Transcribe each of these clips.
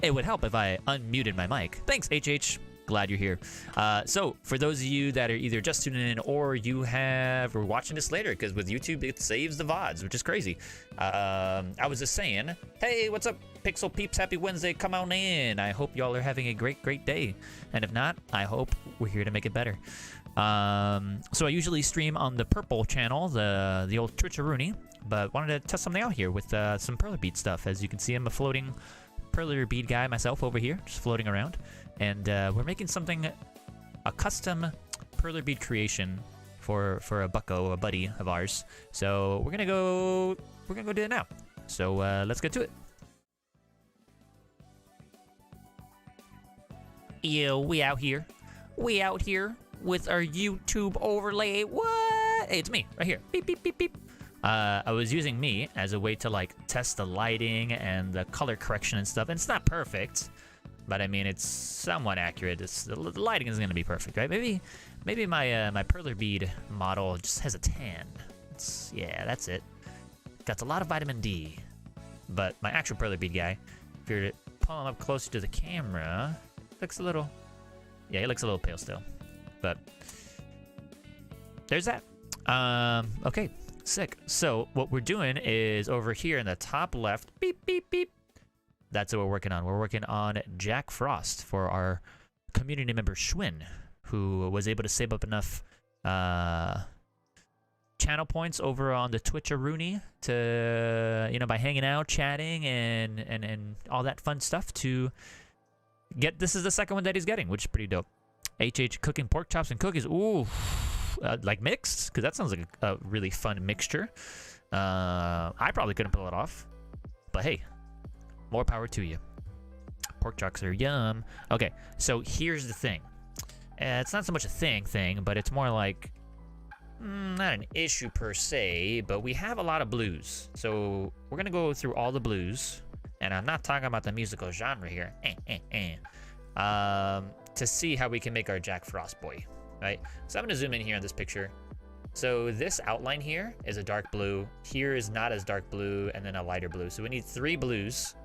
it would help if I unmuted my mic. Thanks, HH. Glad you're here. So for those of you that are either just tuning in or we're watching this later, because with YouTube it saves the VODs, which is crazy. I was just saying, hey, what's up, Pixel Peeps? Happy Wednesday. Come on in. I hope y'all are having a great day. And if not, I hope we're here to make it better. So I usually stream on the purple channel, the old Twitcheroonie, but wanted to test something out here with some Perler Bead stuff. As you can see, I'm a floating Perler Bead guy myself over here, just floating around. And we're making something, a custom Perler Bead creation for a bucko, a buddy of ours. So we're gonna go do it now. So let's get to it. Yo, we out here with our YouTube overlay. What? Hey, it's me right here. Beep beep beep beep. I was using me as a way to like test the lighting and the color correction and stuff. And it's not perfect, but I mean it's somewhat accurate. The lighting isn't gonna be perfect, right? Maybe my my Perler Bead model just has a tan. Yeah, that's it. Got a lot of vitamin D. But my actual Perler Bead guy, if you were to pull him up closer to the camera, looks a little, yeah, he looks a little pale still. But there's that. Okay, sick. So what we're doing is over here in the top left, beep beep beep. That's what we're working on. We're working on Jack Frost for our community member Schwinn, who was able to save up enough channel points over on the Twitcheroonie to, you know, by hanging out, chatting, and all that fun stuff to get. This is the second one that he's getting, which is pretty dope. HH cooking pork chops and cookies. Ooh, like mixed, because that sounds like a really fun mixture. I probably couldn't pull it off, but hey, more power to you. Pork chops are yum. Okay, so here's the thing. It's not so much a thing, but it's more like not an issue per se, but we have a lot of blues. So we're gonna go through all the blues, and I'm not talking about the musical genre here. To see how we can make our Jack Frost boy, right? So I'm gonna zoom in here on this picture. So this outline here is a dark blue. Here is not as dark blue, and then a lighter blue. So we need 3 blues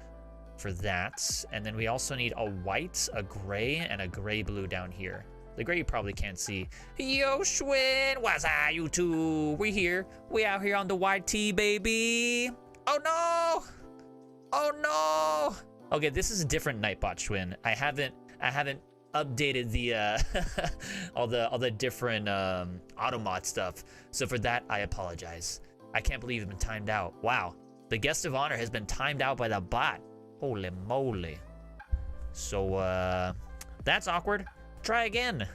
for that. And then we also need a white, a gray, and a gray blue down here. The gray you probably can't see. Yo, Schwinn, what's up, YouTube? We here. We out here on the YT, baby. Oh no! Oh no! Okay, this is a different Nightbot, Schwinn. I haven't updated the all the different automod stuff. So for that, I apologize. I can't believe it's been timed out. Wow, the guest of honor has been timed out by the bot. Holy moly. So that's awkward. Try again.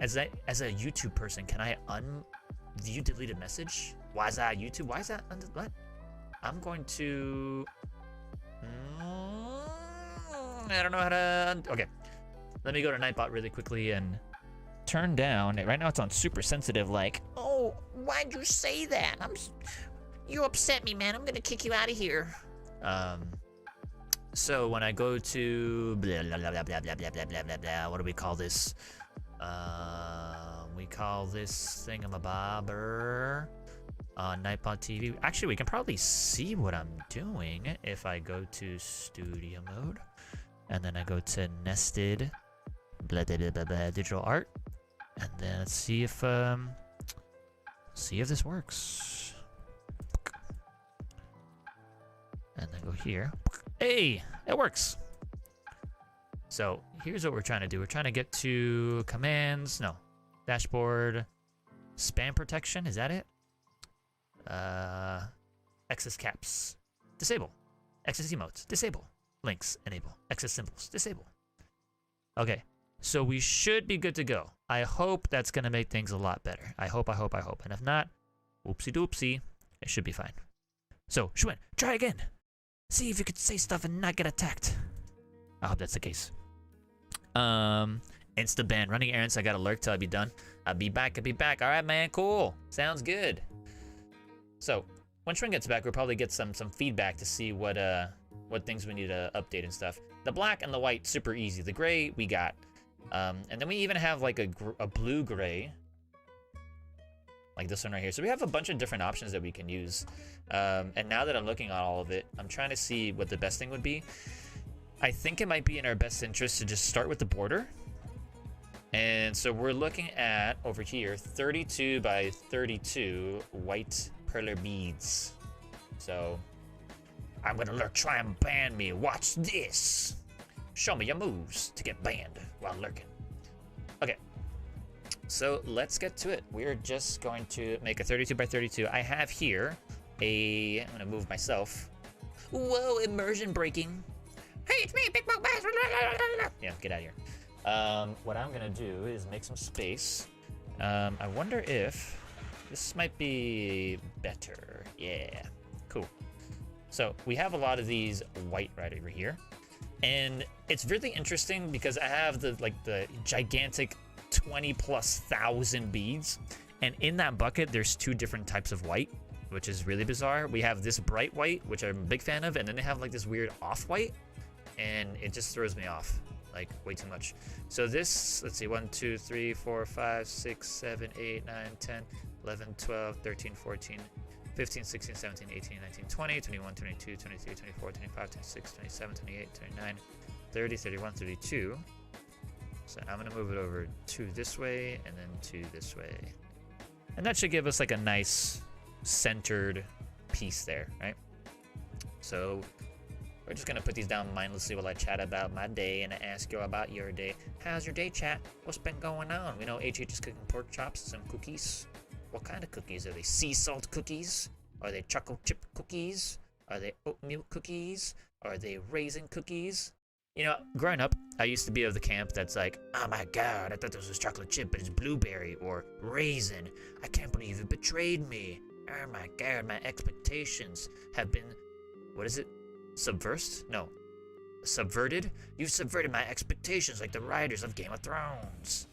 As a YouTube person, can I view deleted message? Why is that YouTube? Why is that? What? I'm going to. I don't know how to. Okay. Let me go to Nightbot really quickly and turn down. Right now it's on super sensitive, like, oh, why'd you say that? You upset me, man. I'm gonna kick you out of here. So when I go to blah blah blah blah blah blah blah blah blah blah, what do we call this? We call this thingamabobber Nightbot TV. Actually, we can probably see what I'm doing if I go to studio mode, and then I go to nested blah blah blah blah, blah digital art, and then let's see if this works. And then go here. Hey, it works. So here's what we're trying to do. We're trying to get to commands. No, dashboard, spam protection. Is that it? Excess caps, disable. Excess emotes, disable. Links, enable. Excess symbols, disable. Okay, so we should be good to go. I hope that's gonna make things a lot better. I hope. And if not, whoopsie doopsie, it should be fine. So, Schwinn, try again. See if you could say stuff and not get attacked. I hope that's the case. Insta ban, running errands. I gotta lurk till I be done. I'll be back. All right, man, cool. Sounds good. So, when Schwinn gets back, we'll probably get some feedback to see what things we need to update and stuff. The black and the white, super easy. The gray, we got. And then we even have like a blue gray. Like this one right here. So we have a bunch of different options that we can use. And now that I'm looking at all of it, I'm trying to see what the best thing would be. I think it might be in our best interest to just start with the border. And so we're looking at, over here, 32 by 32 white Perler beads. So I'm gonna try and ban me. Watch this. Show me your moves to get banned while lurking. Okay, so let's get to it. We're just going to make a 32 by 32. I have here I'm gonna move myself. Whoa, immersion breaking. Hey, it's me, Big Book Bass. Yeah, get out of here. What I'm gonna do is make some space. I wonder if this might be better. Yeah, cool. So we have a lot of these white right over here, and it's really interesting because I have the gigantic 20,000+ beads, and in that bucket there's 2 different types of white, which is really bizarre. We have this bright white, which I'm a big fan of, and then they have like this weird off-white, and it just throws me off like way too much. So this, let's see, 1 2 3 4 5 6 7 8 9 10 11 12 13 14 15 16 17 18 19 20 21 22 23 24 25 26 27 28 29 30 31 32. So I'm gonna move it over 2 this way and then 2 this way, and that should give us like a nice centered piece there, right? So we're just gonna put these down mindlessly while I chat about my day and I ask you about your day. How's your day, chat? What's been going on? We know HH is cooking pork chops and some cookies. What kind of cookies? Are they sea salt cookies? Are they chocolate chip cookies? Are they oatmeal cookies? Are they raisin cookies? You know, growing up, I used to be of the camp that's like, oh my god, I thought this was chocolate chip, but it's blueberry or raisin. I can't believe you betrayed me. Oh my god, my expectations have been, what is it? Subversed? No. Subverted? You've subverted my expectations like the writers of Game of Thrones.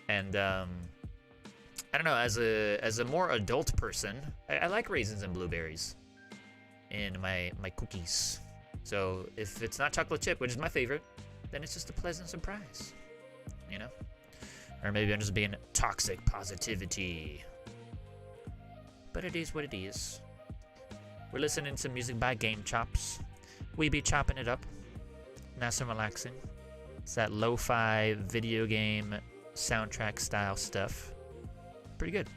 And, I don't know, as a more adult person, I like raisins and blueberries in my cookies. So if it's not chocolate chip, which is my favorite, then it's just a pleasant surprise, you know? Or maybe I'm just being toxic positivity. But it is what it is. We're listening to music by Game Chops. We be chopping it up. Nice and relaxing. It's that lo-fi video game soundtrack style stuff. Pretty good.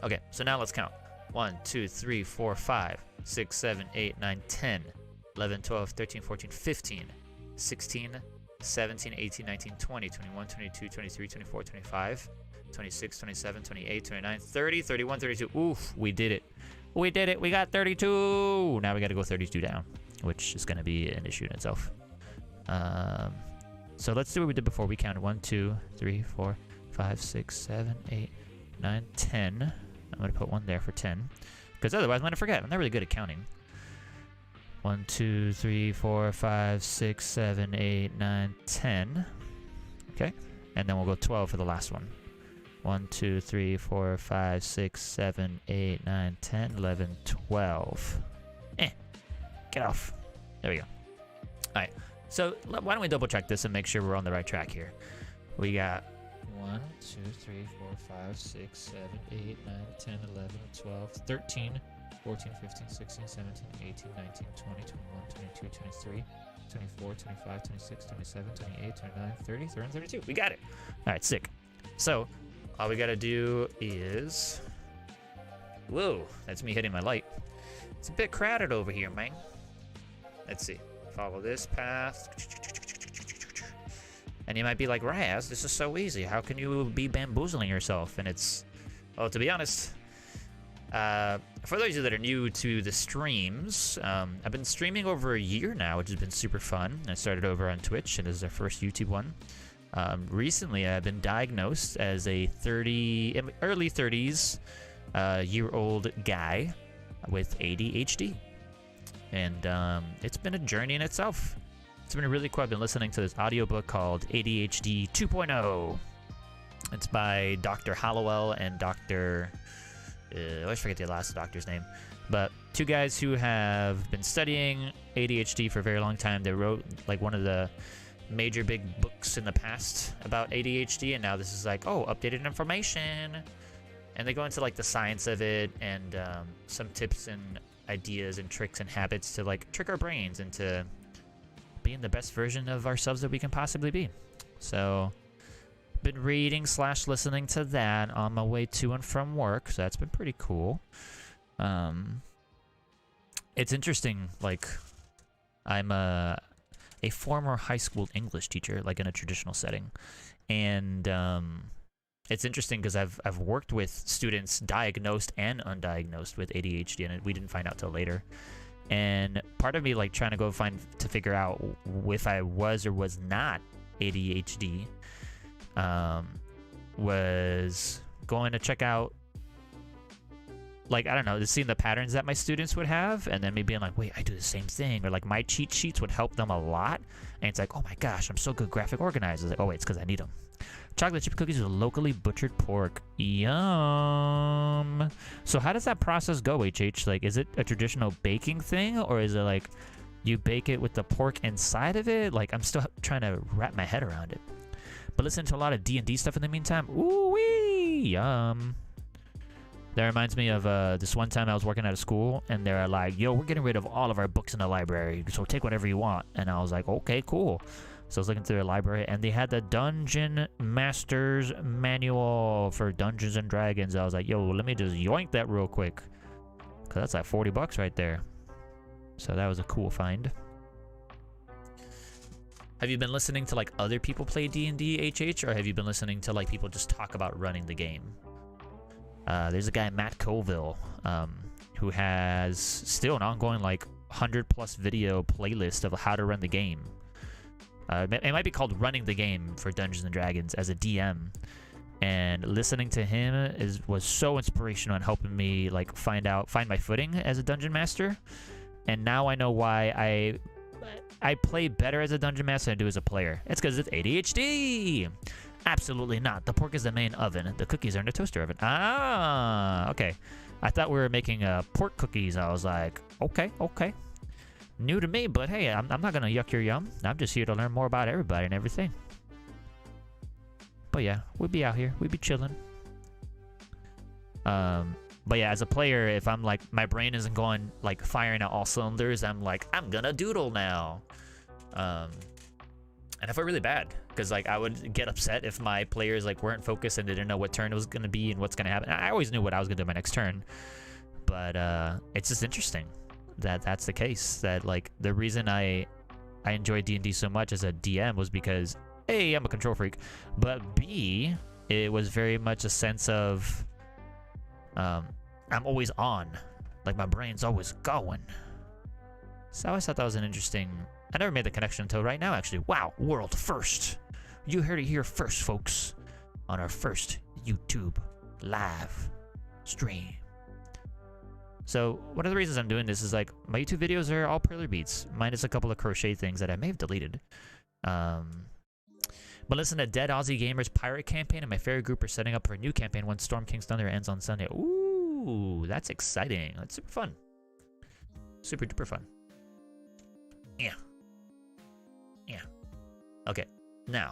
Okay, so now let's count. 1, 2, 3, 4, 5, 6, 7, 8, 9, 10, 11, 12, 13, 14, 15, 16, 17, 18, 19, 20, 21, 22, 23, 24, 25, 26, 27, 28, 29, 30, 31, 32. Oof, we did it. We did it. We got 32. Now we got to go 32 down, which is going to be an issue in itself. So let's do what we did before. We counted 1, 2, 3, 4, 5, 6, 7, 8, 9, 10. I'm going to put 1 there for 10, because otherwise I'm going to forget. I'm not really good at counting. 1, 2, 3, 4, 5, 6, 7, 8, 9, 10. Okay. And then we'll go 12 for the last one. 1, 2, 3, 4, 5, 6, 7, 8, 9, 10, 11, 12. Get off. There we go. Alright, so why don't we double check this and make sure we're on the right track here. We got 1, 2, 3, 4, 5, 6, 7, 8, 9, 10, 11, 12, 13, 14, 15, 16, 17, 18, 19, 20, 21, 22, 23, 24, 25, 26, 27, 28, 29, 30, 31, 32. We got it. Alright, sick. So, all we gotta do is... Whoa, that's me hitting my light. It's a bit crowded over here, man. Let's see. Follow this path. And you might be like, Raz, this is so easy. How can you be bamboozling yourself? And it's... Well, to be honest, for those of you that are new to the streams, I've been streaming over a year now, which has been super fun. I started over on Twitch, and this is our first YouTube one. Recently, I've been diagnosed as a early 30s year-old guy with ADHD. And it's been a journey in itself. It's been really cool. I've been listening to this audiobook called ADHD 2.0. It's by Dr. Hallowell and Dr. I always forget the last doctor's name. But 2 guys who have been studying ADHD for a very long time. They wrote like one of the major big books in the past about ADHD, and now this is like, oh, updated information. And they go into like the science of it and some tips and ideas and tricks and habits to like trick our brains into being the best version of ourselves that we can possibly be. So, been reading / listening to that on my way to and from work, so that's been pretty cool. It's interesting, like, I'm a former high school English teacher, like in a traditional setting, and it's interesting because I've worked with students diagnosed and undiagnosed with ADHD, and we didn't find out till later. And part of me, like, trying to go figure out if I was or was not ADHD, was going to check out, like, I don't know, just seeing the patterns that my students would have, and then maybe being like, wait, I do the same thing, or like my cheat sheets would help them a lot, and it's like, oh my gosh, I'm so good graphic organized. It's like, oh wait, it's because I need them. Chocolate chip cookies with locally butchered pork. Yum. So how does that process go, HH? Like, is it a traditional baking thing, or is it like you bake it with the pork inside of it? Like, I'm still trying to wrap my head around it. But listen to a lot of D&D stuff in the meantime. Ooh-wee! Yum. That reminds me of this one time I was working at a school, and they're like, yo, we're getting rid of all of our books in the library, so take whatever you want. And I was like, okay, cool. So I was looking through their library, and they had the Dungeon Master's Manual for Dungeons and Dragons. I was like, yo, let me just yoink that real quick, because that's like 40 bucks right there. So that was a cool find. Have you been listening to, like, other people play D&D, HH, or have you been listening to, like, people just talk about running the game? There's a guy, Matt Colville, who has still an ongoing, like, 100+ video playlist of how to run the game. It might be called Running the Game for Dungeons & Dragons as a DM. And listening to him was so inspirational and helping me, like, find my footing as a dungeon master. And now I know why I play better as a dungeon master than I do as a player. It's because it's ADHD. Absolutely not. The pork is the main oven. The cookies are in the toaster oven. Ah, okay. I thought we were making pork cookies. I was like, okay. New to me, but hey, I'm not gonna yuck your yum. I'm just here to learn more about everybody and everything. But yeah, we'd be out here. We'd be chilling. But yeah, as a player, if I'm like, my brain isn't going, like, firing at all cylinders, I'm like, I'm gonna doodle now. And I felt really bad, because, like, I would get upset if my players, like, weren't focused and they didn't know what turn it was gonna be and what's gonna happen. I always knew what I was gonna do my next turn, but it's just interesting that that's the case. That, like, the reason I enjoy D&D so much as a DM was because A, I'm a control freak, but B, it was very much a sense of I'm always on, like, my brain's always going. So I always thought that was an interesting. I never made the connection until right now, actually. Wow, world first. You heard it here first, folks, on our first YouTube live stream. So one of the reasons I'm doing this is, like, my YouTube videos are all Perler Beads, minus a couple of crochet things that I may have deleted. But listen to Dead Aussie Gamers Pirate Campaign, and my favorite group are setting up for a new campaign once Storm King's Thunder ends on Sunday. Ooh, that's exciting. That's super fun. Super duper fun. Yeah. Okay, now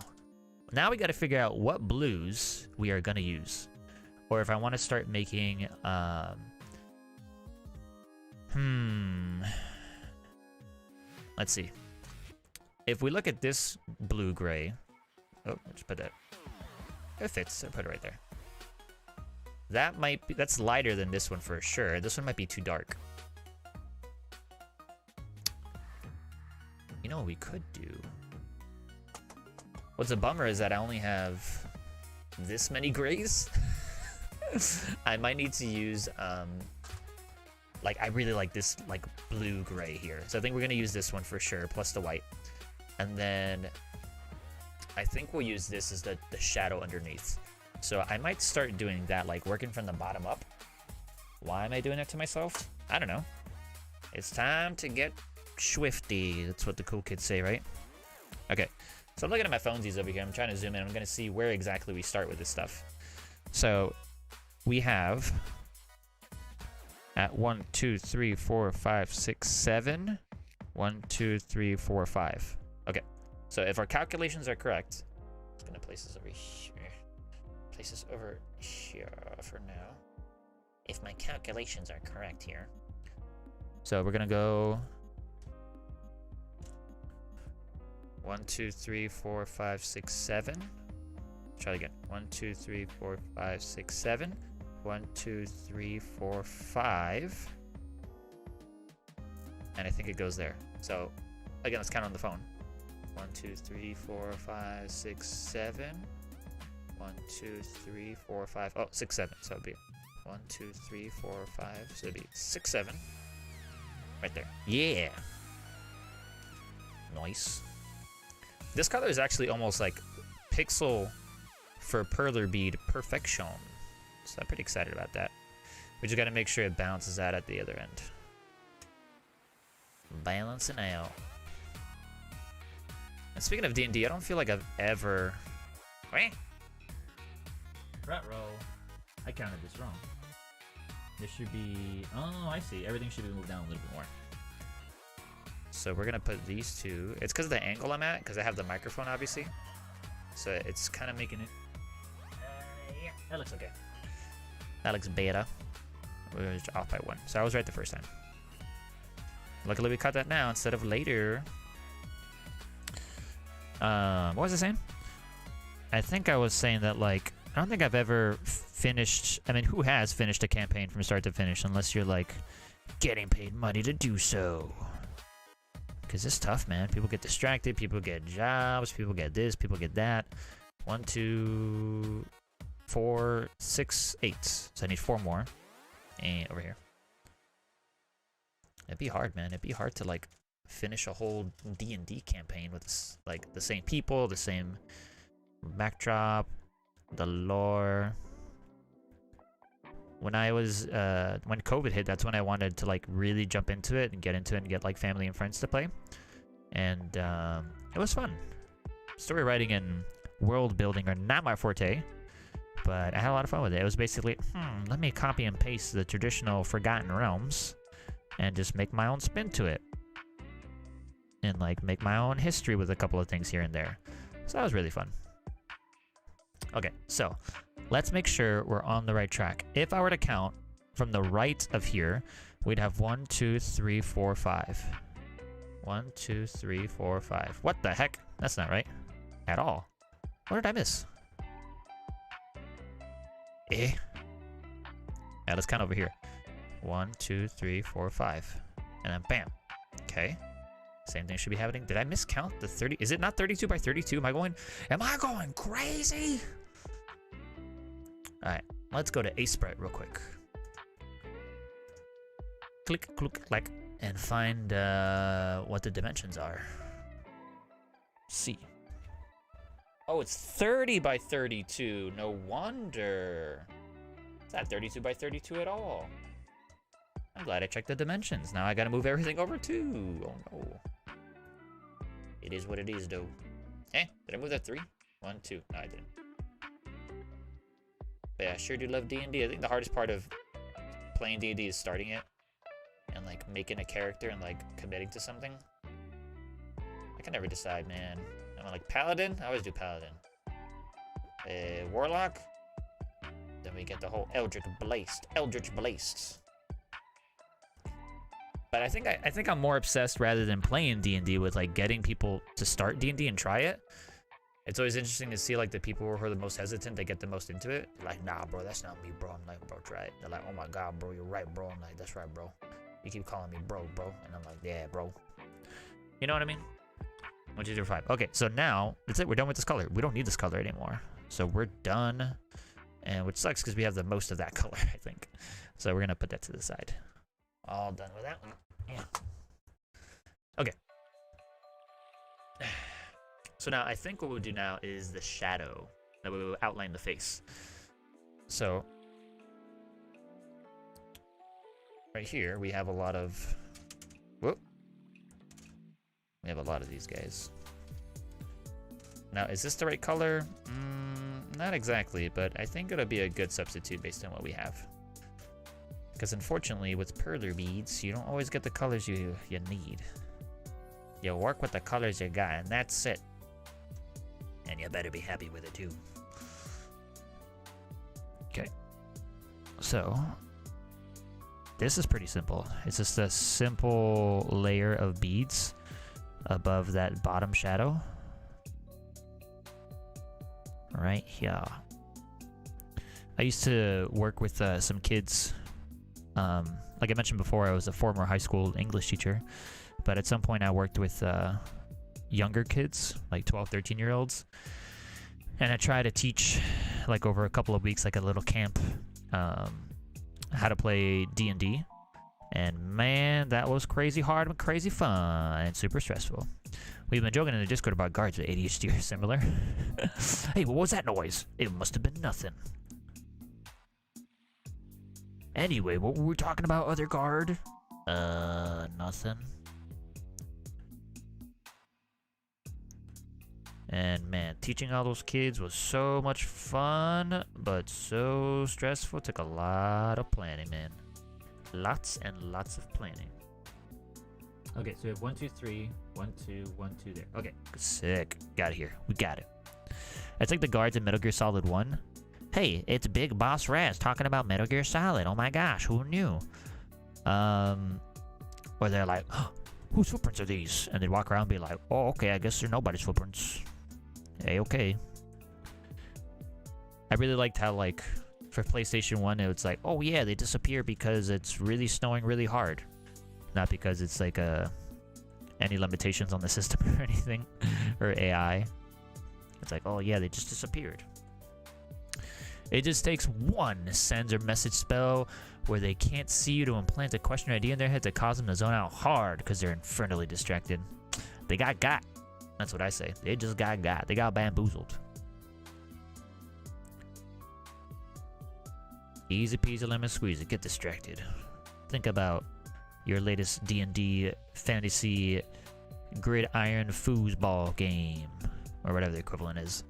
we got to figure out what blues we are going to use. Or if I want to start making, let's see. If we look at this blue-gray, oh, let's put that. It fits. I'll put it right there. That might be, that's lighter than this one for sure. This one might be too dark. You know what we could do? What's a bummer is that I only have this many grays. I might need to use, like, I really like this, like, blue-gray here. So I think we're going to use this one for sure, plus the white. And then I think we'll use this as the shadow underneath. So I might start doing that, like, working from the bottom up. Why am I doing that to myself? I don't know. It's time to get swifty. That's what the cool kids say, right? Okay. So I'm looking at my phonesies over here. I'm trying to zoom in. I'm going to see where exactly we start with this stuff. So we have at 1, 2, 3, 4, 5, 6, 7. 1, 2, 3, 4, 5. Okay. So if our calculations are correct, I'm going to place this over here. Place this over here for now. If my calculations are correct here. So we're going to go 1, 2, 3, 4, 5, 6, 7. Try it again. 1, 2, 3, 4, 5, 6, 7. 1, 2, 3, 4, 5. And I think it goes there. So again, let's count on the phone. 1, 2, 3, 4, 5, 6, 7. 1, 2, 3, 4, 5. Oh, 6, 7. So it'd be 1, 2, 3, 4, 5. So it'd be 6, 7. Right there. Yeah. Nice. This color is actually almost like pixel for Perler Bead perfection. So I'm pretty excited about that. We just got to make sure it balances out at the other end. Balancing out. And speaking of D&D, I don't feel like I've ever... Wait. Front row. I counted this wrong. This should be... Oh, I see. Everything should be moved down a little bit more. So we're going to put these two. It's because of the angle I'm at, because I have the microphone, obviously. So it's kind of making it... Yeah, that looks okay. That looks better. We're just off by 1. So I was right the first time. Luckily we cut that now instead of later. What was I saying? I think I was saying that, like, I don't think I've ever finished... I mean, who has finished a campaign from start to finish unless you're, like, getting paid money to do so? Because it's tough, man. People get distracted. People get jobs. People get this. People get that. 1, 2, 4, 6, 8. So I need 4 more. And over here. It'd be hard, man. It'd be hard to, like, finish a whole D&D campaign with, like, the same people, the same backdrop, the lore. When I was, when COVID hit, that's when I wanted to, like, really jump into it and get, like, family and friends to play. And, it was fun. Story writing and world building are not my forte, but I had a lot of fun with it. It was basically, let me copy and paste the traditional Forgotten Realms and just make my own spin to it. And, like, make my own history with a couple of things here and there. So that was really fun. Okay, so let's make sure we're on the right track. If I were to count from the right of here, we'd have 1, 2, 3, 4, 5. 1, 2, 3, 4, 5. What the heck? That's not right at all. What did I miss? Yeah, let's count over here. 1, 2, 3, 4, 5. And then bam. Okay. Same thing should be happening. Did I miscount the 30? Is it not 32 by 32? Am I going crazy? All right, let's go to A-Sprite real quick. Click, click, and find what the dimensions are. C. Oh, it's 30 by 32. No wonder. It's not 32 by 32 at all. I'm glad I checked the dimensions. Now I gotta move everything over too. Oh no. It is what it is, though. Eh, did I move that 3? 1, 2. No, I didn't. But yeah, I sure do love D&D. I think the hardest part of playing D&D is starting it and, like, making a character and, like, committing to something. I can never decide, man. I'm like Paladin. I always do Paladin. Warlock. Then we get the whole Eldritch Blast. But I think I'm more obsessed rather than playing D&D with, like, getting people to start D&D and try it. It's always interesting to see, like, the people who are the most hesitant, they get the most into it. Like, nah, bro, that's not me, bro. I'm like, bro, try it. They're like, oh my god, bro, you're right, bro. I'm like, that's right, bro. You keep calling me bro. And I'm like, yeah, bro. You know what I mean? 1, 2, 3, 5. Okay, so now that's it. We're done with this color. We don't need this color anymore. So we're done. And which sucks because we have the most of that color, I think. So we're gonna put that to the side. All done with that one. Yeah. Okay. So now I think what we'll do now is the shadow that will outline the face. So right here we have a lot of we have a lot of these guys. Now, is this the right color? Not exactly, but I think it'll be a good substitute based on what we have. Because unfortunately, with Perler beads, you don't always get the colors you need. You work with the colors you got, and that's it. And you better be happy with it too. Okay. So, this is pretty simple. It's just a simple layer of beads above that bottom shadow. right here. I used to work with some kids. Like I mentioned before, I was a former high school English teacher, but at some point I worked with younger kids, like 12, 13-year-olds, and I tried to teach, like over a couple of weeks, like a little camp, how to play D&D, and man, that was crazy hard and crazy fun and super stressful. We've been joking in the Discord about guards with ADHD or similar. Hey, what was that noise? It must have been nothing. Anyway, what were we talking about, other guard? Nothing. And man, teaching all those kids was so much fun, but so stressful. Took a lot of planning, man. Lots and lots of planning. Okay, so we have 1, 2, 3, 1, 2, 1, 2 there. Okay. Sick. Got it here. We got it. It's like the guards in Metal Gear Solid 1. Hey, it's Big Boss Raz talking about Metal Gear Solid. Oh my gosh, who knew? Or they're like, oh, whose footprints are these? And they'd walk around and be like, oh, okay, I guess they're nobody's footprints. Hey, okay. I really liked how, like, for PlayStation 1, it was like, oh yeah, they disappear because it's really snowing really hard. Not because it's like any limitations on the system or anything, or AI. It's like, oh yeah, they just disappeared. It just takes one sends or message spell where they can't see you to implant a question or idea in their head to cause them to zone out hard because they're infernally distracted. They got. That's what I say. They just got. They got bamboozled. Easy peasy lemon squeezy. Get distracted. Think about your latest D&D fantasy gridiron foosball game, or whatever the equivalent is.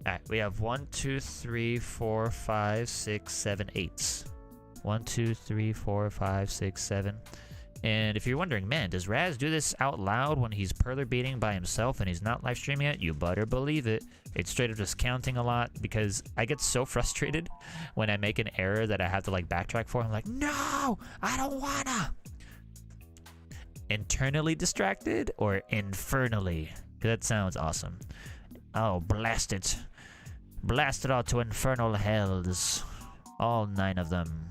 Alright, we have 1, 2, 3, 4, 5, 6, 7, 8. 1, 2, 3, 4, 5, 6, 7. And if you're wondering, man, does Raz do this out loud when he's Perler Beading by himself and he's not live streaming it? You better believe it. It's straight up just counting a lot because I get so frustrated when I make an error that I have to like backtrack for. I'm like, no, I don't wanna. Internally distracted or infernally? That sounds awesome. Oh, blast it. Blast it all to infernal hells. All 9 of them.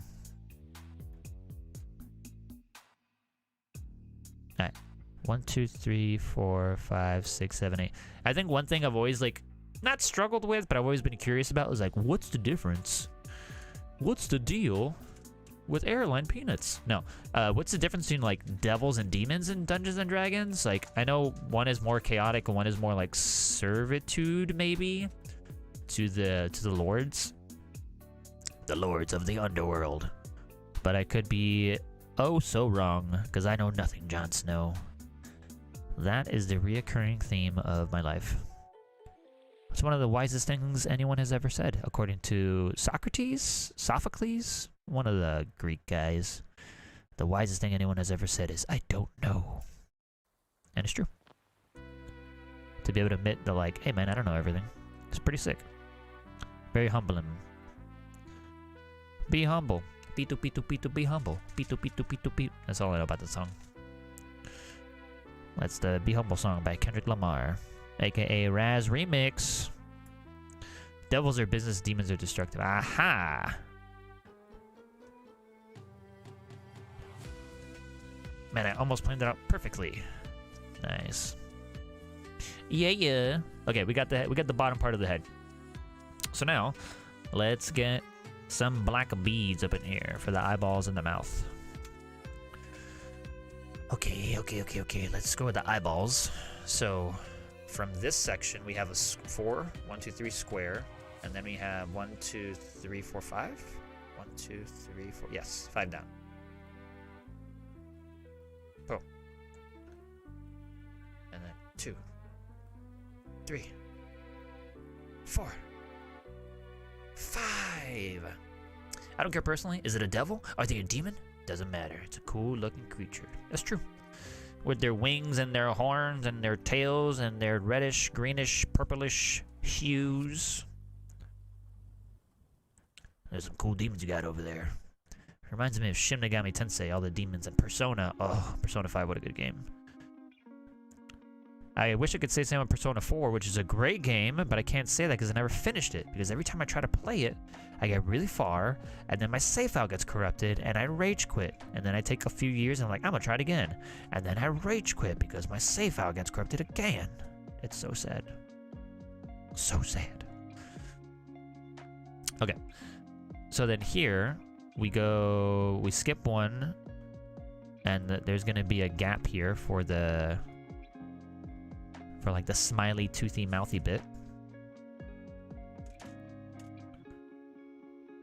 Alright. 1, 2, 3, 4, 5, 6, 7, 8. I think one thing I've always, like, not struggled with, but I've always been curious about is, like, what's the difference? What's the deal with airline peanuts? No. What's the difference between, like, devils and demons in Dungeons and Dragons? Like, I know one is more chaotic and one is more, like, servitude, maybe, to the lords. The lords of the underworld. But I could be oh so wrong, because I know nothing, Jon Snow. That is the reoccurring theme of my life. It's one of the wisest things anyone has ever said, according to Sophocles, one of the Greek guys. The wisest thing anyone has ever said is, I don't know. And it's true. To be able to admit the like, hey man, I don't know everything. It's pretty sick. Very humbling. Be humble. Pitu pitu pitu, be humble. Pitu pitu pitu pitu. That's all I know about the song. That's the Be Humble song by Kendrick Lamar, aka Raz Remix. Devils are business, demons are destructive. Aha! Man, I almost planned it out perfectly. Nice. Yeah. Okay, we got the bottom part of the head. So now, let's get some black beads up in here for the eyeballs and the mouth. Okay. Let's go with the eyeballs. So, from this section, we have a 4, 1, 2, 3 square, and then we have 1, 2, 3, 4, 5. 1, 2, 3, 4. Yes, 5 down. Boom. And then 2, 3, 4, 5. I don't care personally. Is it a devil? Are they a demon? Doesn't matter. It's a cool looking creature. That's true. With their wings and their horns and their tails and their reddish, greenish, purplish hues. There's some cool demons you got over there. Reminds me of Shin Megami Tensei, all the demons, and Persona. Oh, Persona 5, what a good game. I wish I could say the same on Persona 4, which is a great game, but I can't say that because I never finished it. Because every time I try to play it, I get really far, and then my save file gets corrupted, and I rage quit. And then I take a few years, and I'm like, I'm gonna try it again. And then I rage quit because my save file gets corrupted again. It's so sad. So sad. Okay. So then here, we skip one, and there's gonna be a gap here for like the smiley, toothy, mouthy bit.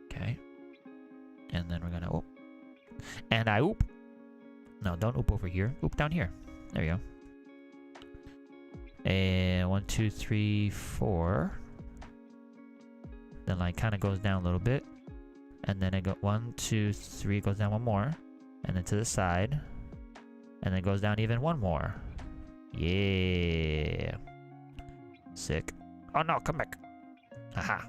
Okay. And then we're gonna oop. And I oop. No, don't oop over here. Oop down here. There you go. And 1, 2, 3, 4. Then like kind of goes down a little bit. And then it go 1, 2, 3, goes down one more. And then to the side. And then goes down even one more. Yeah. Sick. Oh no, come back. Haha.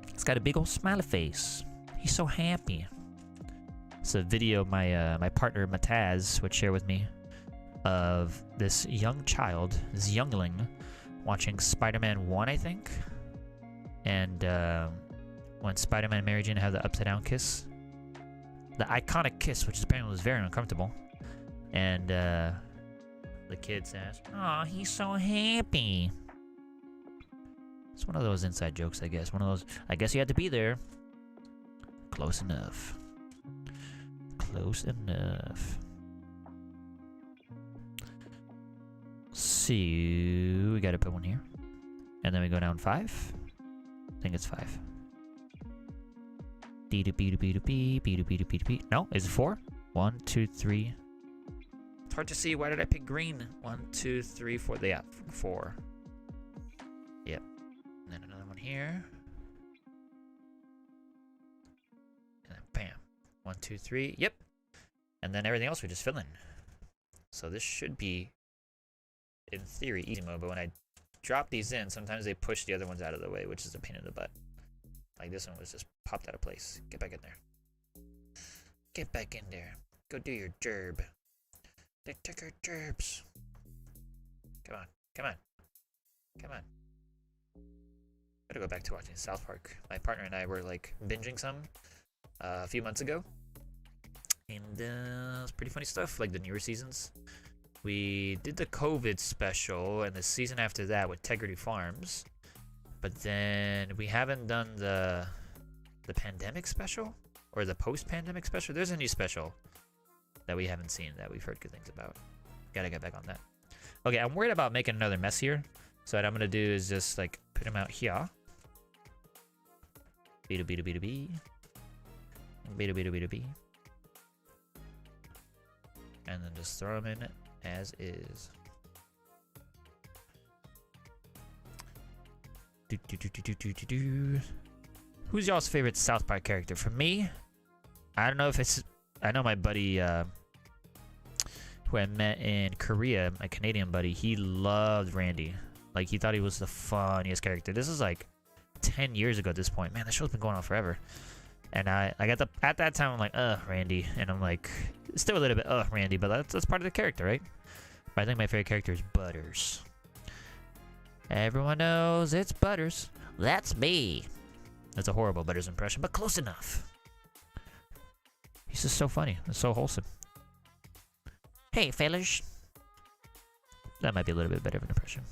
It's got a big old smiley face. He's so happy. It's a video my partner Mataz would share with me of this young child, this youngling, watching Spider-Man 1, I think. And when Spider-Man and Mary Jane have the upside down kiss. The iconic kiss, which apparently was very uncomfortable. And the kid says, "Aw, he's so happy." It's one of those inside jokes, I guess. One of those, I guess you had to be there. Close enough. Close enough. See, we gotta put one here. And then we go down 5. I think it's 5. D to B to B to B, B to B to B to B. No, is it 4? 1, 2, 3. It's hard to see. Why did I pick green? 1, 2, 3, 4. Yeah, 4. Yep. And then another one here. And then bam. 1, 2, 3. Yep. And then everything else we just fill in. So this should be, in theory, easy mode. But when I drop these in, sometimes they push the other ones out of the way, which is a pain in the butt. Like this one was just popped out of place. Get back in there. Get back in there. Go do your gerb. They took our gerbs. Come on. Come on. Come on. Gotta go back to watching South Park. My partner and I were like binging some a few months ago. And it's pretty funny stuff, like the newer seasons. We did the COVID special and the season after that with Tegrity Farms. But then we haven't done the pandemic special or the post-pandemic special. There's a new special that we haven't seen that we've heard good things about. Gotta get back on that. Okay, I'm worried about making another mess here. So what I'm gonna do is just like put them out here. B to B to B to B. B to B to B to B. And then just throw them in as is. Who's y'all's favorite South Park character? For me, I don't know if it's... I know my buddy who I met in Korea, my Canadian buddy, he loved Randy. Like, he thought he was the funniest character. This is like 10 years ago at this point. Man, that show's been going on forever. And I got at that time, I'm like, Randy. And I'm like, still a little bit, Randy, but that's part of the character, right? But I think my favorite character is Butters. Everyone knows it's Butters. That's me. That's a horrible Butters impression, but close enough. He's just so funny. It's so wholesome. Hey, fellas. That might be a little bit better of an impression.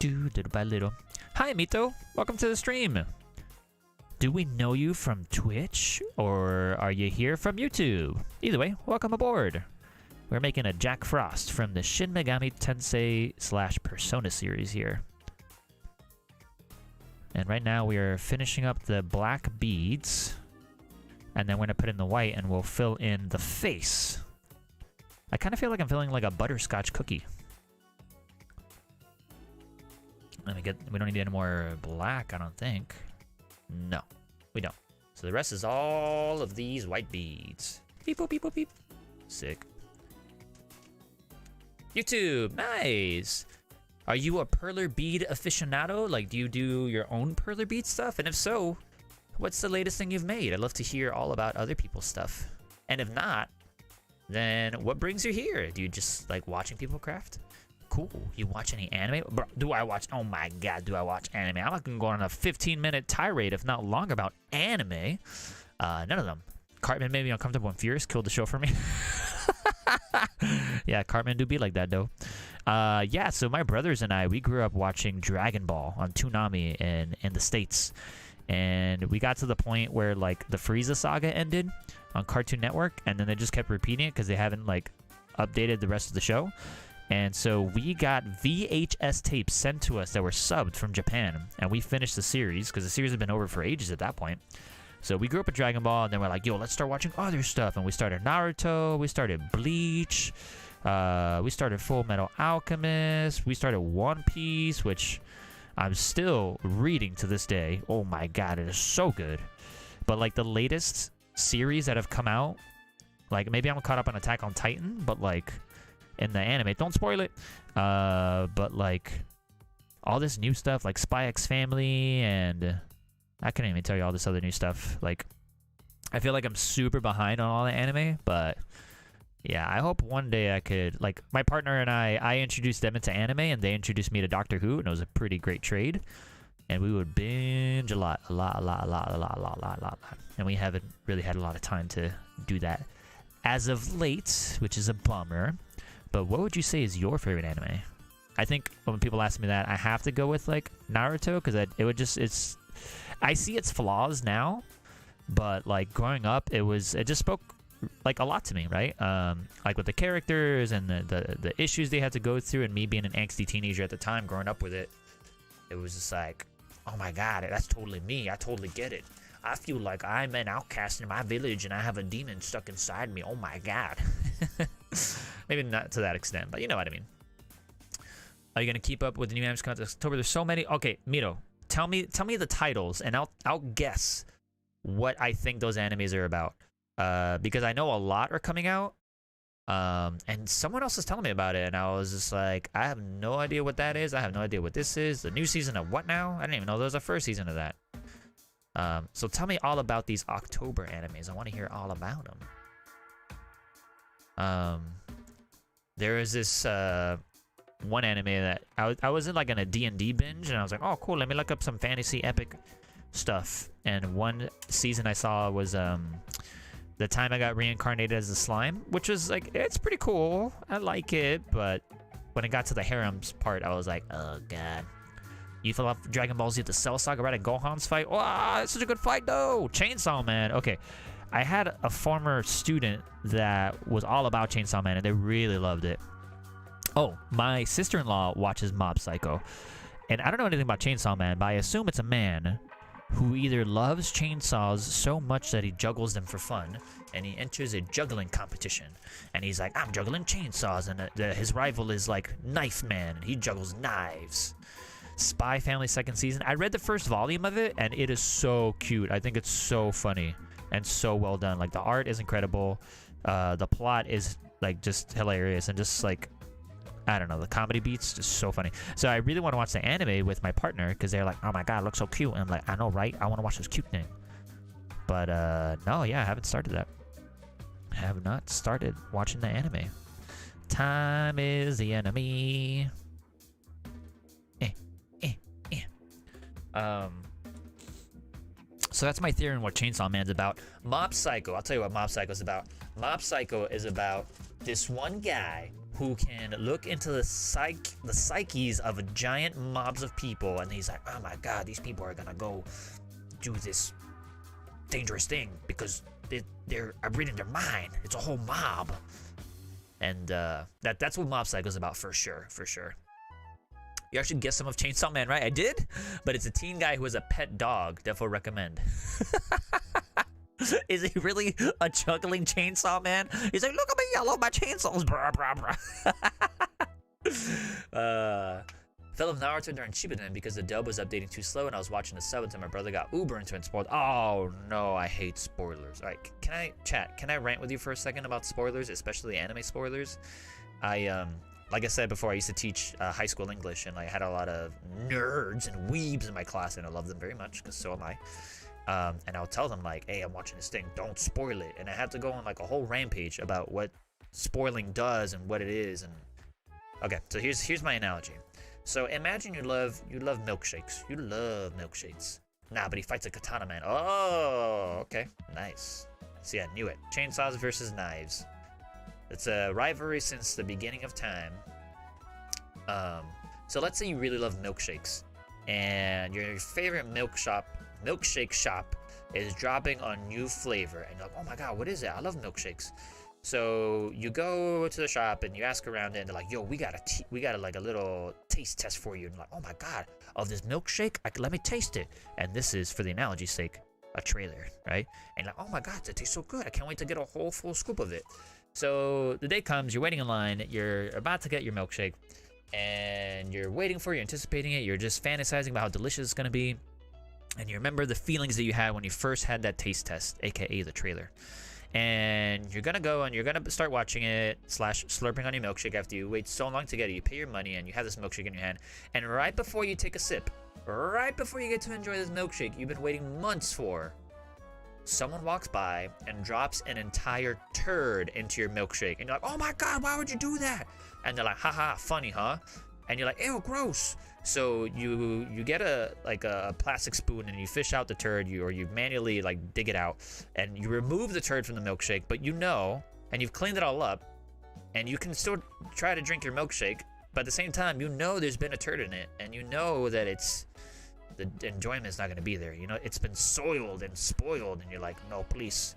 Little by little. Hi, Mito. Welcome to the stream. Do we know you from Twitch, or are you here from YouTube? Either way, welcome aboard. We're making a Jack Frost from the Shin Megami Tensei / Persona series here. And right now we are finishing up the black beads. And then we're going to put in the white and we'll fill in the face. I kind of feel like I'm filling like a butterscotch cookie. We don't need any more black, I don't think. No, we don't. So the rest is all of these white beads. Beep, boop, beep, boop, beep. Sick. YouTube, nice. Are you a Perler Bead aficionado? Like, do you do your own Perler Bead stuff? And if so, what's the latest thing you've made? I'd love to hear all about other people's stuff. And if not, then what brings you here? Do you just like watching people craft? Cool. You watch any anime? Bro, do I watch? Oh my god, do I watch anime? I'm not gonna go on a 15-minute tirade, if not longer, about anime. None of them. Cartman made me uncomfortable and furious. Killed the show for me. Yeah, Cartman do be like that though. Yeah, so my brothers and I, we grew up watching Dragon Ball on Toonami in the States. And we got to the point where like the Frieza saga ended on Cartoon Network, and then they just kept repeating it because they haven't like updated the rest of the show. And so we got VHS tapes sent to us that were subbed from Japan, and we finished the series because the series had been over for ages at that point. So we grew up with Dragon Ball, and then we're like, yo, let's start watching other stuff. And we started Naruto, we started Bleach, we started Full Metal Alchemist, we started One Piece, which I'm still reading to this day. Oh my god, it is so good. But like the latest series that have come out, like maybe I'm caught up on Attack on Titan, but like in the anime, don't spoil it. But like all this new stuff, like Spy X Family, and I couldn't even tell you all this other new stuff. Like I feel like I'm super behind on all the anime, but yeah, I hope one day I could, like, my partner and I introduced them into anime, and they introduced me to Doctor Who, and it was a pretty great trade. And we would binge a lot. And we haven't really had a lot of time to do that as of late, which is a bummer. But what would you say is your favorite anime? I think when people ask me that, I have to go with, like, Naruto, because I see its flaws now, but, like, growing up, it just spoke like a lot to me, right? Like with the characters and the issues they had to go through, and me being an angsty teenager at the time growing up with it, it was just like, oh my god, that's totally me. I totally get it. I feel like I'm an outcast in my village and I have a demon stuck inside me. Oh my god. Maybe not to that extent, but you know what I mean. Are you gonna keep up with the new animes coming out this October? There's so many. Okay, Mito, tell me the titles, and I'll guess what I think those animes are about. Because I know a lot are coming out, and someone else is telling me about it, and I was just like, I have no idea what that is. I have no idea what this is. The new season of what now? I didn't even know there was a first season of that. So tell me all about these October animes. I want to hear all about them. There is this one anime that I was in like in a D&D binge, and I was like, oh cool, let me look up some fantasy epic stuff. And one season I saw was the time I got reincarnated as a slime, which was like, it's pretty cool. I like it, but when it got to the harems part, I was like, oh god. You fell off Dragon Ball Z at the Cell Saga right at Gohan's fight? Wow, it's such a good fight though. Chainsaw Man. Okay, I had a former student that was all about Chainsaw Man, and they really loved it. Oh, my sister-in-law watches Mob Psycho, and I don't know anything about Chainsaw Man, but I assume it's a man who either loves chainsaws so much that he juggles them for fun, and he enters a juggling competition, and he's like, I'm juggling chainsaws, and his rival is like Knife Man, and he juggles knives. Spy Family second season. I read the first volume of it, and it is so cute. I think it's so funny and so well done. Like the art is incredible, the plot is like just hilarious, and just like, I don't know, the comedy beats just so funny. So I really want to watch the anime with my partner, because they're like, oh my god, it looks so cute. And I'm like, I know, right? I want to watch this cute thing. But no, yeah, I haven't started that. I have not started watching the anime. Time is the enemy. So that's my theory on what Chainsaw Man's about. Mob Psycho, I'll tell you what Mob Psycho is about. Mob Psycho is about this one guy who can look into the psyches of a giant mobs of people, and he's like, oh my god, these people are gonna go do this dangerous thing because they're reading their mind. It's a whole mob. And that's what Mob Psycho is about, for sure. You actually guessed some of Chainsaw Man, right? I did, but it's a teen guy who has a pet dog. Definitely recommend. Is he really a juggling chainsaw man? He's like, look at me, I love my chainsaws, brah, brah, brah. Fell off Naruto during Shippuden because the dub was updating too slow, and I was watching the sub until my brother got uber into it and spoiled. Oh no, I hate spoilers. All right, can I rant with you for a second about spoilers, especially anime spoilers? Like I said before, I used to teach high school English, and I had a lot of nerds and weebs in my class, and I love them very much, because so am I. And I'll tell them like, hey, I'm watching this thing, don't spoil it. And I have to go on like a whole rampage about what spoiling does and what it is. And okay, so here's my analogy. So imagine you love milkshakes. You love milkshakes. Nah, but he fights a katana man. Oh, okay, nice. See, I knew it. Chainsaws versus knives. It's a rivalry since the beginning of time. So let's say you really love milkshakes, and your favorite milkshake shop is dropping a new flavor, and you're like, oh my god, what is it? I love milkshakes. So you go to the shop and you ask around it, and they're like, yo, we got like a little taste test for you. And you're like, oh my god, of this milkshake, let me taste it. And this is, for the analogy's sake, a trailer, right? And like, oh my god, that tastes so good. I can't wait to get a whole full scoop of it. So the day comes, you're waiting in line, you're about to get your milkshake, and you're waiting for it, you're anticipating it, you're just fantasizing about how delicious it's gonna be. And you remember the feelings that you had when you first had that taste test, aka the trailer. And you're gonna go and you're gonna start watching it / slurping on your milkshake after you wait so long to get it. You pay your money and you have this milkshake in your hand. And right before you take a sip, right before you get to enjoy this milkshake you've been waiting months for, someone walks by and drops an entire turd into your milkshake. And you're like, oh my god, why would you do that? And they're like, haha, funny, huh? And you're like, ew, gross. So you get a plastic spoon and you fish out the turd, or you manually like dig it out, and you remove the turd from the milkshake, but you know, and you've cleaned it all up, and you can still try to drink your milkshake, but at the same time, you know there's been a turd in it, and you know that the enjoyment's not gonna be there. You know, it's been soiled and spoiled, and you're like, no, please,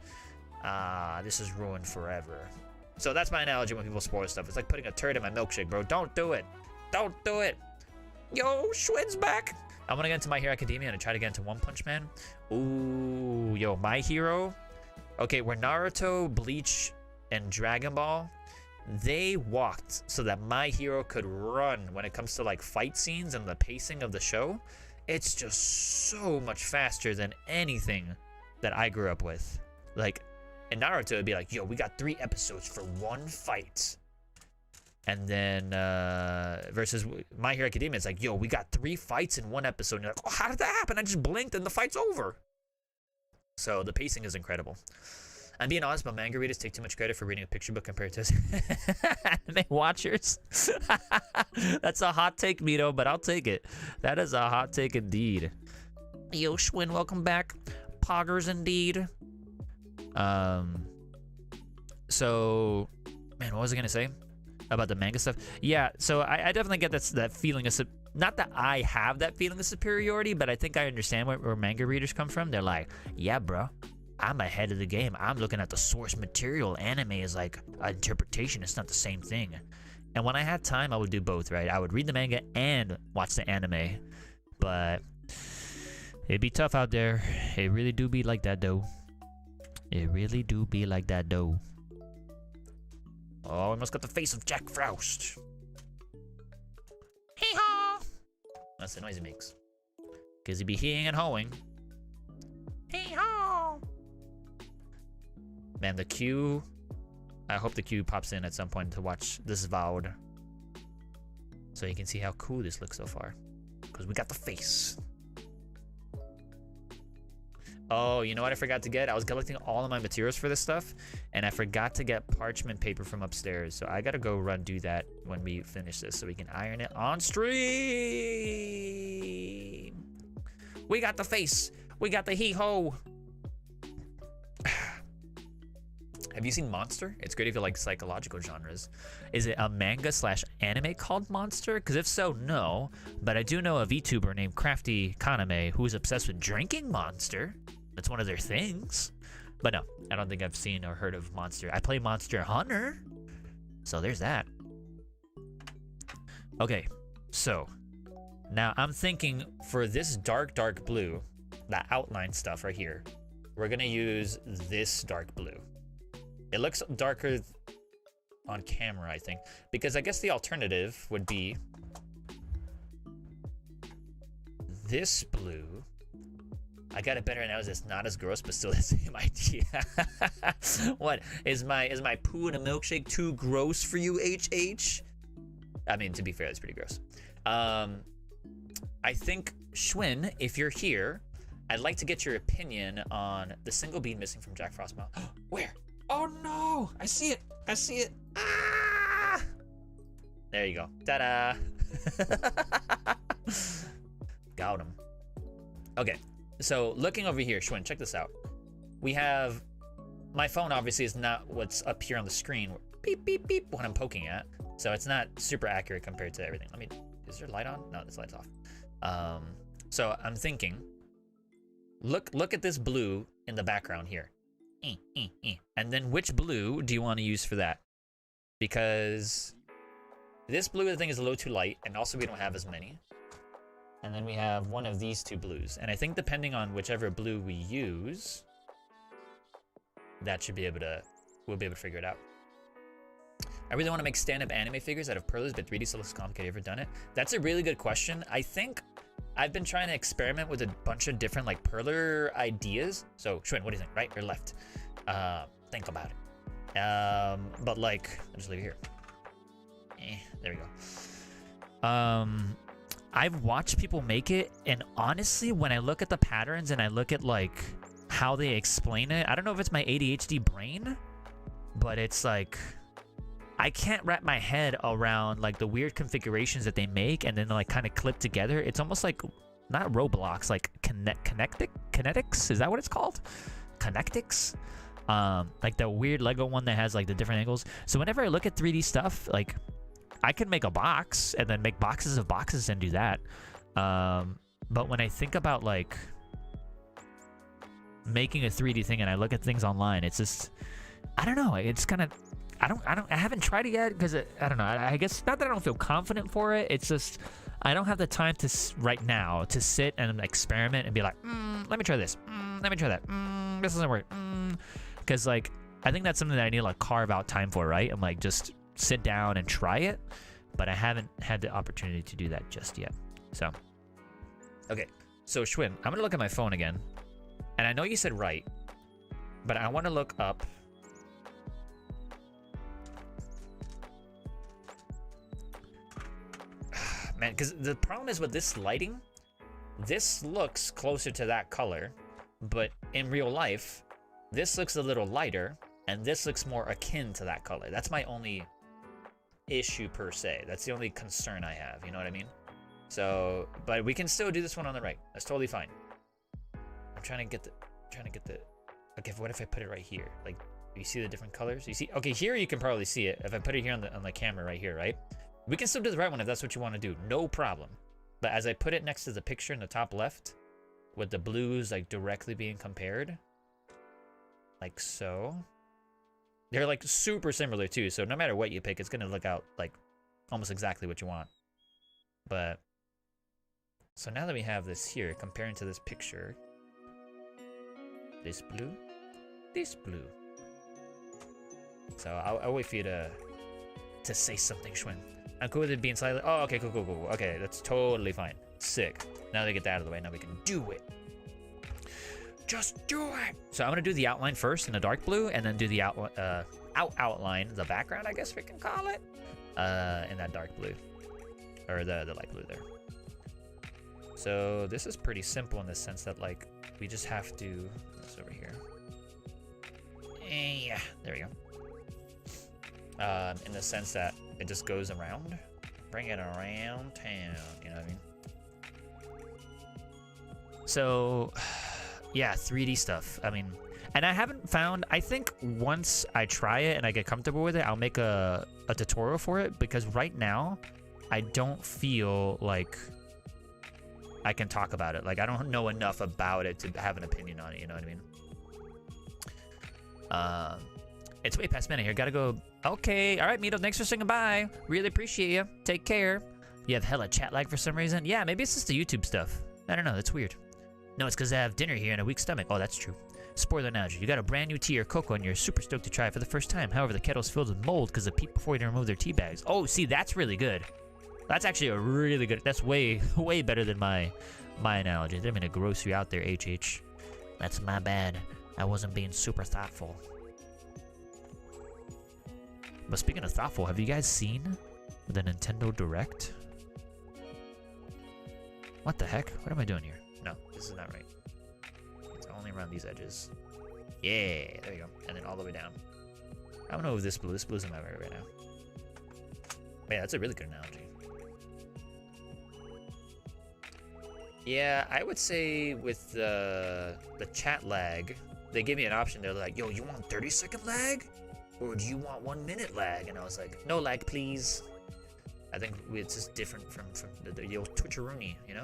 this is ruined forever. So that's my analogy when people spoil stuff. It's like putting a turd in my milkshake, bro. Don't do it. Don't do it. Yo, Schwid's back. I'm gonna get into My Hero Academia and try to get into One Punch Man. Ooh, yo, My Hero. Okay, where Naruto, Bleach, and Dragon Ball, they walked so that My Hero could run when it comes to like fight scenes and the pacing of the show. It's just so much faster than anything that I grew up with. Like, in Naruto, it'd be like, yo, we got 3 episodes for one fight. And then versus My Hero Academia, it's like, yo, we got 3 fights in 1 episode. And you're like, oh, how did that happen? I just blinked and the fight's over. So the pacing is incredible. I'm being honest, but manga readers take too much credit for reading a picture book compared to anime watchers. That's a hot take, Mito, but I'll take it. That is a hot take indeed. Yo, Schwinn, welcome back. Poggers indeed. So, man, what was I gonna say about the manga stuff? Yeah, so I definitely get that feeling of, not that I have that feeling of superiority, but I think I understand where manga readers come from. They're like, yeah, bro, I'm ahead of the game. I'm looking at the source material. Anime is like an interpretation. It's not the same thing. And when I had time, I would do both, right? I would read the manga and watch the anime. But it'd be tough out there. It really do be like that, though. It really do be like that, though. Oh, I almost got the face of Jack Frost. Hee-haw! That's the noise he makes. Because he be heeing and hoeing. Hee-haw! Man, the queue... I hope the queue pops in at some point to watch this VOD. So you can see how cool this looks so far. Because we got the face. Oh, you know what I forgot to get? I was collecting all of my materials for this stuff, and I forgot to get parchment paper from upstairs. So I gotta go do that when we finish this so we can iron it on stream. We got the face. We got the hee-ho. Have you seen Monster? It's great if you like psychological genres. Is it a manga / anime called Monster? Because if so, no. But I do know a VTuber named Crafty Kaname who's obsessed with drinking Monster. That's one of their things. But no, I don't think I've seen or heard of Monster. I play Monster Hunter. So there's that. Okay, so now I'm thinking for this dark blue, that outline stuff right here, we're gonna use this dark blue. It looks darker on camera, I think, because I guess the alternative would be this blue. I got it better now. It's not as gross, but still the same idea. What is my poo in a milkshake too gross for you, HH? I mean, to be fair, it's pretty gross. I think Schwinn, if you're here, I'd like to get your opinion on the single bead missing from Jack Frost model. Where? Oh no! I see it! I see it! Ah! There you go. Ta-da! Got him. Okay, so looking over here, Schwinn, check this out. We have, my phone obviously is not what's up here on the screen, beep, beep, beep, when I'm poking at. So it's not super accurate compared to everything. Let me, is there light on? No, this light's off. So I'm thinking, look at this blue in the background here. And then which blue do you want to use for that? Because this blue, I think, is a little too light, and also we don't have as many. And then we have one of these two blues. And I think depending on whichever blue we use, that should be able to, we'll be able to figure it out. I really want to make stand-up anime figures out of Perlers, but 3D still looks complicated. Have you ever done it? That's a really good question. I think I've been trying to experiment with a bunch of different like Perler ideas. So Schwinn, what do you think? Right or left? Think about it. But like, I'll just leave it here. There we go. I've watched people make it, and honestly, when I look at the patterns and I look at like how they explain it, I don't know if it's my ADHD brain, but it's like I can't wrap my head around like the weird configurations that they make and then like kind of clip together. It's almost like not Roblox, like kinetics. Is that what it's called? Kinetics. Like the weird Lego one that has like the different angles. So whenever I look at 3D stuff, like I can make a box and then make boxes of boxes and do that. But when I think about like making a 3D thing and I look at things online, it's just, I don't know. It's kind of, I haven't tried it yet because I don't know. I guess not that I don't feel confident for it. It's just, I don't have the time to right now to sit and experiment and be like, let me try this. Let me try that. This doesn't work. Because like, I think that's something that I need to like carve out time for, right? And like just sit down and try it, but I haven't had the opportunity to do that just yet. So, okay. So Schwinn, I'm gonna look at my phone again, and I know you said right, but I want to look up. Man, because the problem is with this lighting, this looks closer to that color, but in real life, this looks a little lighter, and this looks more akin to that color. That's my only issue per se. That's the only concern I have, you know what I mean? So, but we can still do this one on the right. That's totally fine. I'm trying to get the, okay, what if I put it right here? Like, you see the different colors? You see, okay, here you can probably see it. If I put it here on the camera right here, right? We can still do the right one if that's what you want to do. No problem. But as I put it next to the picture in the top left, with the blues like directly being compared, like so. They're like super similar too, so no matter what you pick, it's gonna look out like almost exactly what you want. But so now that we have this here, comparing to this picture, this blue, this blue. So I'll wait for you to say something, Schwinn. I'm cool with it being slightly. Oh, okay, cool. Okay, that's totally fine. Sick. Now that we get that out of the way, now we can do it. Just do it. So I'm gonna do the outline first in the dark blue, and then do the outline, the background, I guess we can call it, in that dark blue, or the light blue there. So this is pretty simple in the sense that like we just have to. This over here. Yeah, there we go. In the sense that it just goes around, bring it around town. You know what I mean? So. Yeah, 3D stuff. I mean, and I haven't found, I think once I try it and I get comfortable with it, I'll make a tutorial for it, because right now I don't feel like I can talk about it. Like I don't know enough about it to have an opinion on it, you know what I mean? It's way past minute here. Gotta go. Okay, all right, Mito, thanks for saying bye. Really appreciate you. Take care. You have hella chat lag for some reason. Yeah, maybe it's just the YouTube stuff. I don't know, that's weird. No, it's because I have dinner here and a weak stomach. Oh, that's true. Spoiler now, you got a brand new tea or cocoa and you're super stoked to try it for the first time. However, the kettle's filled with mold because the people before you didn't remove their tea bags. Oh, see, that's really good. That's actually a really good. That's way better than my analogy. I didn't mean to gross you out there, HH. That's my bad. I wasn't being super thoughtful. But speaking of thoughtful, have you guys seen the Nintendo Direct? What the heck? What am I doing here? No, this is not right. only around these edges. Yeah, there you go. And then all the way down. I don't know if this blue's in my way right now. But yeah, that's a really good analogy. Yeah, I would say with the chat lag, they gave me an option. They're like, yo, you want 30-second lag? Or do you want 1 minute lag? And I was like, no lag, please. I think it's just different from the old Twitcheroony, you know?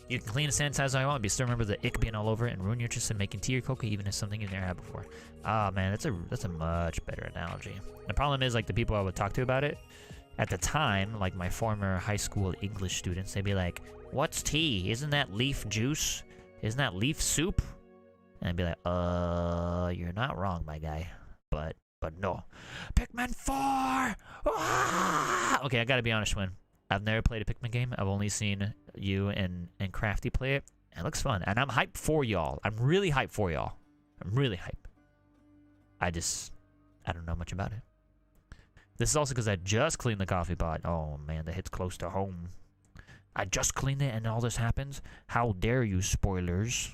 You can clean and sanitize all you want, but you still remember the ick being all over it and ruin your interest in making tea or cocoa, even if something you've never had before. Ah, man, that's a much better analogy. The problem is, like, the people I would talk to about it, at the time, like my former high school English students, they'd be like, what's tea? Isn't that leaf juice? Isn't that leaf soup? And I'd be like, you're not wrong, my guy. But no. Pikmin 4! Ah! Okay, I gotta be honest, Schwinn. I've never played a Pikmin game. I've only seen you and Crafty play it. It looks fun. And I'm hyped for y'all. I'm really hyped for y'all. I'm really hyped. I don't know much about it. This is also because I just cleaned the coffee pot. Oh, man, that hits close to home. I just cleaned it and all this happens? How dare you, spoilers.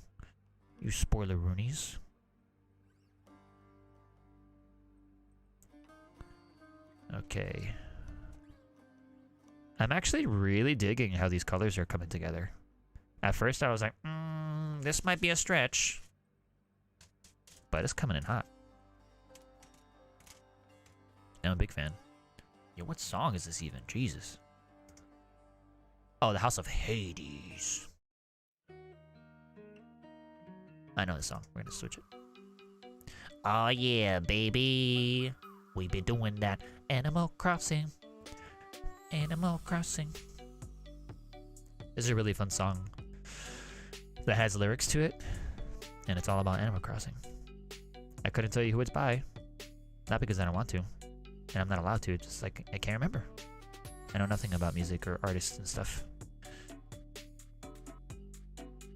You spoiler-roonies. Okay. I'm actually really digging how these colors are coming together. At first I was like, this might be a stretch. But it's coming in hot. I'm a big fan. Yo, what song is this even? Jesus. Oh, the House of Hades. I know the song. We're gonna switch it. Oh yeah, baby. We been doing that. Animal Crossing. Animal Crossing. This is a really fun song that has lyrics to it, and it's all about Animal Crossing. I couldn't tell you who it's by. Not because I don't want to, and I'm not allowed to, it's just like I can't remember. I know nothing about music or artists and stuff.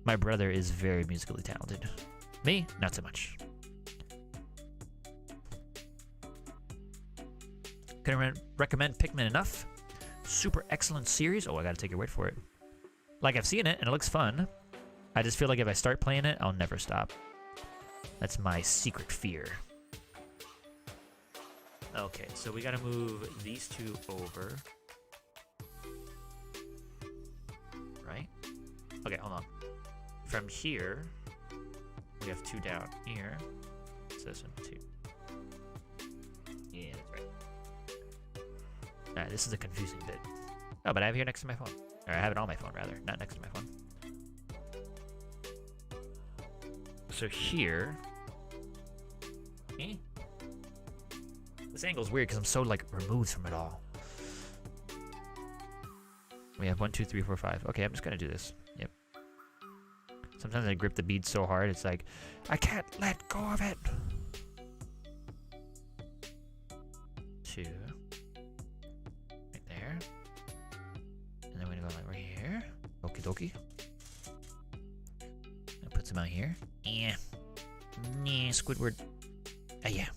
My brother is very musically talented. Me, not so much. Couldn't recommend Pikmin enough. Super excellent series. Oh, I gotta take your word for it. Like, I've seen it, and it looks fun. I just feel like if I start playing it, I'll never stop. That's my secret fear. Okay, so we gotta move these two over. Right? Okay, hold on. From here, we have two down here. So this one, two. Yeah, that's right. Alright, this is a confusing bit. Oh, but I have it here next to my phone. Or I have it on my phone, rather. Not next to my phone. So here... This angle's weird because I'm so, like, removed from it all. We have 1, 2, 3, 4, 5. Okay, I'm just gonna do this. Yep. Sometimes I grip the bead so hard, it's like, I can't let go of it! 2. And then we're gonna go like right here. Okie dokie. And put some out here. Yeah. Yeah, Squidward. Yeah.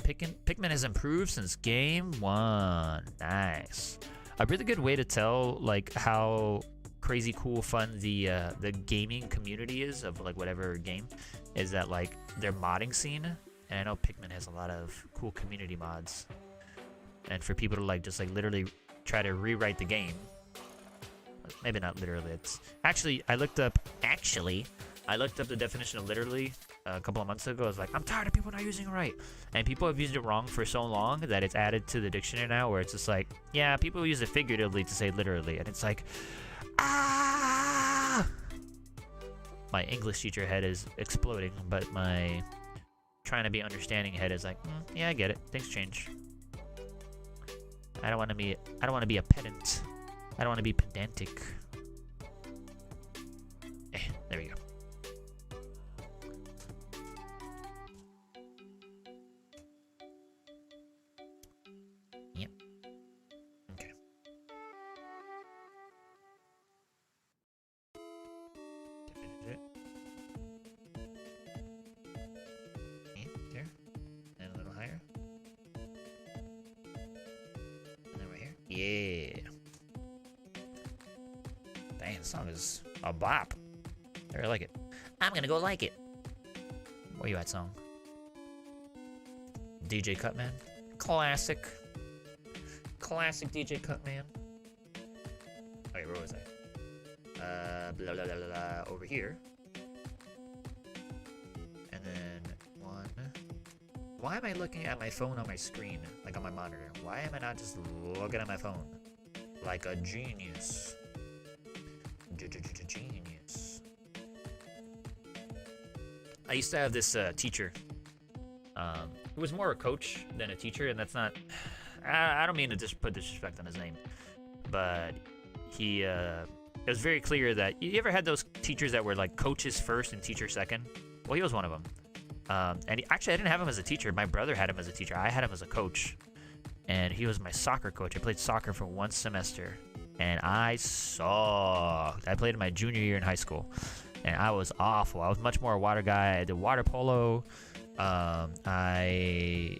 Pikmin has improved since game 1. Nice. A really good way to tell like how crazy cool fun the gaming community is of like whatever game is that like their modding scene. And I know Pikmin has a lot of cool community mods. And for people to like just like literally try to rewrite the game. Maybe not literally. It's actually I looked up the definition of literally a couple of months ago. I was like, I'm tired of people not using it right. And people have used it wrong for so long that it's added to the dictionary now where it's just like, yeah, people use it figuratively to say literally. And it's like, ah! My English teacher head is exploding, but my trying to be understanding head is like, yeah, I get it. Things change. I don't want to be a pedant. I don't want to be pedantic. There we go. Yep. Okay. There. And a little higher. And then right here. Yeah. Dang, the song is a bop. I really like it. I'm gonna go like it. Where you at, song? DJ Cutman. Classic. Classic DJ Cutman. Okay, where was I? Blah, blah, blah, blah, blah, over here. And then one. Why am I looking at my phone on my screen, like on my monitor? Why am I not just looking at my phone? Like a genius. Genius. I used to have this teacher who was more a coach than a teacher, and that's not... I don't mean to just put disrespect on his name, but he... it was very clear that... You ever had those teachers that were like coaches first and teachers second? Well, he was one of them. And actually, I didn't have him as a teacher. My brother had him as a teacher. I had him as a coach. And he was my soccer coach. I played soccer for 1 semester. And I sucked. I played in my junior year in high school. And I was awful. I was much more a water guy. I did water polo. I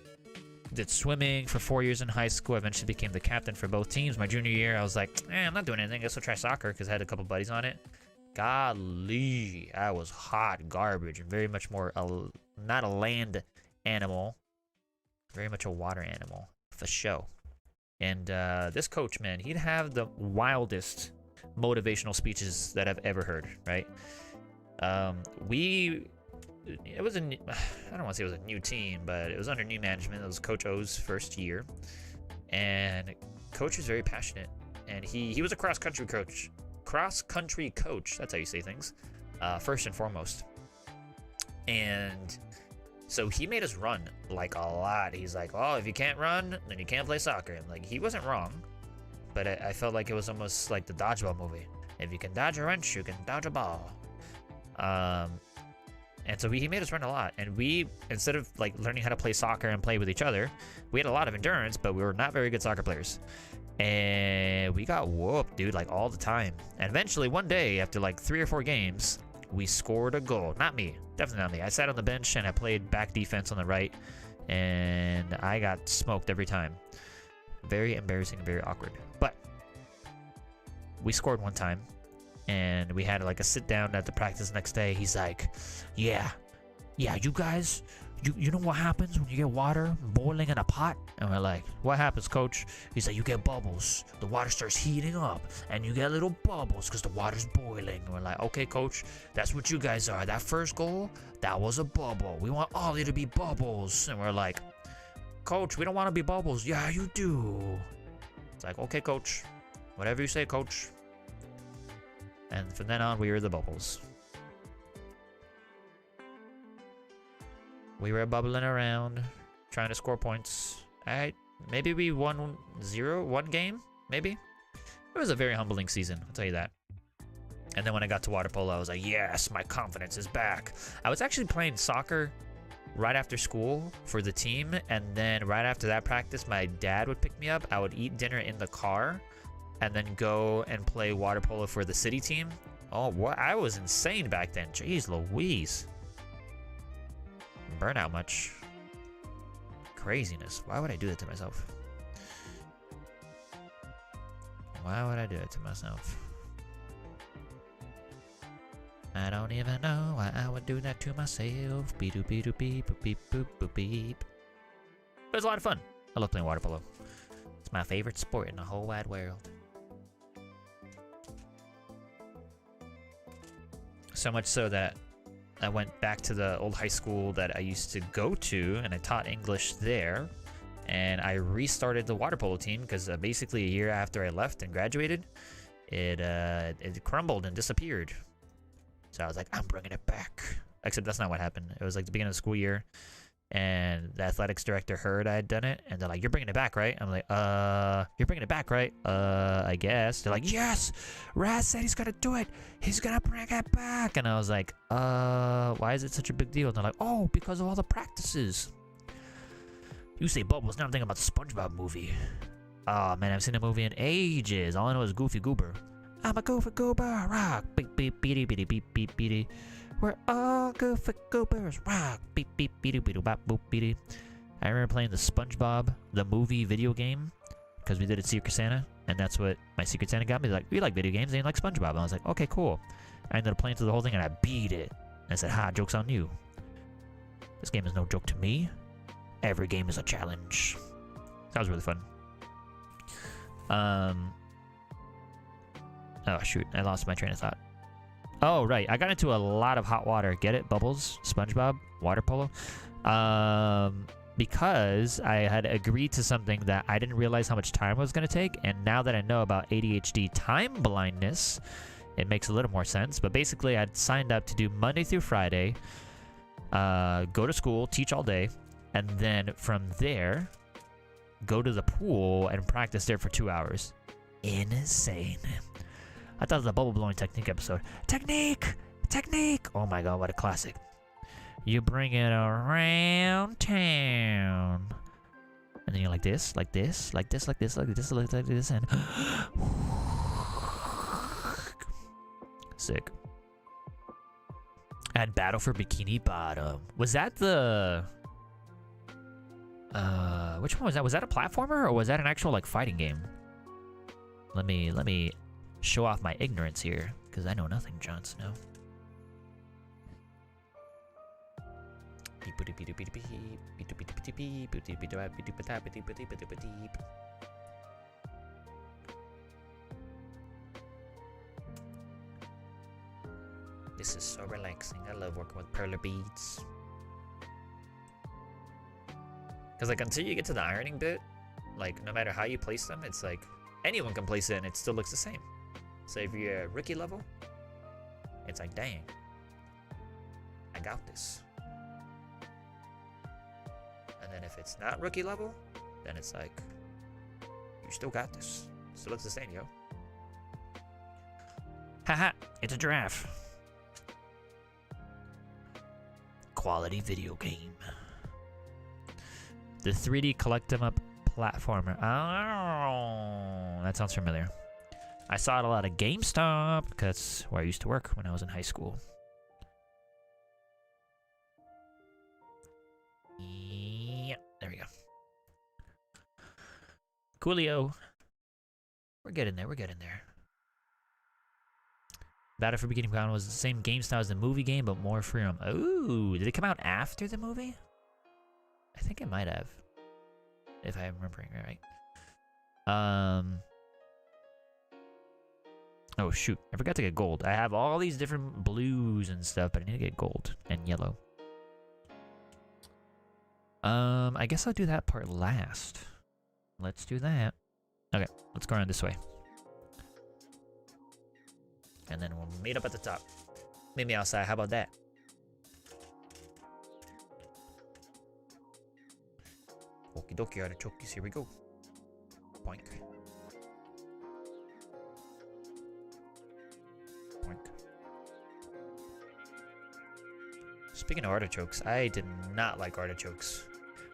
did swimming for 4 years in high school. I eventually became the captain for both teams. My junior year, I was like, I'm not doing anything. I guess I'll try soccer because I had a couple buddies on it. Golly, I was hot garbage and very much more not a land animal, very much a water animal for show. And this coach, man, he'd have the wildest motivational speeches that I've ever heard, right? It was I don't want to say it was a new team, but it was under new management. It was Coach O's first year. And Coach was very passionate. And he was a cross-country coach. Cross-country coach, that's how you say things, first and foremost. And so he made us run, like, a lot. He's like, oh, if you can't run, then you can't play soccer. And, like, he wasn't wrong, but I felt like it was almost like the dodgeball movie. If you can dodge a wrench, you can dodge a ball. And so he made us run a lot. And we, instead of, like, learning how to play soccer and play with each other, we had a lot of endurance, but we were not very good soccer players. And we got whooped, dude, like, all the time. And eventually, one day, after, like, 3 or 4 games, we scored a goal. Not me. Definitely not me. I sat on the bench, and I played back defense on the right, and I got smoked every time. Very embarrassing and very awkward. But we scored one time, and we had, like, a sit-down at the practice next day. He's like, yeah, you guys... You know what happens when you get water boiling in a pot? And we're like, what happens, coach? He's like, you get bubbles. The water starts heating up, and you get little bubbles because the water's boiling. And we're like, okay, coach, that's what you guys are. That first goal, that was a bubble. We want all of you to be bubbles. And we're like, coach, we don't want to be bubbles. Yeah, you do. It's like, okay, coach. Whatever you say, coach. And from then on, we were the bubbles. We were bubbling around, trying to score points. Maybe we won 1 game, maybe? It was a very humbling season, I'll tell you that. And then when I got to water polo, I was like, yes, my confidence is back. I was actually playing soccer right after school for the team, and then right after that practice, my dad would pick me up. I would eat dinner in the car, and then go and play water polo for the city team. Oh, what? I was insane back then. Jeez Louise. Burn out much. Craziness. Why would I do that to myself? Why would I do it to myself? I don't even know why I would do that to myself. Beep doop beep doop beep beep boop boop beep. It was a lot of fun. I love playing water polo. It's my favorite sport in the whole wide world. So much so that I went back to the old high school that I used to go to, and I taught English there. And I restarted the water polo team because basically a year after I left and graduated, it crumbled and disappeared. So I was like, I'm bringing it back. Except that's not what happened. It was like the beginning of the school year, and the athletics director heard I had done it, and they're like, you're bringing it back, right? I'm like, you're bringing it back, right? I guess. They're like, yes, Raz said he's gonna do it. He's gonna bring it back. And I was like, why is it such a big deal? And they're like, oh, because of all the practices. You say bubbles, now I'm thinking about the SpongeBob movie. Oh, man, I've seen the movie in ages. All I know is Goofy Goober. I'm a Goofy Goober, rock, beep, beep, beady, beady, beep, beep, beady. We're all Goofy Goobers, rock, beep, beep, beady, beady, bop, boop, beady. I remember playing the SpongeBob, the movie video game, because we did it Secret Santa, and that's what my Secret Santa got me. They're like, we like video games, and you like SpongeBob. And I was like, okay, cool. I ended up playing through the whole thing, and I beat it. I said, ha, joke's on you. This game is no joke to me. Every game is a challenge. That was really fun. Oh, shoot. I lost my train of thought. Oh, right. I got into a lot of hot water. Get it? Bubbles? SpongeBob? Water polo? Because I had agreed to something that I didn't realize how much time it was going to take. And now that I know about ADHD time blindness, it makes a little more sense. But basically, I'd signed up to do Monday through Friday, go to school, teach all day, and then from there, go to the pool and practice there for 2 hours. Insane. I thought it was a bubble blowing technique episode. Technique! Technique! Oh my god, what a classic. You bring it around town. And then you're like this, like this, like this, like this, like this, like this, and... Sick. And Battle for Bikini Bottom. Was that the... which one was that? Was that a platformer or was that an actual like fighting game? Let me show off my ignorance here, because I know nothing, Jon Snow. This is so relaxing. I love working with Perler Beads. Because like until you get to the ironing bit, like no matter how you place them, it's like anyone can place it and it still looks the same. So if you're rookie level, it's like, dang, I got this. And then if it's not rookie level, then it's like, you still got this. Still looks the same, yo. Haha, it's a giraffe. Quality video game. The 3D collect 'em up platformer. Oh, that sounds familiar. I saw it a lot at GameStop, because that's where I used to work when I was in high school. Yeah, there we go. Coolio. We're getting there, we're getting there. Battle for Bikini Bottom was the same game style as the movie game, but more freedom. Ooh, did it come out after the movie? I think it might have, if I'm remembering right. Oh shoot, I forgot to get gold. I have all these different blues and stuff, but I need to get gold and yellow. I guess I'll do that part last. Let's do that. Okay, let's go around this way. And then we'll meet up at the top. Meet me outside, how about that? Okie dokie, artichokes, here we go. Boink. Boink. Speaking of artichokes, I did not like artichokes.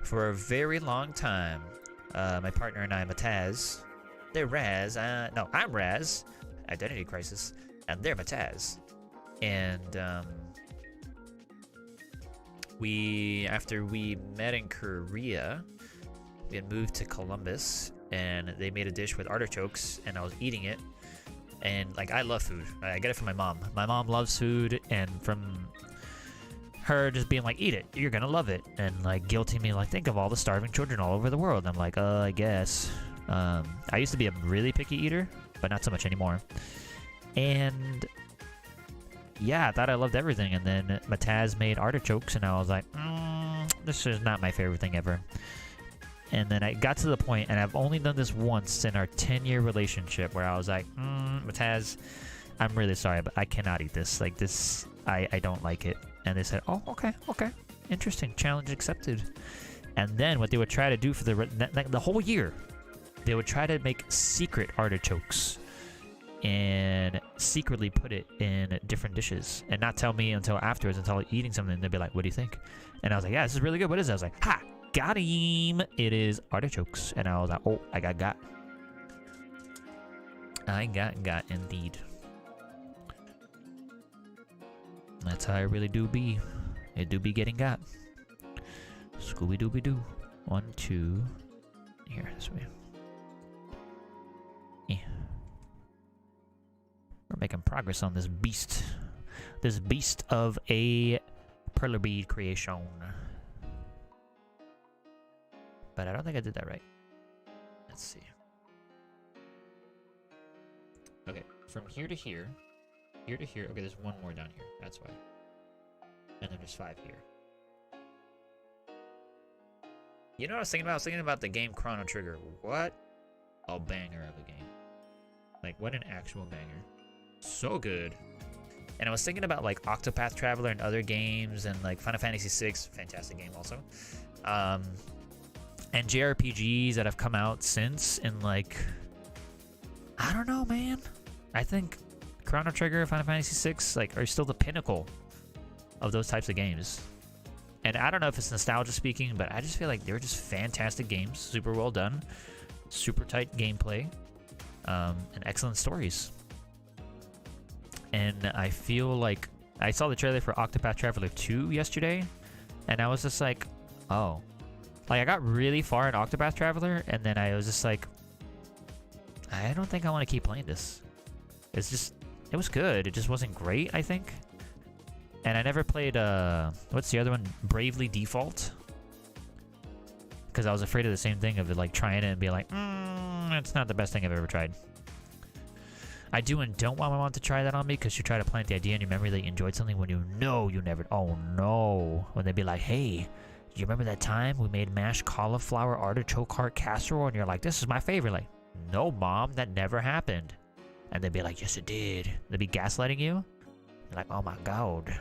For a very long time, my partner and I, Mataz, they're Raz, no, I'm Raz, Identity Crisis, and they're Mataz. And, after we met in Korea, we had moved to Columbus, and they made a dish with artichokes, and I was eating it. And, like, I love food. I get it from my mom. My mom loves food, and from her just being like, eat it, you're gonna love it. And, like, guilting me, like, think of all the starving children all over the world. I'm like, I guess. I used to be a really picky eater, but not so much anymore. And yeah, I thought I loved everything, and then Mataz made artichokes, and I was like, this is not my favorite thing ever. And then I got to the point, and I've only done this once in our 10-year relationship, where I was like, Mataz, I'm really sorry, but I cannot eat this. Like, this, I don't like it. And they said, oh, okay, interesting, challenge accepted. And then what they would try to do for the whole year, they would try to make secret artichokes and secretly put it in different dishes and not tell me until afterwards, until eating something. They'd be like, what do you think? And I was like, yeah, this is really good. What is it? I was like, ha, got him. It is artichokes. And I was like, oh, I got. I got indeed. That's how I really do be. It do be getting got. Scooby-Dooby-Doo. 1, 2. Here, this way. Yeah. We're making progress on this beast. this beast of a Perler Bead creation. But I don't think I did that right. Let's see. Okay, from here to here. Here to here. Okay, there's one more down here. That's why. And then there's 5 here. You know what I was thinking about? I was thinking about the game Chrono Trigger. What a banger of a game. Like, what an actual banger. So good. And I was thinking about, like, Octopath Traveler and other games, and, like, Final Fantasy VI. Fantastic game also. And JRPGs that have come out since, and, like, I don't know, man. I think Chrono Trigger, Final Fantasy VI, like, are still the pinnacle of those types of games. And I don't know if it's nostalgia speaking, but I just feel like they're just fantastic games, super well done, super tight gameplay, and excellent stories. And I feel like I saw the trailer for Octopath Traveler 2 yesterday, and I was just like, oh. Like, I got really far in Octopath Traveler, and then I was just like, I don't think I want to keep playing this. It's just, it was good. It just wasn't great, I think. And I never played, what's the other one? Bravely Default. Because I was afraid of the same thing of it, like, trying it and being like, it's not the best thing I've ever tried. I do and don't want my mom to try that on me, because you try to plant the idea in your memory that you enjoyed something when you know you never, oh no. When they'd be like, hey, do you remember that time we made mashed cauliflower artichoke heart casserole? And you're like, this is my favorite. Like, no, Mom, that never happened. And they'd be like, yes, it did. They'd be gaslighting you. You're like, oh my God.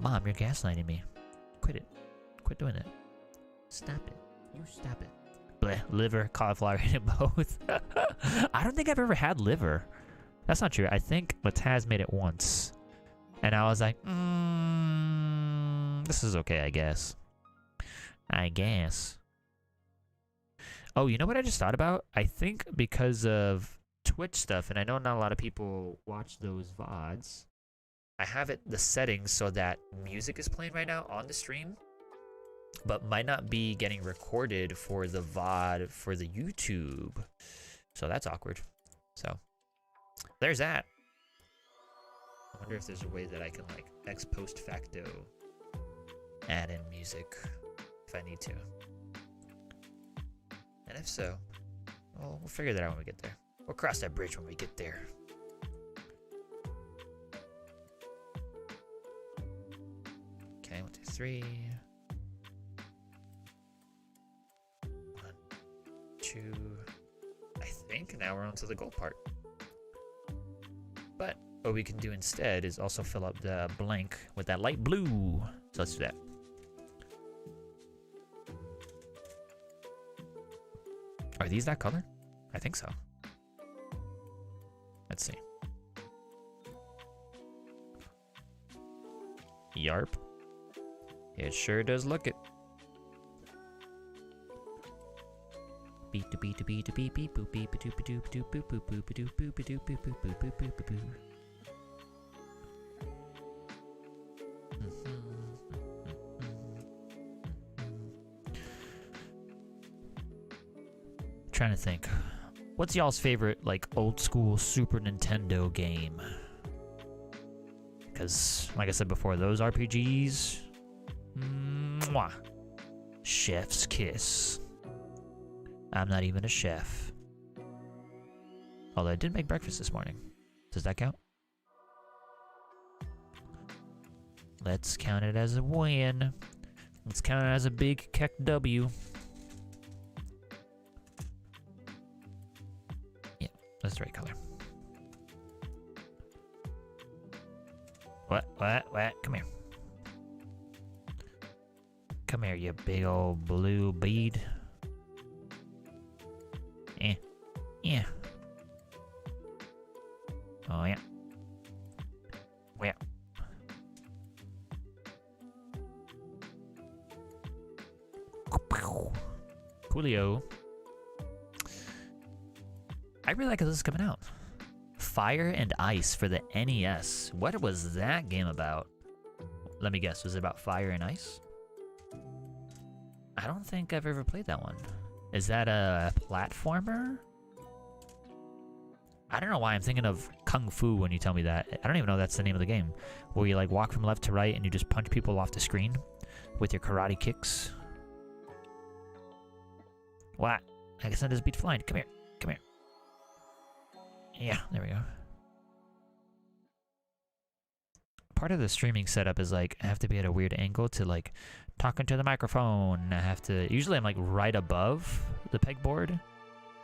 Mom, you're gaslighting me. Quit it. Quit doing it. Stop it. You stop it. Bleh, liver, cauliflower, and both. I don't think I've ever had liver. That's not true. I think Lataz made it once. And I was like, this is okay, I guess. I guess. Oh, you know what I just thought about? I think because of Twitch stuff, and I know not a lot of people watch those VODs, I have it the settings so that music is playing right now on the stream, but might not be getting recorded for the VOD for the YouTube. So that's awkward. So there's that. I wonder if there's a way that I can, like, ex post facto add in music if I need to. And if so, well, we'll figure that out when we get there. We'll cross that bridge when we get there. Okay, 1, 2, 3. 1, 2. I think now we're on to the gold part. But what we can do instead is also fill up the blank with that light blue. So let's do that. Are these that color? I think so. Let's see. Yarp. It sure does look it. Beat to beat to beat to beat beat boop beat ba doop ba doop doop boop boop boop ba doop boop ba doop boop boop boop boop boop boop boop. Trying to think. What's y'all's favorite, like, old school Super Nintendo game? Because, like I said before, those RPGs, mwah, chef's kiss. I'm not even a chef. Although I did make breakfast this morning. Does that count? Let's count it as a win. Let's count it as a big keck W. Yeah, that's the right color. What? Come here. Come here, you big old blue bead. Yeah. Oh, yeah. Yeah. Coolio. I really like how this is coming out. Fire and Ice for the NES. What was that game about? Let me guess. Was it about fire and ice? I don't think I've ever played that one. Is that a platformer? I don't know why I'm thinking of kung fu when you tell me that. I don't even know that's the name of the game. Where you like walk from left to right and you just punch people off the screen with your karate kicks. What? I can send this beat flying. Come here. Come here. Yeah, there we go. Part of the streaming setup is like I have to be at a weird angle to like talk into the microphone. I have to, usually I'm like right above the pegboard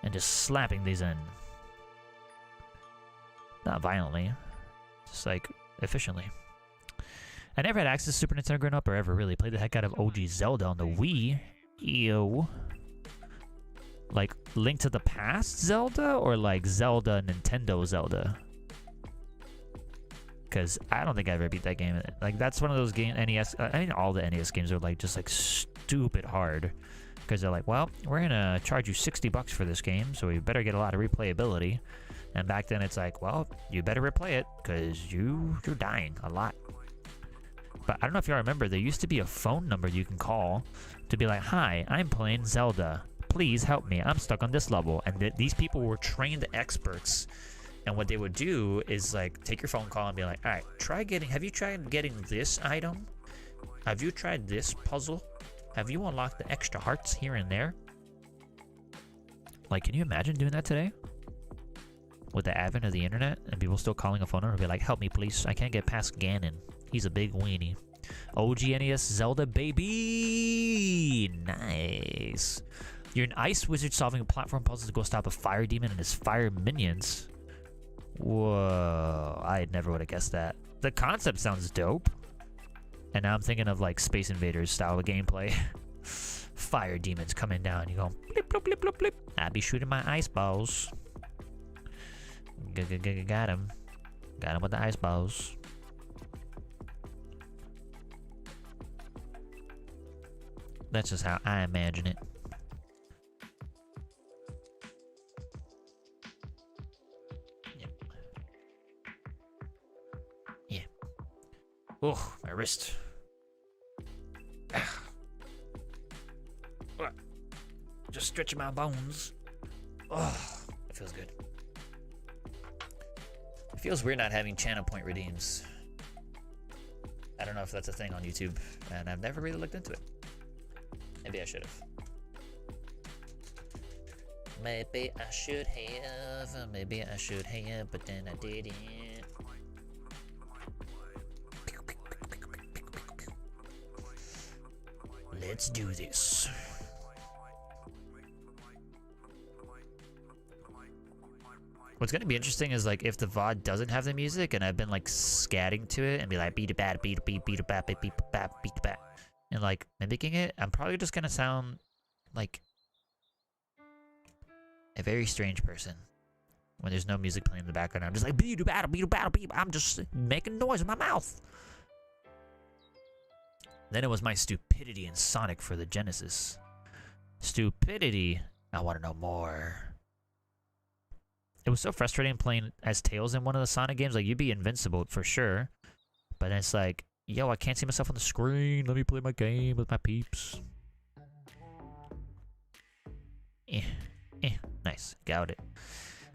and just slapping these in. Not violently, just like efficiently. I never had access to Super Nintendo growing up or ever really played the heck out of OG Zelda on the Wii. Ew. Like Link to the Past Zelda or like Zelda Nintendo Zelda? Because I don't think I ever beat that game. Like that's one of those games, NES, I mean all the NES games are like just like stupid hard. Because they're like, well, we're gonna charge you $60 for this game, so we better get a lot of replayability. And back then it's like, well, you better replay it, because you're dying a lot. But I don't know if y'all remember, there used to be a phone number you can call to be like, hi, I'm playing Zelda. Please help me. I'm stuck on this level. And these people were trained experts. And what they would do is like take your phone call and be like, all right, have you tried getting this item? Have you tried this puzzle? Have you unlocked the extra hearts here and there? Like, can you imagine doing that today? With the advent of the internet and people still calling a phone number and be like, help me please, I can't get past Ganon. He's a big weenie. OG NES Zelda, baby! Nice. You're an ice wizard solving a platform puzzle to go stop a fire demon and his fire minions. Whoa, I never would have guessed that. The concept sounds dope. And now I'm thinking of like Space Invaders style of gameplay. Fire demons coming down. You go blip, blip, blip, blip, blip. I be shooting my ice balls. Got him. Got him with the ice balls. That's just how I imagine it. Yeah. Oh, my wrist. Just stretching my bones. Oh, it feels good. It feels weird not having channel point redeems. I don't know if that's a thing on YouTube, and I've never really looked into it. Maybe I should have. Maybe I should have. Maybe I should have, but then I didn't. Let's do this. What's gonna be interesting is like if the VOD doesn't have the music and I've been like scatting to it and be like beat a bat, beat a beat, beat a bat, beat a bat, beat a bat, and like mimicking it, I'm probably just gonna sound like a very strange person when there's no music playing in the background. I'm just like beat a bat, beat a bat, beat. I'm just making noise with my mouth. Then it was my stupidity in Sonic for the Genesis. Stupidity. I want to know more. It was so frustrating playing as Tails in one of the Sonic games. Like, you'd be invincible for sure. But then it's like, yo, I can't see myself on the screen. Let me play my game with my peeps. Nice. Got it.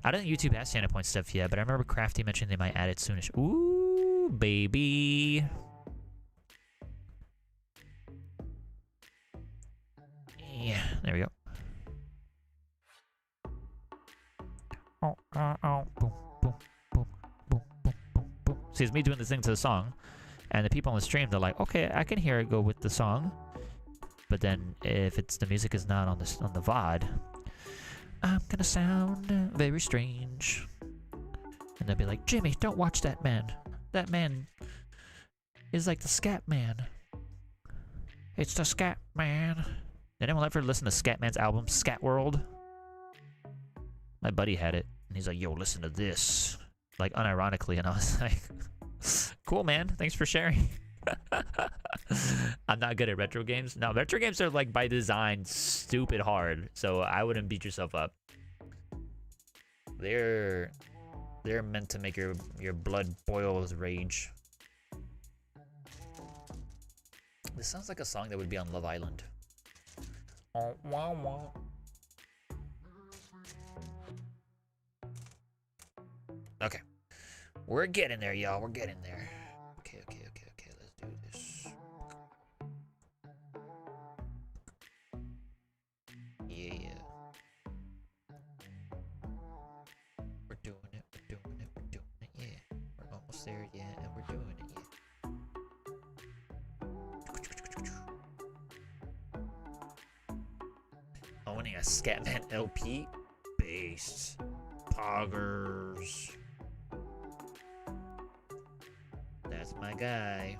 I don't think YouTube has channel point stuff yet, but I remember Crafty mentioned they might add it soonish. Ooh, baby. Yeah, there we go. Oh, boom, boom, boom, boom, boom, boom, boom. See, it's me doing this thing to the song, and the people on the stream, they're like, okay, I can hear it go with the song, but then if it's the music is not on the VOD, I'm gonna sound very strange, and they'll be like, Jimmy, don't watch that man. That man is like the scat man. It's the scat man. Did anyone ever listen to Scatman's album, Scat World? My buddy had it, and he's like, yo, listen to this. Like, unironically, and I was like, cool, man. Thanks for sharing. I'm not good at retro games. No, retro games are, like, by design, stupid hard, so I wouldn't beat yourself up. They're meant to make your blood boil with rage. This sounds like a song that would be on Love Island. Oh, wow, wow. Okay. We're getting there, y'all. We're getting there. Okay. Let's do this. Yeah. We're doing it. Yeah. We're almost there, yeah, and we're doing it, yeah. Owning a Scatman LP? Based. Poggers. That's my guy.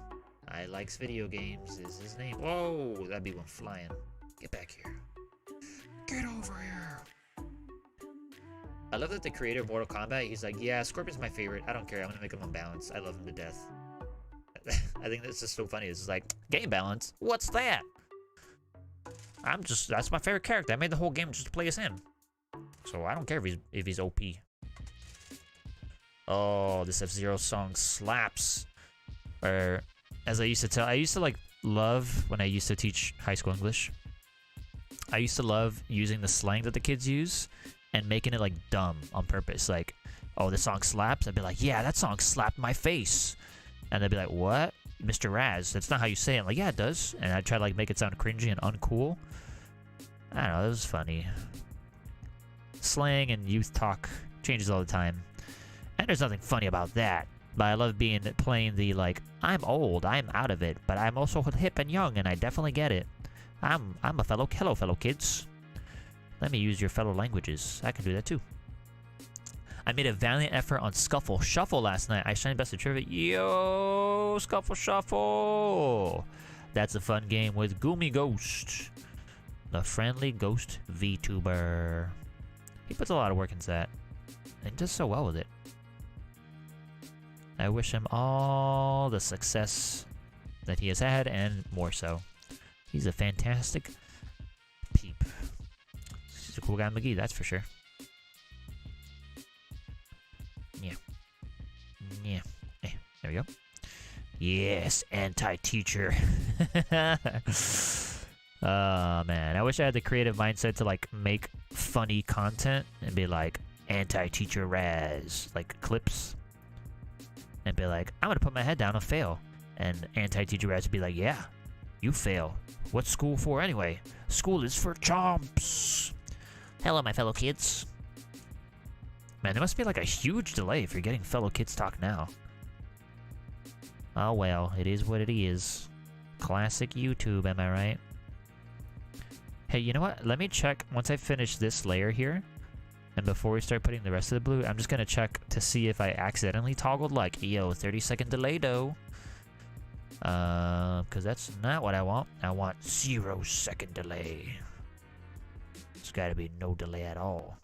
I likes video games is his name. Whoa, that'd be one flying. Get back here. Get over here. I love that the creator of Mortal Kombat, he's like, yeah, Scorpion's my favorite. I don't care. I'm gonna make him unbalanced. I love him to death. I think that's just so funny. It's just like, game balance? What's that? That's my favorite character. I made the whole game just to play as him. So I don't care if he's OP. Oh, this F-Zero song slaps. Or, as I used to like love when I used to teach high school English. I used to love using the slang that the kids use and making it like dumb on purpose. Like, oh, this song slaps. I'd be like, yeah, that song slapped my face. And they'd be like, what? Mr. Raz, that's not how you say it. I'm like, yeah, it does. And I'd try to like make it sound cringy and uncool. I don't know, it was funny. Slang and youth talk changes all the time. And there's nothing funny about that. But I love playing the like, I'm old, I'm out of it, but I'm also hip and young and I definitely get it. I'm a fellow kids. Let me use your fellow languages. I can do that too. I made a valiant effort on Scuffle Shuffle last night. I shined best of trivia. Yo, Scuffle Shuffle. That's a fun game with Goomy Ghost, the friendly ghost VTuber. He puts a lot of work into that and does so well with it. I wish him all the success that he has had and more so. He's a fantastic peep. He's a cool guy, McGee, that's for sure. Yeah. Hey, there we go. Yes, anti-teacher. Oh, man. I wish I had the creative mindset to, like, make funny content and be like, anti-teacher Raz. Like, clips. And be like, I'm gonna put my head down and fail. And anti-teacher Raz would be like, yeah, you fail. What's school for anyway? School is for chomps. Hello, my fellow kids. Man, there must be like a huge delay if you're getting fellow kids talk now. Oh well, it is what it is. Classic YouTube, am I right? Hey, you know what? Let me check once I finish this layer here. And before we start putting the rest of the blue, I'm just gonna check to see if I accidentally toggled like, yo, 30-second delay though. Because that's not what I want. I want 0-second delay. There's gotta be no delay at all.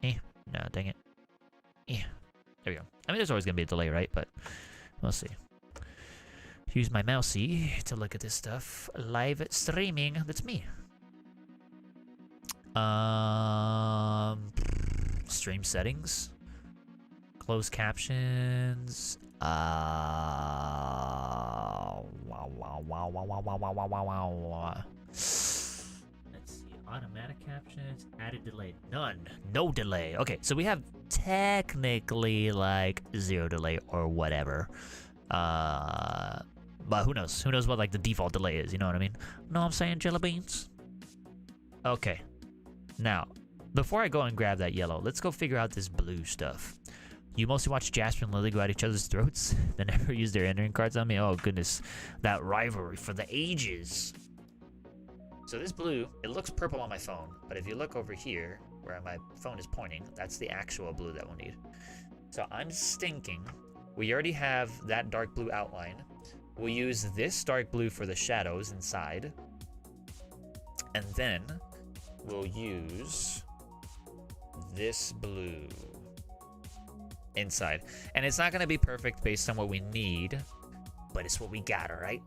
No, dang it. Yeah, there we go. I mean, there's always gonna be a delay, right? But we'll see. Use my mousey to look at this stuff. Live streaming. That's me. Stream settings. Closed captions. Let's see. Automatic captions. Added delay. None. No delay. Okay, so we have technically like 0 delay or whatever. But who knows? Who knows what like the default delay is? You know what I mean? Know what I'm saying, jelly beans? Okay. Now, before I go and grab that yellow, let's go figure out this blue stuff. You mostly watch Jasper and Lily go at each other's throats. They never use their entering cards on me. Oh goodness, that rivalry for the ages. So this blue, it looks purple on my phone, but if you look over here, where my phone is pointing, that's the actual blue that we'll need. So I'm thinking, we already have that dark blue outline. We'll use this dark blue for the shadows inside. And then we'll use this blue inside. And it's not gonna be perfect based on what we need, but it's what we got, all right?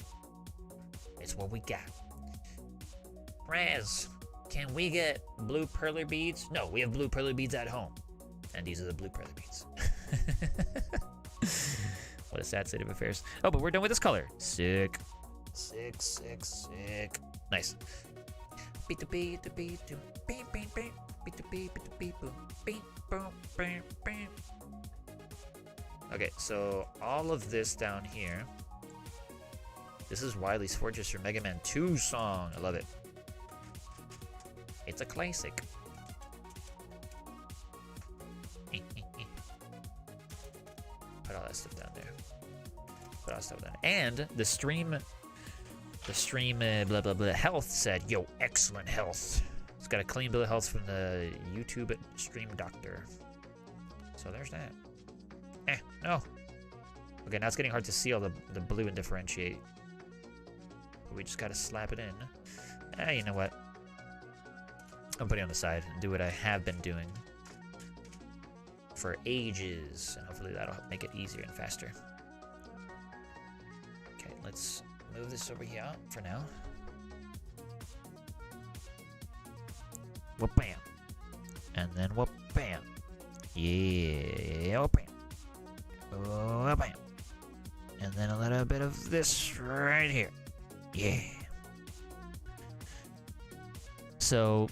It's what we got. Raz, can we get blue perler beads? No, we have blue perler beads at home. And these are the blue perler beads. What a sad state of affairs. Oh, but we're done with this color. Sick. Sick, sick, sick. Nice. Beat the beat, the beat, the beat, beat, beat, Okay, so all of this down here. This is Wily's Fortress for Mega Man 2 song. I love it. It's a classic. Put all that stuff down there. Put all that stuff down. And the stream blah blah blah health said, yo, excellent health. It's got a clean bill of health from the YouTube stream doctor. So there's that. No. Okay, now it's getting hard to see all the blue and differentiate. We just gotta slap it in. You know what? I'm putting it on the side and do what I have been doing for ages, and hopefully that'll make it easier and faster. Okay, let's move this over here for now. Whoop bam. And then whoop bam. Yeah, whoop bam. Whoop bam. And then a little bit of this right here. Yeah. So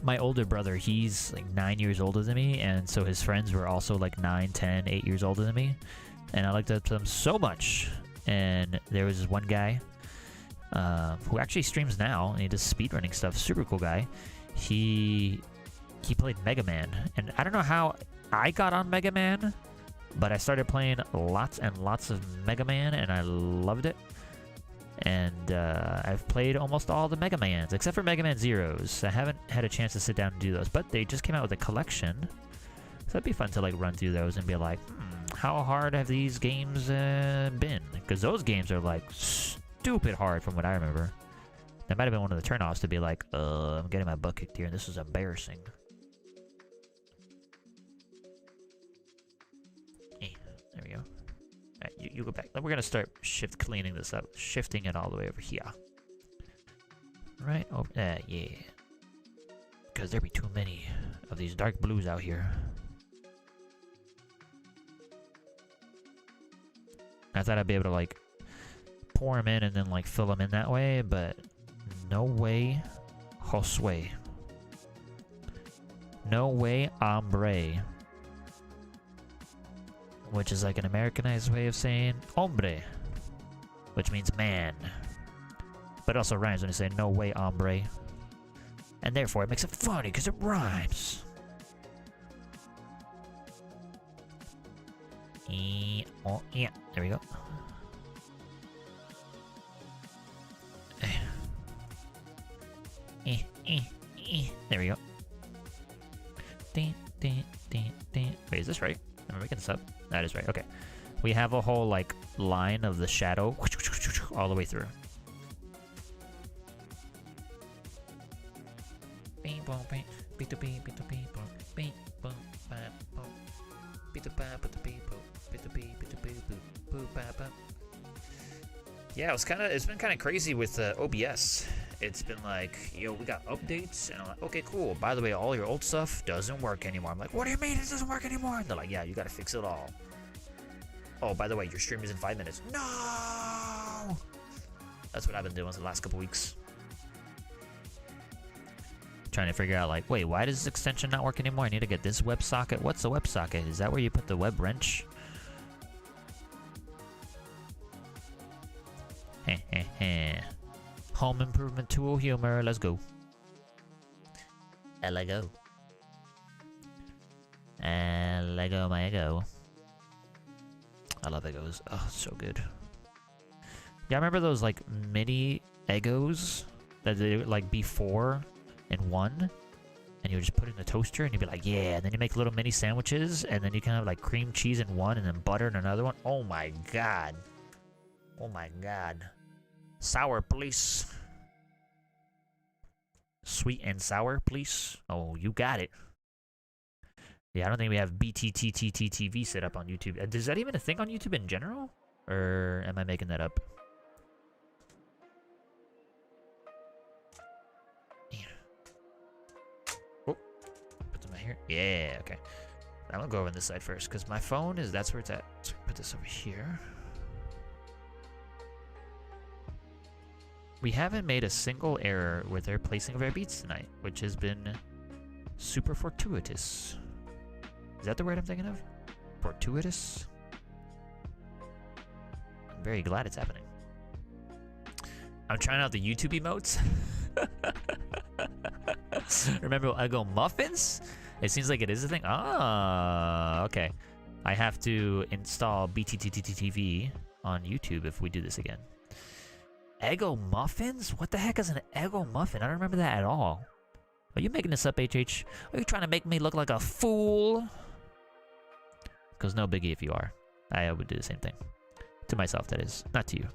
my older brother, he's like 9 years older than me, and so his friends were also like 9, 10, 8 years older than me, and I looked up to them so much. And there was this one guy who actually streams now, and he does speedrunning stuff. Super cool guy. He played Mega Man, and I don't know how I got on Mega Man, but I started playing lots and lots of Mega Man, and I loved it. And I've played almost all the Mega Mans, except for Mega Man Zeros. I haven't had a chance to sit down and do those, but they just came out with a collection. So it'd be fun to like run through those and be like, how hard have these games been? Because those games are like stupid hard from what I remember. That might have been one of the turnoffs to be like, I'm getting my butt kicked here and this is embarrassing. There we go. Alright, you go back. We're gonna start cleaning this up, shifting it all the way over here. Right over there, yeah. Because there be too many of these dark blues out here. I thought I'd be able to like pour them in and then like fill them in that way, but no way, Josue. No way, hombre. Which is like an Americanized way of saying hombre, which means man. But it also rhymes when you say no way, hombre. And therefore it makes it funny because it rhymes. Oh, yeah, there we go. There we go. Wait, is this right? Am I making this up? That is right. Okay. We have a whole like line of the shadow all the way through. Yeah, it's been kind of crazy with OBS. It's been like, yo, we got updates, and I'm like, okay, cool. By the way, all your old stuff doesn't work anymore. I'm like, what do you mean it doesn't work anymore? And they're like, yeah, you gotta fix it all. Oh, by the way, your stream is in 5 minutes. No! That's what I've been doing for the last couple weeks. Trying to figure out, like, wait, why does this extension not work anymore? I need to get this web socket. What's the web socket? Is that where you put the web wrench? Heh heh heh. Home improvement tool humor. Let's go. Lego. Lego my ego. I love Egos. Oh, so good. Yeah, I remember those like mini Egos that they would like be 4 in 1, and you would just put it in the toaster and you'd be like, yeah, and then you make little mini sandwiches, and then you can have like cream cheese in one and then butter in another one. Oh my god. Oh my god. Sour, please. Sweet and sour, please. Oh, you got it. Yeah, I don't think we have BTTTTV set up on YouTube. Is that even a thing on YouTube in general? Or am I making that up? Yeah. Oh, put them here. Yeah, okay. I'm gonna go over on this side first, because my phone is, that's where it's at. So put this over here. We haven't made a single error with our placing of our beats tonight, which has been Super fortuitous. Is that the word I'm thinking of? Fortuitous? I'm very glad it's happening. I'm trying out the YouTube emotes. Remember Eggo muffins? It seems like it is a thing. Ah, okay. I have to install BTTTTV on YouTube if we do this again. Eggo muffins? What the heck is an Eggo muffin? I don't remember that at all. Are you making this up, HH? Are you trying to make me look like a fool? Because no biggie if you are. I would do the same thing. To myself, that is. Not to you.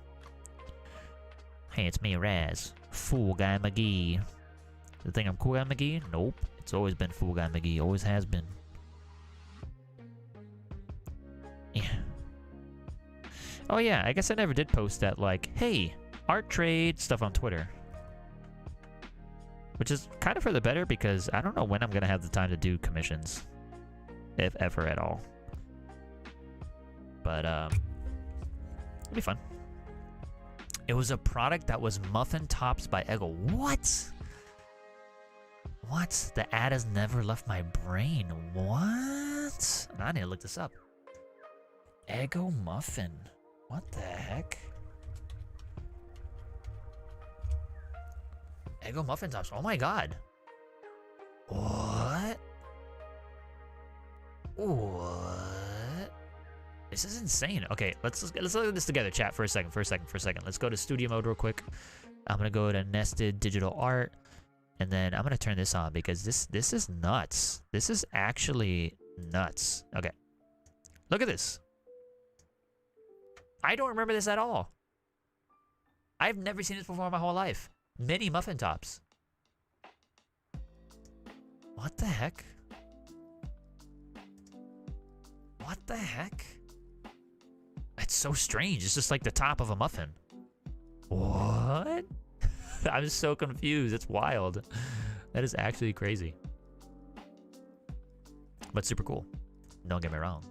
Hey, it's me, Raz. Fool Guy McGee. You think I'm Cool Guy McGee? Nope. It's always been Fool Guy McGee. Always has been. Yeah. Oh yeah, I guess I never did post that, like, hey, art trade stuff on Twitter. Which is kind of for the better because I don't know when I'm going to have the time to do commissions. If ever at all. But, it'll be fun. It was a product that was muffin tops by Eggo. What? What? The ad has never left my brain. What? I need to look this up. Eggo muffin. What the heck? Eggo muffin tops. Oh my god. What? What? This is insane. Okay, let's look at this together, chat, for a second. Let's go to studio mode real quick. I'm gonna go to nested digital art, and then I'm gonna turn this on because this is nuts. This is actually nuts. Okay, look at this. I don't remember this at all. I've never seen this before in my whole life. Mini muffin tops. What the heck? What the heck? It's so strange. It's just like the top of a muffin. What? I'm so confused. It's wild. That is actually crazy. But super cool. Don't get me wrong.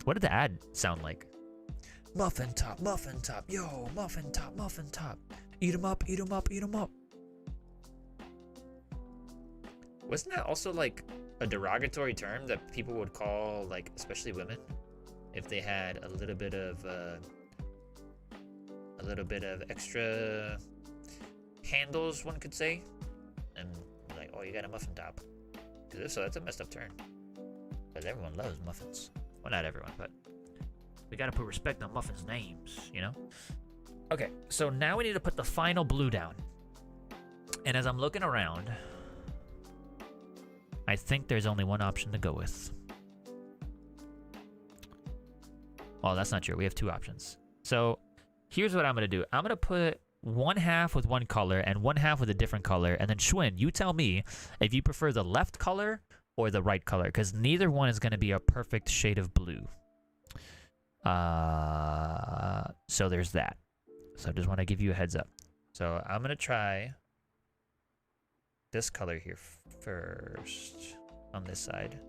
What did the ad sound like? Muffin top, yo, muffin top. Eat 'em up, eat 'em up, eat 'em up. Wasn't that also like a derogatory term that people would call, like, especially women, if they had a little bit of extra handles, one could say, and like, oh, you got a muffin top. So that's a messed up term. Because everyone loves muffins. Well, not everyone, but we gotta put respect on muffins' names, you know? Okay, so now we need to put the final blue down. And as I'm looking around, I think there's only one option to go with. Well, that's not true. We have two options. So here's what I'm going to do. I'm going to put one half with one color and one half with a different color. And then Schwinn, you tell me if you prefer the left color or the right color, because neither one is going to be a perfect shade of blue. So there's that. So I just want to give you a heads up. So I'm going to try this color here first on this side,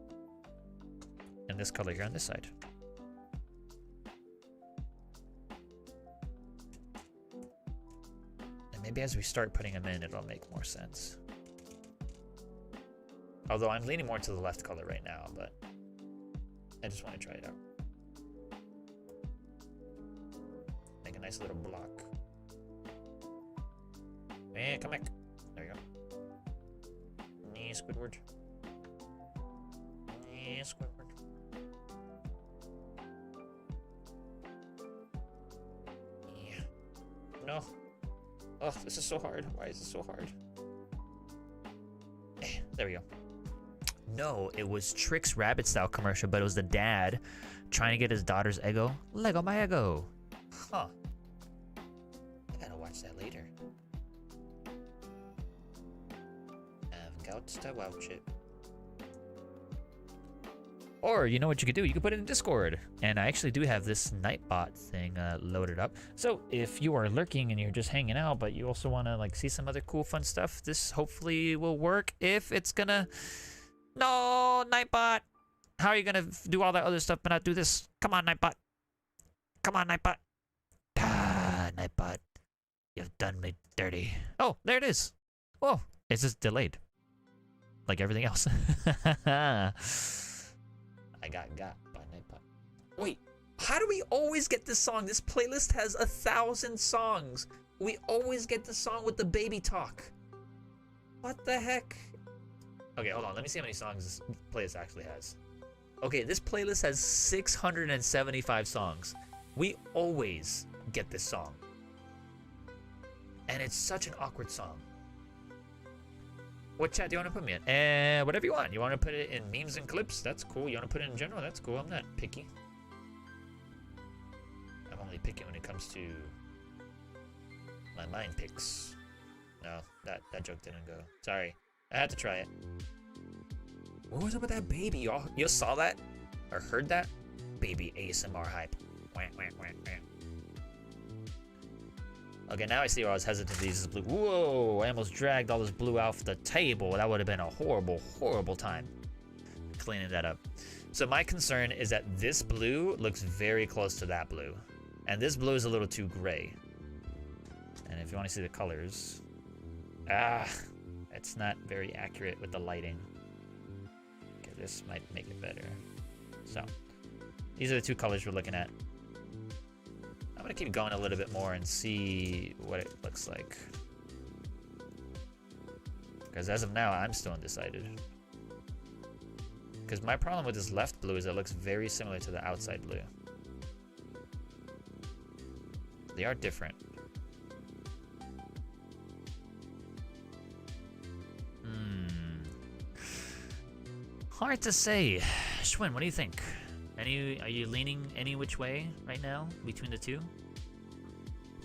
and this color here on this side. And maybe as we start putting them in, it'll make more sense. Although I'm leaning more to the left color right now, but I just want to try it out. Make a nice little block. Hey, come back. There you go. Yeah, Squidward. Yeah, Squidward. Yeah. No. Oh, this is so hard. Why is it so hard? There we go. No, it was Trix Rabbit style commercial, but it was the dad trying to get his daughter's Eggo. Lego my Eggo. Huh. I gotta watch that later. I've got to watch it. Or, you know what you could do? You could put it in Discord. And I actually do have this Nightbot thing loaded up. So if you are lurking and you're just hanging out, but you also want to like see some other cool, fun stuff, this hopefully will work. If it's gonna... No, Nightbot! How are you gonna do all that other stuff but not do this? Come on, Nightbot! Come on, Nightbot! Ah, Nightbot. You've done me dirty. Oh, there it is. Oh, It's just delayed. Like everything else. I got by Night Pop. Wait, how do we always get this song? This playlist has 1,000 songs. We always get the song with the baby talk. What the heck? Okay, hold on. Let me see how many songs this playlist actually has. Okay, this playlist has 675 songs. We always get this song. And it's such an awkward song. What chat do you want to put me in? Whatever you want. You want to put it in memes and clips? That's cool. You want to put it in general? That's cool. I'm not picky. I'm only picky when it comes to my mind picks. No, that joke didn't go. Sorry. I had to try it. What was up with that baby, y'all? You saw that? Or heard that? Baby ASMR hype. Wah, wah, wah, wah. Okay, now I see why I was hesitant to use this blue. Whoa, I almost dragged all this blue off the table. That would have been a horrible, horrible time cleaning that up. So my concern is that this blue looks very close to that blue. And this blue is a little too gray. And if you want to see the colors, it's not very accurate with the lighting. Okay, this might make it better. So, these are the two colors we're looking at. I'm gonna keep going a little bit more and see what it looks like. Because as of now, I'm still undecided. Because my problem with this left blue is it looks very similar to the outside blue. They are different. Hard to say. Schwinn, what do you think? Are you leaning any which way right now between the two?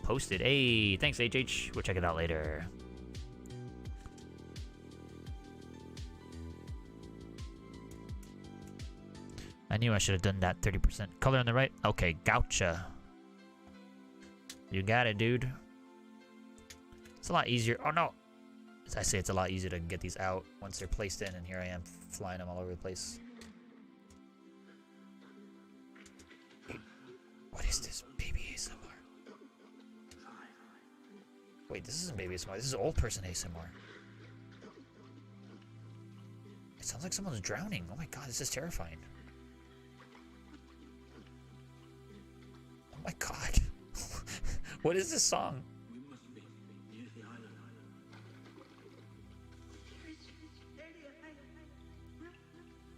Posted. Hey, thanks HH. We'll check it out later. I knew I should have done that 30% color on the right. Okay, gotcha. You got it, dude. It's a lot easier. Oh no. As I say, it's a lot easier to get these out once they're placed in, and here I am flying them all over the place. What is this? Baby ASMR. Wait, this isn't baby ASMR. This is old person ASMR. It sounds like someone's drowning. Oh my god, this is terrifying. Oh my god. What is this song?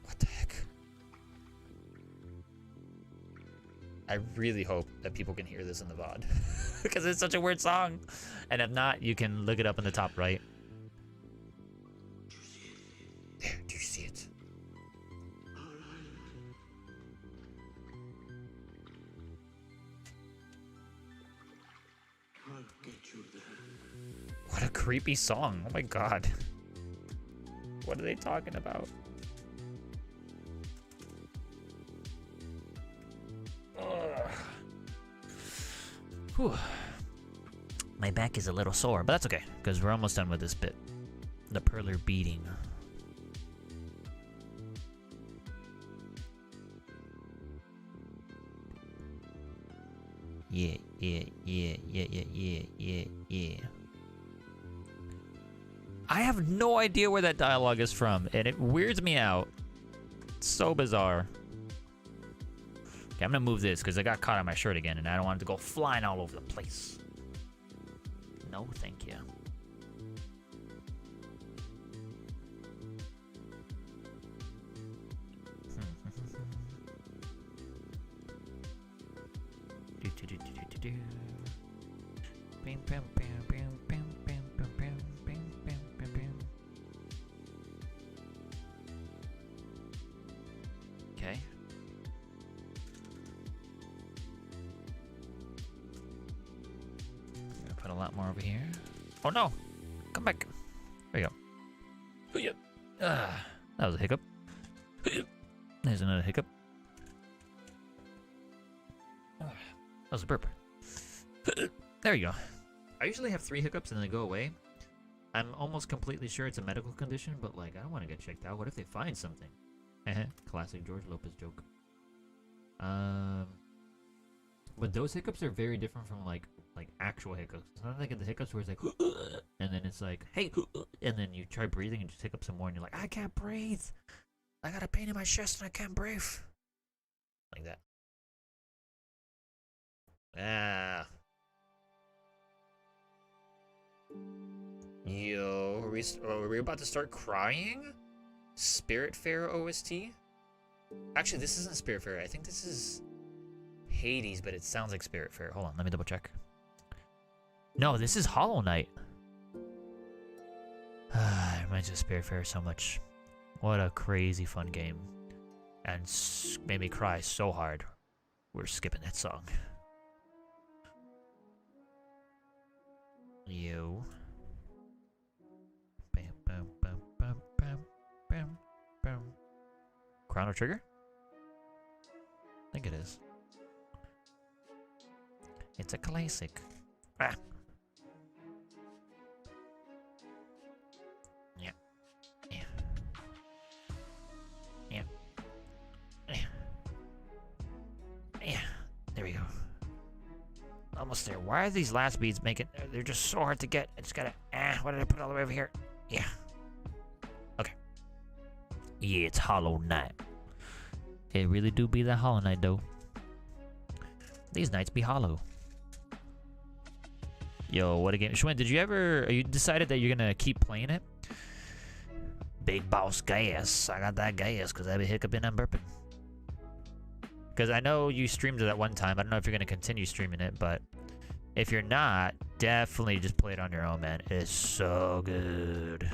What the heck? I really hope that people can hear this in the VOD. Because it's such a weird song. And if not, you can look it up in the top right. There, do you see it? What a creepy song. Oh my god. What are they talking about? Ugh. Whew. My back is a little sore, but that's okay, because we're almost done with this bit. The Perler beading. Yeah. I have no idea where that dialogue is from, and it weirds me out. It's so bizarre. Okay, I'm gonna move this because I got caught on my shirt again, and I don't want it to go flying all over the place. No, thank you. Okay. Put a lot more over here. Oh no! Come back. There you go. That was a hiccup. There's another hiccup. That was a burp. There you go. I usually have 3 hiccups and then they go away. I'm almost completely sure it's a medical condition, but like, I don't want to get checked out. What if they find something? Classic George Lopez joke. But those hiccups are very different from like like actual hiccups. It's not like the hiccups where it's like, and then it's like, hey, and then you try breathing and just hiccup some more, and you're like, I can't breathe. I got a pain in my chest and I can't breathe. Like that. Ah. Yo, are we about to start crying? Spiritfarer OST? Actually, this isn't Spiritfarer. I think this is Hades, but it sounds like Spiritfarer. Hold on, let me double check. No, this is Hollow Knight. It reminds me of Spiritfarer so much. What a crazy fun game. And made me cry so hard. We're skipping that song. Yo. Bam, bam, bam, bam, bam, bam, bam. Chrono Trigger? I think it is. It's a classic. Ah. Yeah. Yeah. Yeah. Yeah. Yeah. There we go. Almost there. Why are these last beads making... They're just so hard to get. I just gotta... Why did I put it all the way over here? Yeah. Okay. Yeah, it's Hollow Knight. It really do be that Hollow Knight, though. These nights be hollow. Yo, what a game. Schwinn, did you ever... You decided that you're gonna keep playing it? Big boss gas. I got that gas because I be hiccuping and burping. Because I know you streamed it at one time. I don't know if you're going to continue streaming it, but if you're not, definitely just play it on your own, man. It's so good.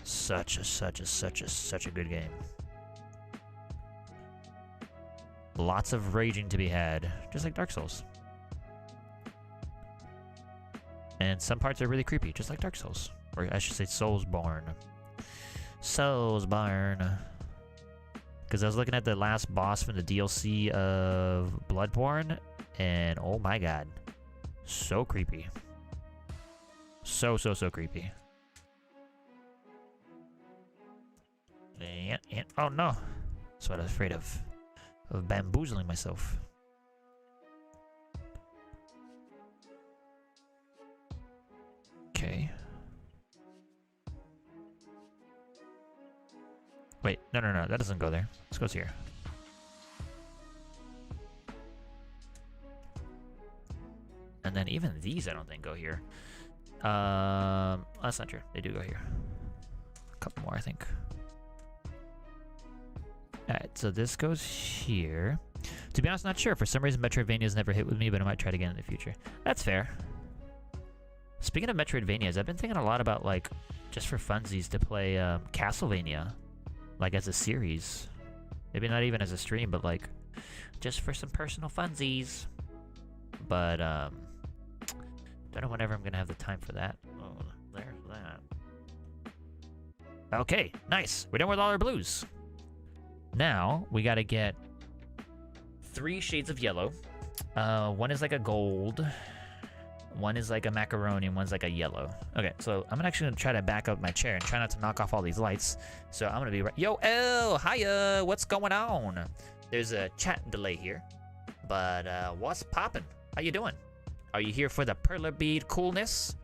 Such a good game. Lots of raging to be had, just like Dark Souls. And some parts are really creepy, just like Dark Souls. Or I should say Soulsborne. Soulsborne. Because I was looking at the last boss from the DLC of Bloodborne, and oh my god. So creepy. So creepy. And oh no. That's what I was afraid of bamboozling myself. Okay. Wait, no, that doesn't go there. This goes here. And then even these I don't think go here. That's not true. They do go here. A couple more, I think. Alright, so this goes here. To be honest, not sure. For some reason, Metroidvania's never hit with me, but I might try it again in the future. That's fair. Speaking of Metroidvanias, I've been thinking a lot about, like, just for funsies to play Castlevania. Like, as a series. Maybe not even as a stream, but, like, just for some personal funsies. But, don't know whenever I'm gonna have the time for that. Oh, there's that. Okay, nice. We're done with all our blues. Now, we gotta get 3 shades of yellow. One is like a gold. One is like a macaroni, and one's like a yellow. Okay, so I'm actually gonna try to back up my chair and try not to knock off all these lights. So I'm gonna be right. Yo, L, hiya, what's going on? There's a chat delay here, but what's poppin'? How you doing? Are you here for the Perler Bead coolness,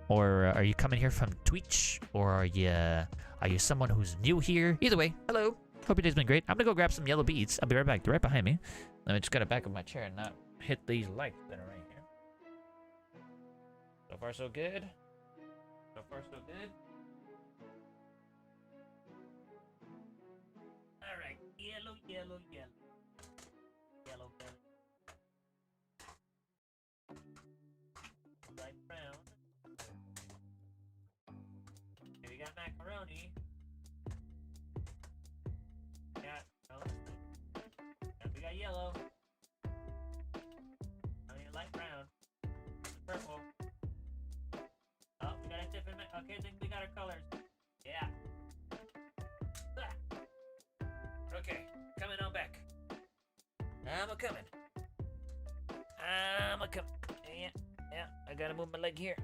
or are you coming here from Twitch, or are you someone who's new here? Either way, hello. Hope your day's been great. I'm gonna go grab some yellow beads. I'll be right back. They're right behind me. Let me just gotta back up my chair and not hit these lights that are right here. So far, so good. So far, so good. All right, yellow, yellow, yellow, yellow belly. Light brown. Here we got macaroni. We got yellow. I mean light brown. Purple. Oh, we got a different. Okay, then we got our colors. Yeah. Okay, coming on back. I'm a coming. Yeah. I gotta move my leg here.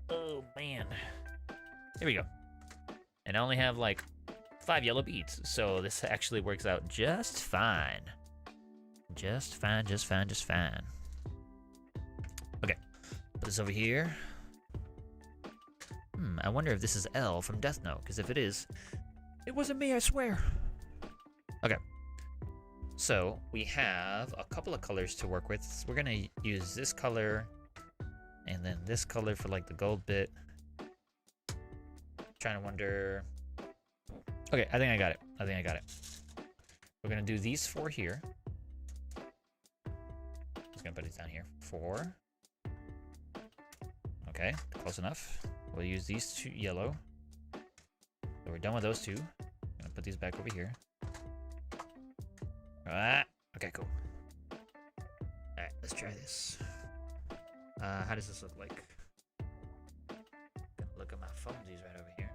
Oh man. Here we go. And I only have like 5 yellow beads, so this actually works out just fine. Just fine, just fine, just fine. Okay, put this over here. I wonder if this is L from Death Note, because if it is, it wasn't me, I swear. Okay, so we have a couple of colors to work with. So we're gonna use this color, and then this color for like the gold bit. Trying to wonder. Okay, I think I got it. I think I got it. We're gonna do these 4 here. Just gonna put these down here. 4. Okay, close enough. We'll use these 2 yellow. So we're done with those 2. Gonna put these back over here. Ah, okay, cool. Alright, let's try this. How does this look like? Gonna look at my phonesies right over here.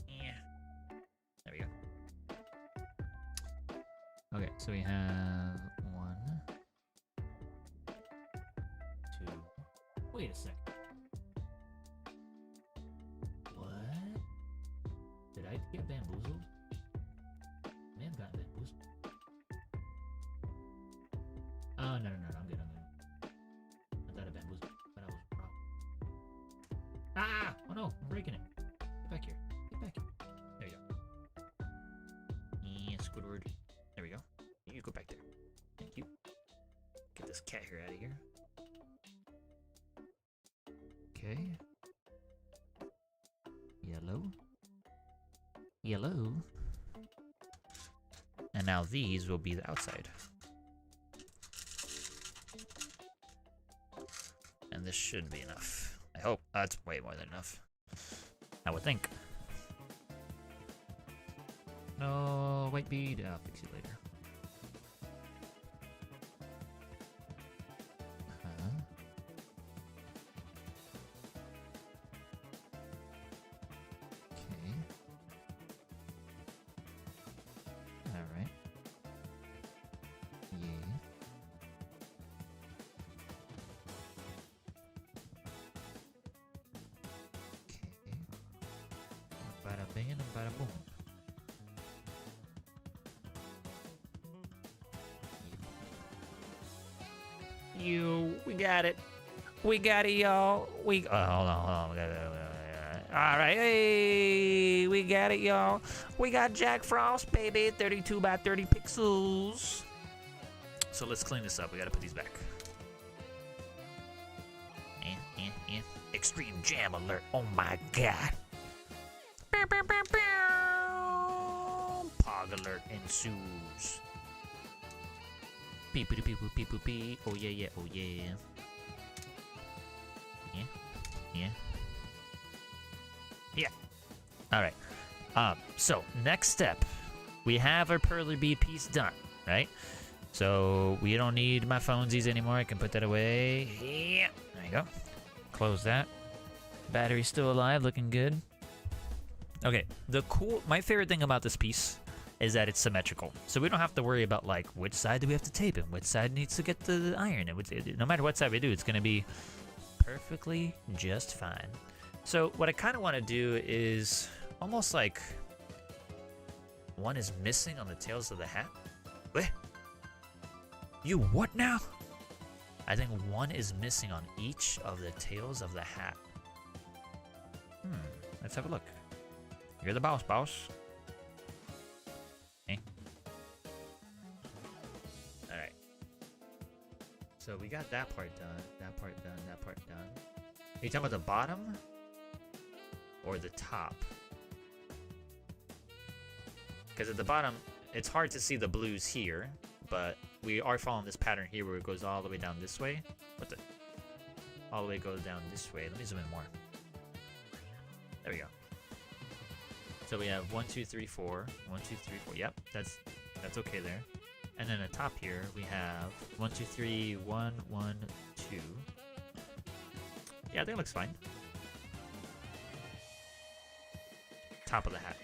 Yeah. There we go. Okay, so we have 1, 2. Wait a second. What? Did I get bamboozled? Man got bamboozled. Oh, no, I'm good. I thought I bamboozled, but I was wrong. Ah! Oh no, I'm breaking it. Get back here. Get back here. There you go. Yeah, Squidward. There we go. You go back there. Thank you. Get this cat hair out of here. Okay. Yellow. Yellow. And now these will be the outside. And this should be enough. I hope. That's way more than enough. I would think. No, white bead. I'll fix it later. Okay. Alright. Yeah. Okay. Bada bing and bada boom. We got it. We got it, y'all. Hold on. All right, hey, we got it, y'all. We got Jack Frost, baby, 32 by 30 pixels. So let's clean this up. We gotta put these back. Extreme jam alert. Oh my god. Pog alert ensues. Beep, beep, beep, beep, beep, beep. Oh yeah, oh yeah. Yeah. All right. So next step, we have our Perler Bead piece done, right? So we don't need my phonesies anymore. I can put that away. Yeah. There you go. Close that. Battery's still alive, looking good. Okay. My favorite thing about this piece is that it's symmetrical. So we don't have to worry about like which side do we have to tape and which side needs to get the iron. No matter what side we do, it's gonna be perfectly just fine. So what I kind of want to do is almost like one is missing on the tails of the hat. What? You what now? I think one is missing on each of the tails of the hat. Let's have a look. You're the boss. Okay. Alright. So we got that part done, that part done. Are you talking about the bottom? Or the top? Because at the bottom, it's hard to see the blues here, but we are following this pattern here where it goes all the way down this way. All the way goes down this way. Let me zoom in more. There we go. So we have 1, 2, 3, 4. 1, 2, 3, 4. Yep, that's okay there. And then at the top here we have 1, 2, 3, 1, 1, 2. Yeah, I think it looks fine. Top of the hat.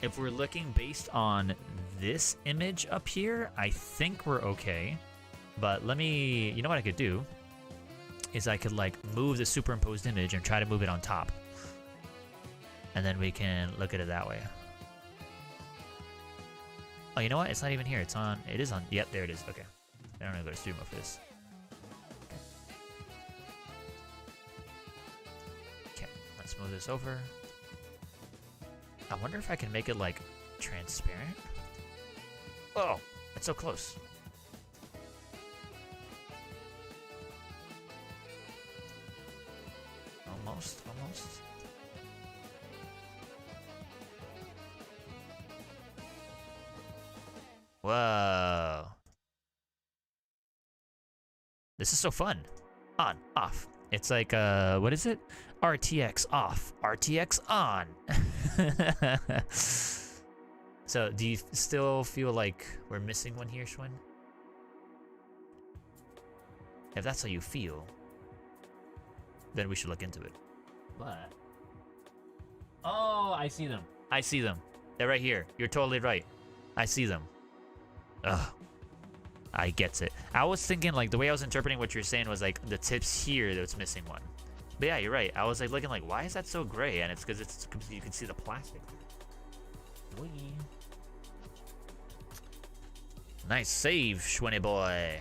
If we're looking based on this image up here, I think we're okay. But you know what I could do? Is I could like move the superimposed image and try to move it on top. And then we can look at it that way. Oh, you know what? It's not even here. It's on. It is on. Yep, there it is. Okay. I don't know if there's studio mode for this. Okay, let's move this over. I wonder if I can make it like transparent. Oh, it's so close. Almost, almost. Whoa. This is so fun. On, off. It's like, what is it? RTX off, RTX on. So, do you still feel like we're missing one here, Schwinn? If that's how you feel, then we should look into it. But... oh, I see them. I see them. They're right here. You're totally right. I see them. Ugh. I gets it. I was thinking, like, the way I was interpreting what you're saying was, like, the tips here that's missing one. But yeah, you're right. I was, like, looking like, why is that so gray? And it's because you can see the plastic. Whee. Nice save, Schwinny boy.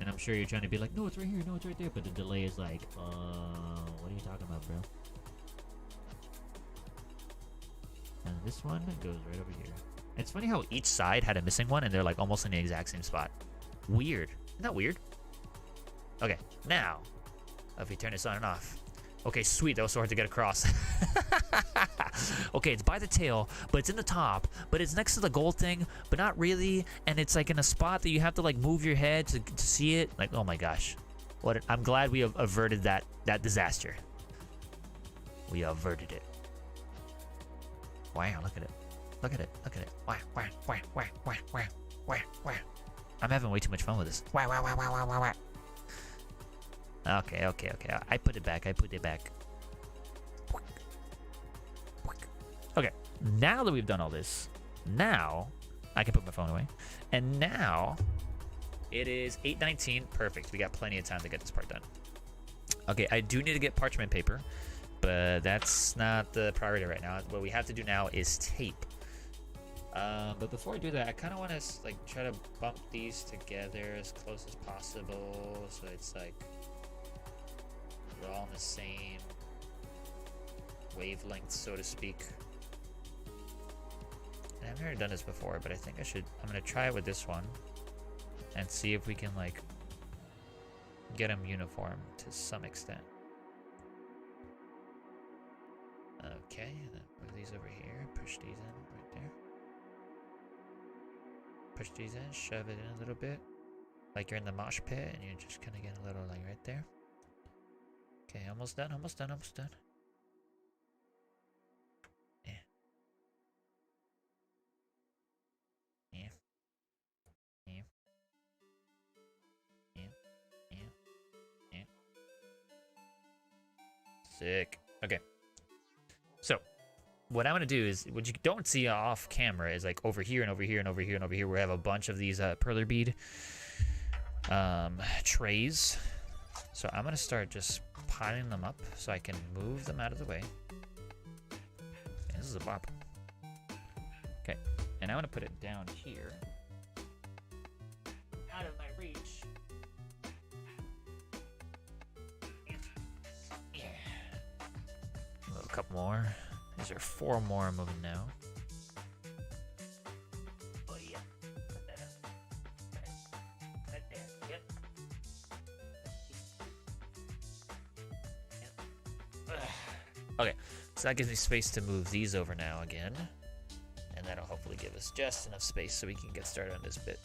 And I'm sure you're trying to be like, no, it's right here, no, it's right there. But the delay is like, what are you talking about, bro? And this one goes right over here. It's funny how each side had a missing one and they're like almost in the exact same spot. Weird. Isn't that weird? Okay, now, if we turn this on and off. Okay, sweet, that was so hard to get across. Okay, it's by the tail, but it's in the top, but it's next to the gold thing, but not really, and it's like in a spot that you have to like move your head to see it. Like, oh my gosh. I'm glad we have averted that disaster. We averted it. Wow, look at it. Look at it. Look at it. Wow, wow, wow, wow, wow, wow, wow, wow. I'm having way too much fun with this. Wow, wow, wow, wow, wow, wow, wow. Okay, okay, okay. I put it back. I put it back. Okay, now that we've done all this, now I can put my phone away. And now it is 8:19. Perfect. We got plenty of time to get this part done. Okay, I do need to get parchment paper, but that's not the priority right now. What we have to do now is tape. But before I do that, I kind of want to like try to bump these together as close as possible, so it's like we're all on the same wavelength, so to speak. And I've never done this before, but I think I'm gonna try it with this one and see if we can like get them uniform to some extent. Okay, and then move these over here, push these in right there. Push these in, shove it in a little bit. Like you're in the mosh pit and you're just kind of getting a little like right there. Okay, almost done, almost done, almost done. Yeah. Yeah. Yeah. Yeah. Yeah. Yeah. Sick. Okay. So, what I'm gonna do is, what you don't see off camera is like over here and over here and over here and over here, we have a bunch of these Perler Bead trays. So I'm gonna start just piling them up so I can move them out of the way. And this is a bop. Okay, and I want to put it down here, out of my reach. Yeah. A couple more. These are 4 more moving now. Oh yeah. Put that up. Right there. Yep. Okay, so that gives me space to move these over now again. And that'll hopefully give us just enough space so we can get started on this bit.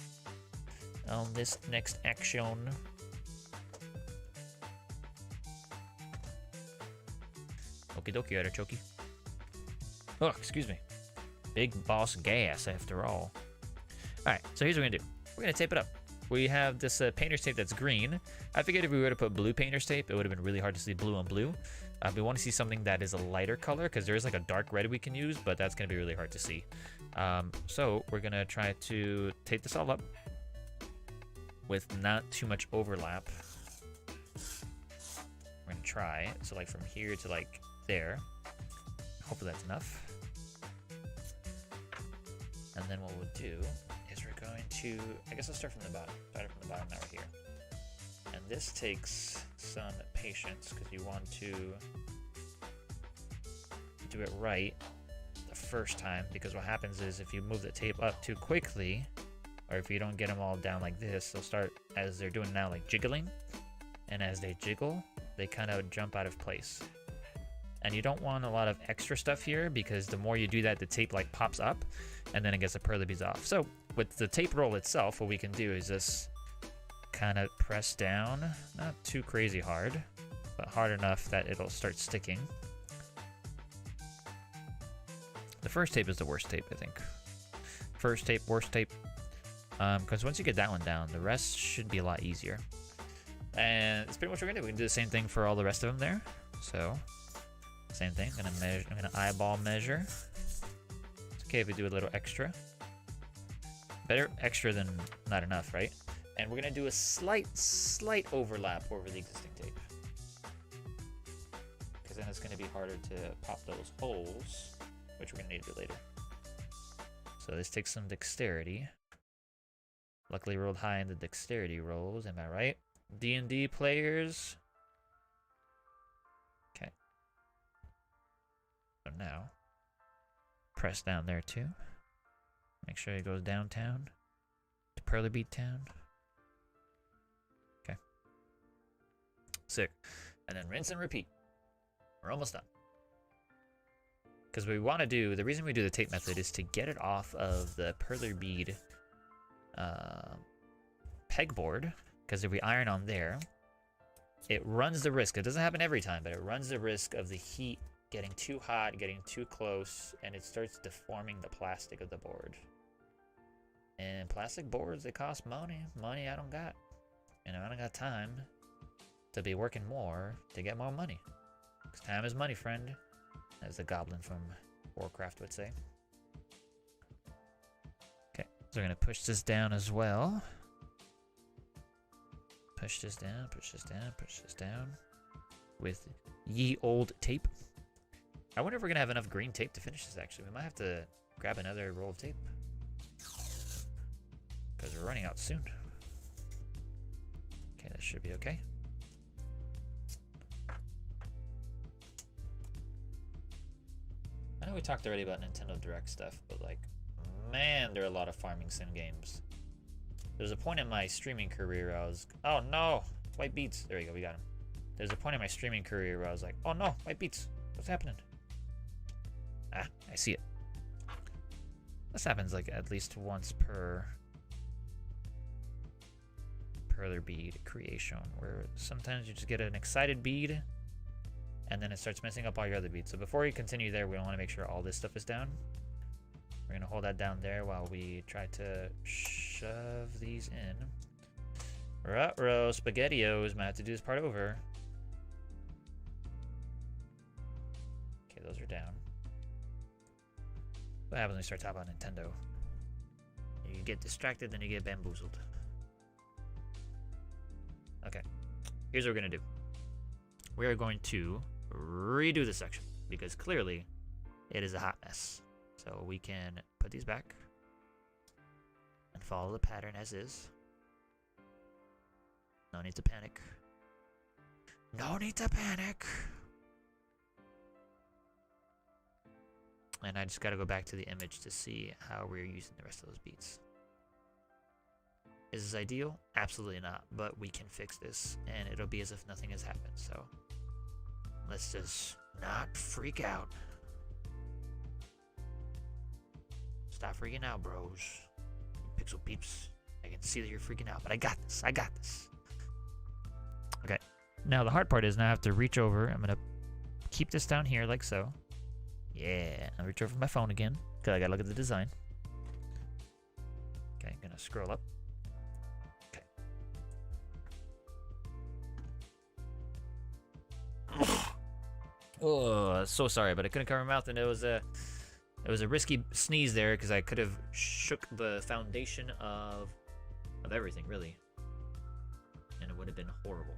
On this next action. Okie dokie, artichoke. Oh, excuse me. Big boss gas after all. Alright, so here's what we're gonna do. We're gonna tape it up. We have this painter's tape that's green. I figured if we were to put blue painter's tape, it would have been really hard to see blue on blue. We want to see something that is a lighter color, because there is like a dark red we can use, but that's going to be really hard to see. So we're going to try to tape this all up with not too much overlap. We're going to try. So like from here to like there. Hopefully that's enough. And then what we'll do is we're going to, I guess I'll start from the bottom. Start from the bottom now we're here. And this takes some patience because you want to do it right the first time, because what happens is if you move the tape up too quickly, or if you don't get them all down like this, they'll start, as they're doing now, like jiggling. And as they jiggle, they kind of jump out of place. And you don't want a lot of extra stuff here, because the more you do that, the tape like pops up and then it gets the Perler Beads off. So with the tape roll itself, what we can do is just kind of press down, not too crazy hard, but hard enough that it'll start sticking. The first tape is the worst tape, I think. First tape, worst tape. Because once you get that one down, the rest should be a lot easier. And it's pretty much what we're gonna do. We can do the same thing for all the rest of them there. So, same thing. I'm gonna eyeball measure. It's okay if we do a little extra. Better extra than not enough, right? And we're gonna do a slight overlap over the existing tape, because then it's gonna be harder to pop those holes, which we're gonna need to do later. So this takes some dexterity. Luckily rolled high in the dexterity rolls, am I right? D&D players. Okay. So now, press down there too. Make sure it goes downtown to Perler Bead Town. Okay. Sick. And then rinse and repeat. We're almost done. Because what we want to do, the reason we do the tape method is to get it off of the Perler Bead pegboard. Because if we iron on there, it runs the risk. It doesn't happen every time, but it runs the risk of the heat getting too hot, getting too close, and it starts deforming the plastic of the board. And plastic boards, they cost money. Money I don't got. You know, I don't got time to be working more to get more money. Because time is money, friend. As the goblin from Warcraft would say. Okay, so we're going to push this down as well. Push this down, push this down, push this down. With ye old tape. I wonder if we're going to have enough green tape to finish this, actually. We might have to grab another roll of tape. Because we're running out soon. Okay, that should be okay. I know we talked already about Nintendo Direct stuff, but like, man, there are a lot of farming sim games. There's a point in my streaming career I was, oh no, white beads. There we go, we got him. There's a point in my streaming career where I was like, oh no, white beads. What's happening? Ah, I see it. This happens like at least once per Perler bead creation, where sometimes you just get an excited bead and then it starts messing up all your other beads. So before you continue there, we want to make sure all this stuff is down. We're going to hold that down there while we try to shove these in. Ruh-roh, SpaghettiOs, might have to do this part over. Okay, those are down. What happens when we start talking about Nintendo? You get distracted, then you get bamboozled. Okay, here's what we're going to do. We are going to redo this section because clearly it is a hot mess. So we can put these back and follow the pattern as is. No need to panic. No need to panic. And I just got to go back to the image to see how we're using the rest of those beats. Is this ideal? Absolutely not, but we can fix this and it'll be as if nothing has happened. So let's just not freak out. Stop freaking out, bros. Pixel peeps. I can see that you're freaking out, but I got this. I got this. Okay. Now the hard part is now I have to reach over. I'm going to keep this down here like so. Yeah. I'll reach over my phone again because I got to look at the design. Okay. I'm going to scroll up. Okay. Oh, so sorry, but I couldn't cover my mouth, and it was a risky sneeze there because I could have shook the foundation of everything, really, and it would have been horrible.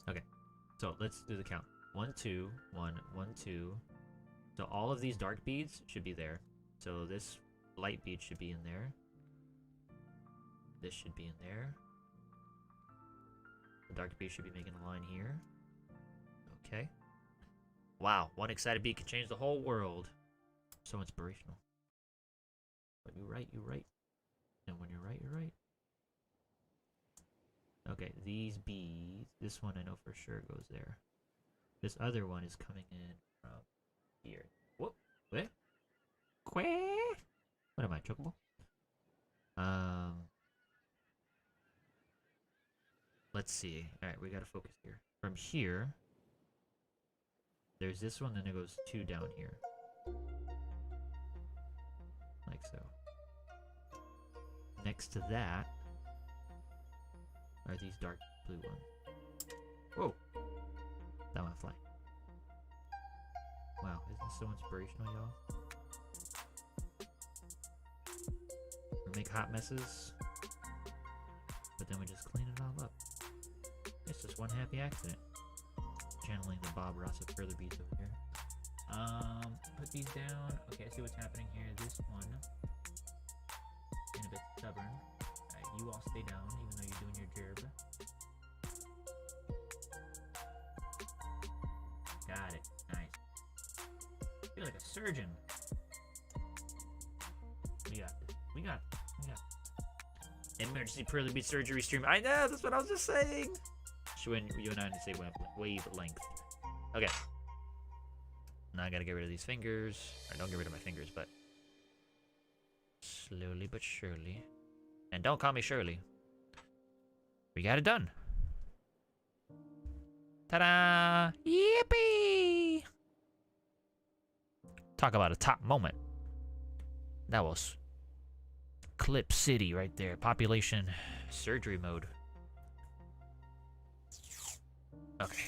Okay, so let's do the count. 1, 2, 1, 1, 2, So all of these dark beads should be there. So this light bead should be in there. This should be in there. The dark bead should be making a line here. Okay. Wow, one excited bead can change the whole world. So inspirational. When you write, you write. And when you write, you write. Okay, these beads, this one I know for sure goes there. This other one is coming in from here. Whoop, wait. What am I, chocobo? Let's see. Alright, we gotta focus here. From here, there's this one, then it goes 2 down here. Like so. Next to that are these dark blue ones. Whoa! That went flying. Wow, isn't this so inspirational, y'all? We make hot messes, but then we just clean it all up. It's just one happy accident. Channeling the Bob Ross of Perler Beads over here. Put these down. Okay, I see what's happening here. This one is a bit stubborn. Alright, you all stay down, even though you're doing your job. Got it. Nice. I feel like a surgeon. We got this. We got this. Emergency Perler Bead surgery stream. I know, that's what I was just saying. You and I need to say wavelength. Okay. Now I gotta get rid of these fingers. Or don't get rid of my fingers, but slowly but surely. And don't call me Shirley. We got it done. Ta-da! Yippee! Talk about a top moment. That was Clip City right there. Population surgery mode. Okay.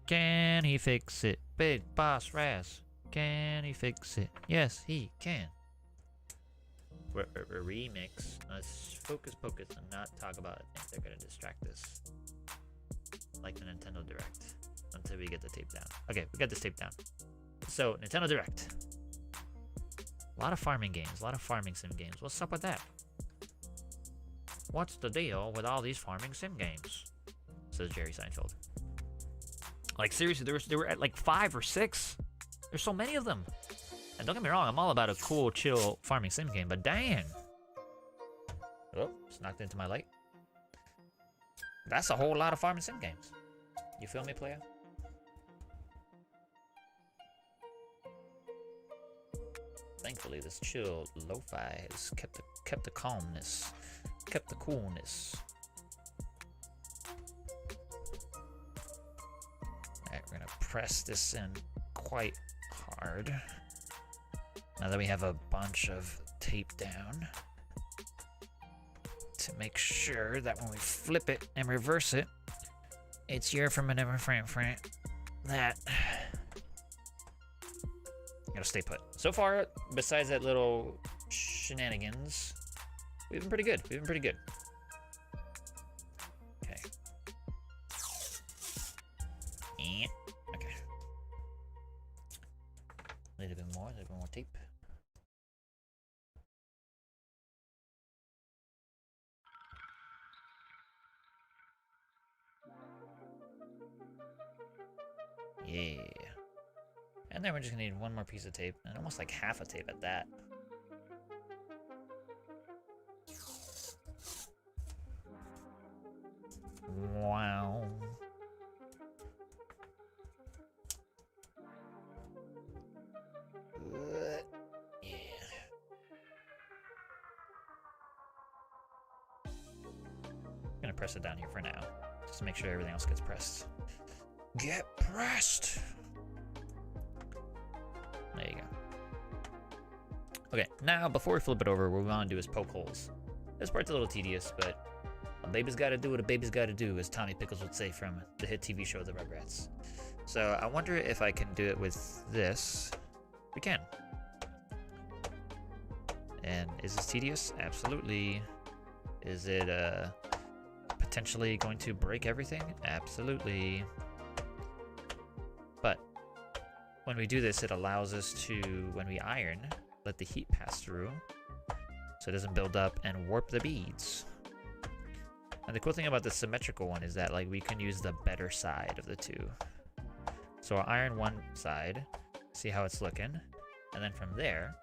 Can he fix it? Big Boss Raz. Can he fix it? Yes, he can. Remix. Let's focus and not talk about things that are going to distract us. Like the Nintendo Direct. Until we get the tape down. Okay, we got this tape down. So, Nintendo Direct. A lot of farming games. A lot of farming sim games. What's up with that? What's the deal with all these farming sim games? Says Jerry Seinfeld. Like, seriously, there were at like 5 or 6. There's so many of them. And don't get me wrong, I'm all about a cool, chill farming sim game, but dang. Oh, just knocked into my light. That's a whole lot of farming sim games. You feel me, player? Thankfully, this chill lo-fi has kept the calmness, kept the coolness. Alright, we're gonna press this in quite hard. Now that we have a bunch of tape down, to make sure that when we flip it and reverse it, it's your from a never front that. Gotta stay put. So far, besides that little shenanigans, we've been pretty good. We've been pretty good. Okay. Okay. A little bit more tape. Yeah. And then we're just gonna need one more piece of tape, and almost like half a tape at that. Wow. Yeah. I'm gonna press it down here for now, just to make sure everything else gets pressed. Get pressed! There you go. Okay, now before we flip it over, what we want to do is poke holes. This part's a little tedious, but a baby's got to do what a baby's got to do, as Tommy Pickles would say from the hit TV show The Rugrats. So I wonder if I can do it with this. We can. And is this tedious? Absolutely. Is it potentially going to break everything? Absolutely. But when we do this, it allows us to, when we iron, let the heat pass through so it doesn't build up and warp the beads. And the cool thing about the symmetrical one is that like we can use the better side of the two. So I'll iron one side, see how it's looking, and then from there,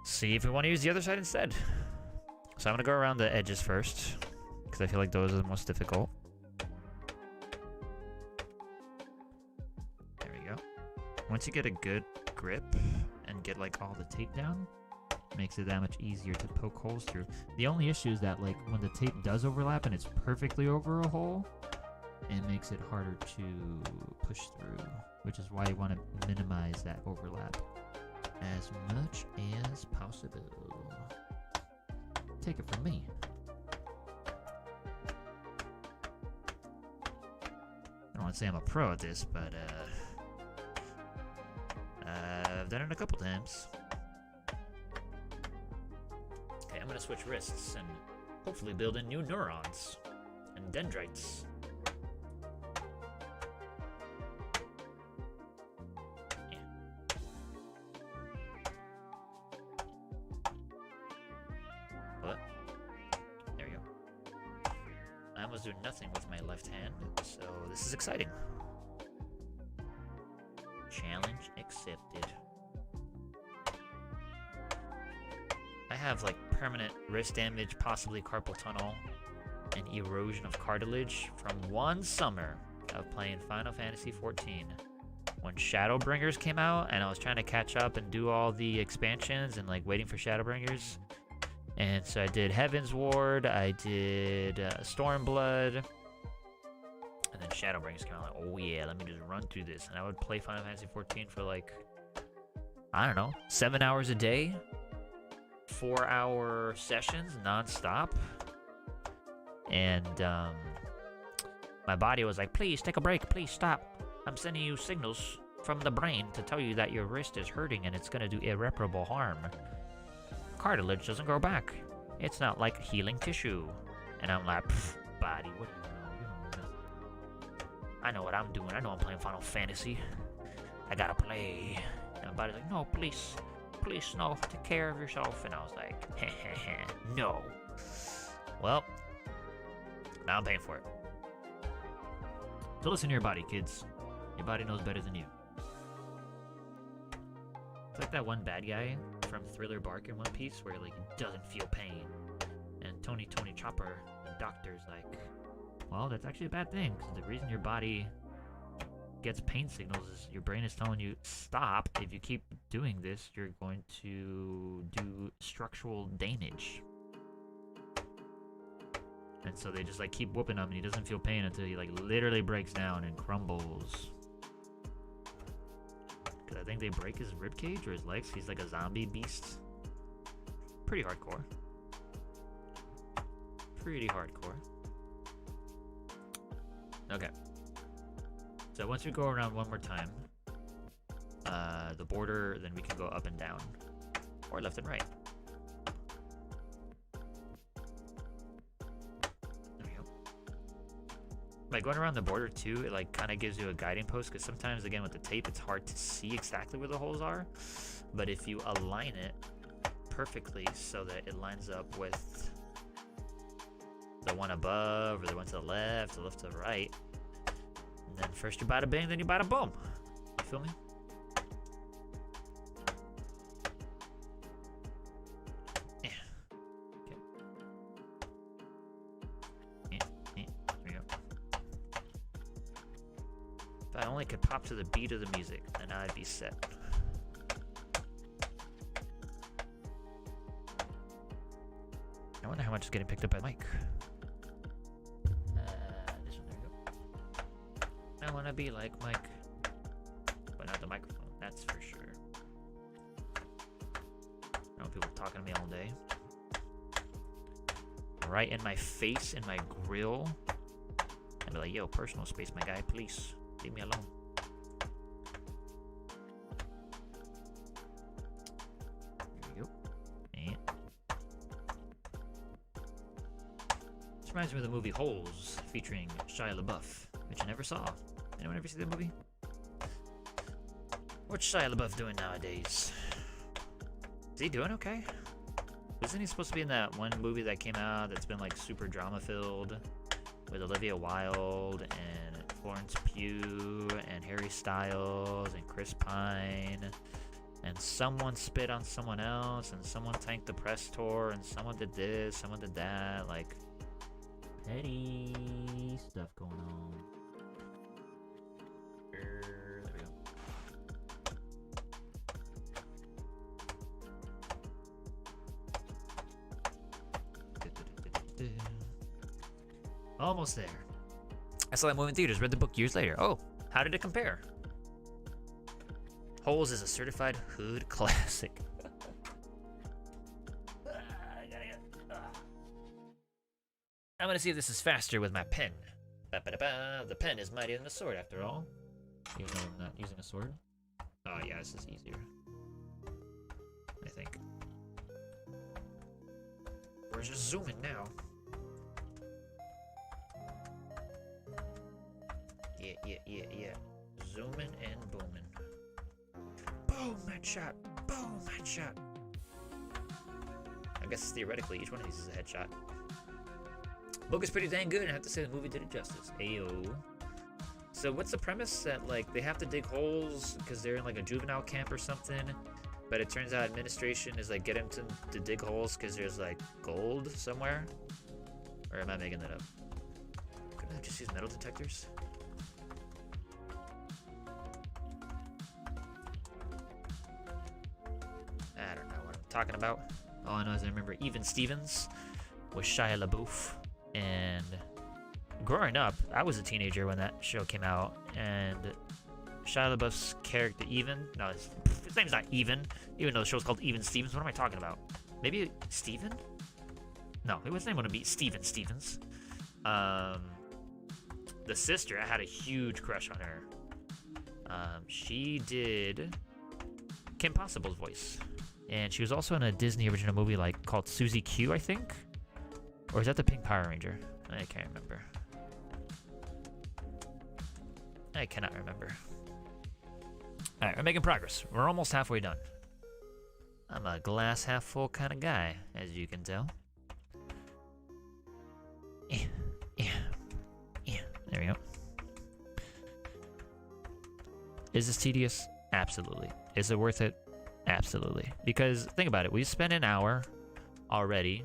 see if we want to use the other side instead. So I'm gonna go around the edges first, because I feel like those are the most difficult. There we go. Once you get a good grip and get like all the tape down, it makes it that much easier to poke holes through. The only issue is that like when the tape does overlap and it's perfectly over a hole, it makes it harder to push through, which is why you want to minimize that overlap as much as possible. Take it from me. I don't want to say I'm a pro at this, but I've done it a couple times. Okay, I'm gonna switch wrists and hopefully build in new neurons and dendrites. Do nothing with my left hand, so this is exciting. Challenge accepted. I have like permanent wrist damage, possibly carpal tunnel, and erosion of cartilage from one summer of playing Final Fantasy XIV. When Shadowbringers came out and I was trying to catch up and do all the expansions and like waiting for Shadowbringers. And so I did Heaven's Ward, I did Stormblood, and then Shadowbringers came out like, oh yeah, let me just run through this. And I would play Final Fantasy XIV for like, I don't know, 7 hours a day, 4-hour sessions non-stop. And my body was like, please take a break, please stop. I'm sending you signals from the brain to tell you that your wrist is hurting and it's gonna do irreparable harm. Cartilage doesn't grow back. It's not like healing tissue. And I'm like, body, what do you know? You don't know nothing. I know what I'm doing. I know I'm playing Final Fantasy. I gotta play. And my body's like, no, please. Please, no. Take care of yourself. And I was like, no. Well, now I'm paying for it. So listen to your body, kids. Your body knows better than you. It's like that one bad guy from Thriller Bark in One Piece where like he doesn't feel pain. And Tony Chopper, the doctor's like, well, that's actually a bad thing, because the reason your body gets pain signals is your brain is telling you, stop. If you keep doing this, you're going to do structural damage. And so they just like keep whooping him and he doesn't feel pain until he like literally breaks down and crumbles. Because I think they break his ribcage or his legs. He's like a zombie beast. Pretty hardcore. Pretty hardcore. Okay. So once we go around one more time, the border, then we can go up and down. Or left and right. There we go. By going around the border too, it like kind of gives you a guiding post, because sometimes again with the tape it's hard to see exactly where the holes are. But if you align it perfectly so that it lines up with the one above or the one to the left to the right, and then first you bada bing, then you bada boom. You feel me? Yeah. Okay. Yeah. There we go. If I only could pop to the beat of the music, then I'd be set. I wonder how much is getting picked up by the mic. This one, there we go. I want to be like Mike, but not the microphone, that's for sure. I don't want people talking to me all day. Right in my face, in my grill. And be like, yo, personal space, my guy, please. Leave me alone. There we go. And this reminds me of the movie Holes, featuring Shia LaBeouf, which I never saw. Anyone ever see that movie? What's Shia LaBeouf doing nowadays? Is he doing okay? Isn't he supposed to be in that one movie that came out that's been like super drama filled with Olivia Wilde and Florence Pugh and Harry Styles and Chris Pine, and someone spit on someone else and someone tanked the press tour and someone did this, someone did that, like petty stuff going on. There we go. Almost there. I saw that movie in theaters, read the book years later. Oh, how did it compare? Holes is a certified hood classic. I'm gonna see if this is faster with my pen. The pen is mightier than the sword, after all. Even though I'm not using a sword. Oh yeah, this is easier. I think. We're just zooming now. Yeah. Zooming and booming. Boom, headshot. Boom, headshot. I guess theoretically, each one of these is a headshot. Book is pretty dang good, and I have to say the movie did it justice. Ayo. So what's the premise? That like they have to dig holes because they're in like a juvenile camp or something, but it turns out administration is like get them to dig holes because there's like gold somewhere? Or am I making that up? Couldn't I just use metal detectors? I don't know what I'm talking about. All I know is I remember Even Stevens with Shia LaBeouf. And growing up, I was a teenager when that show came out. And Shia LaBeouf's character, his name's not Even though the show's called Even Stevens. What am I talking about? Maybe Steven? No, his name wouldn't be Steven Stevens. The sister, I had a huge crush on her. She did Kim Possible's voice. And she was also in a Disney original movie called Susie Q, I think? Or is that the Pink Power Ranger? I can't remember. I cannot remember. Alright, we're making progress. We're almost halfway done. I'm a glass half full kind of guy, as you can tell. Yeah. There we go. Is this tedious? Absolutely. Is it worth it? Absolutely. Because think about it. We spent an hour already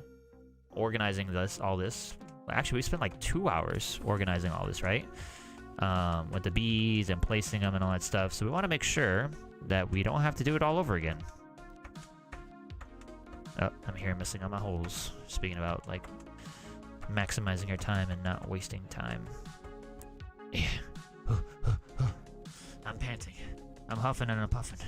organizing all this. Actually, we spent like 2 hours organizing all this, right? With the beads and placing them and all that stuff. So we want to make sure that we don't have to do it all over again. Oh, I'm here missing on my holes. Speaking about like maximizing your time and not wasting time. Yeah. I'm panting. I'm huffing and I'm puffing.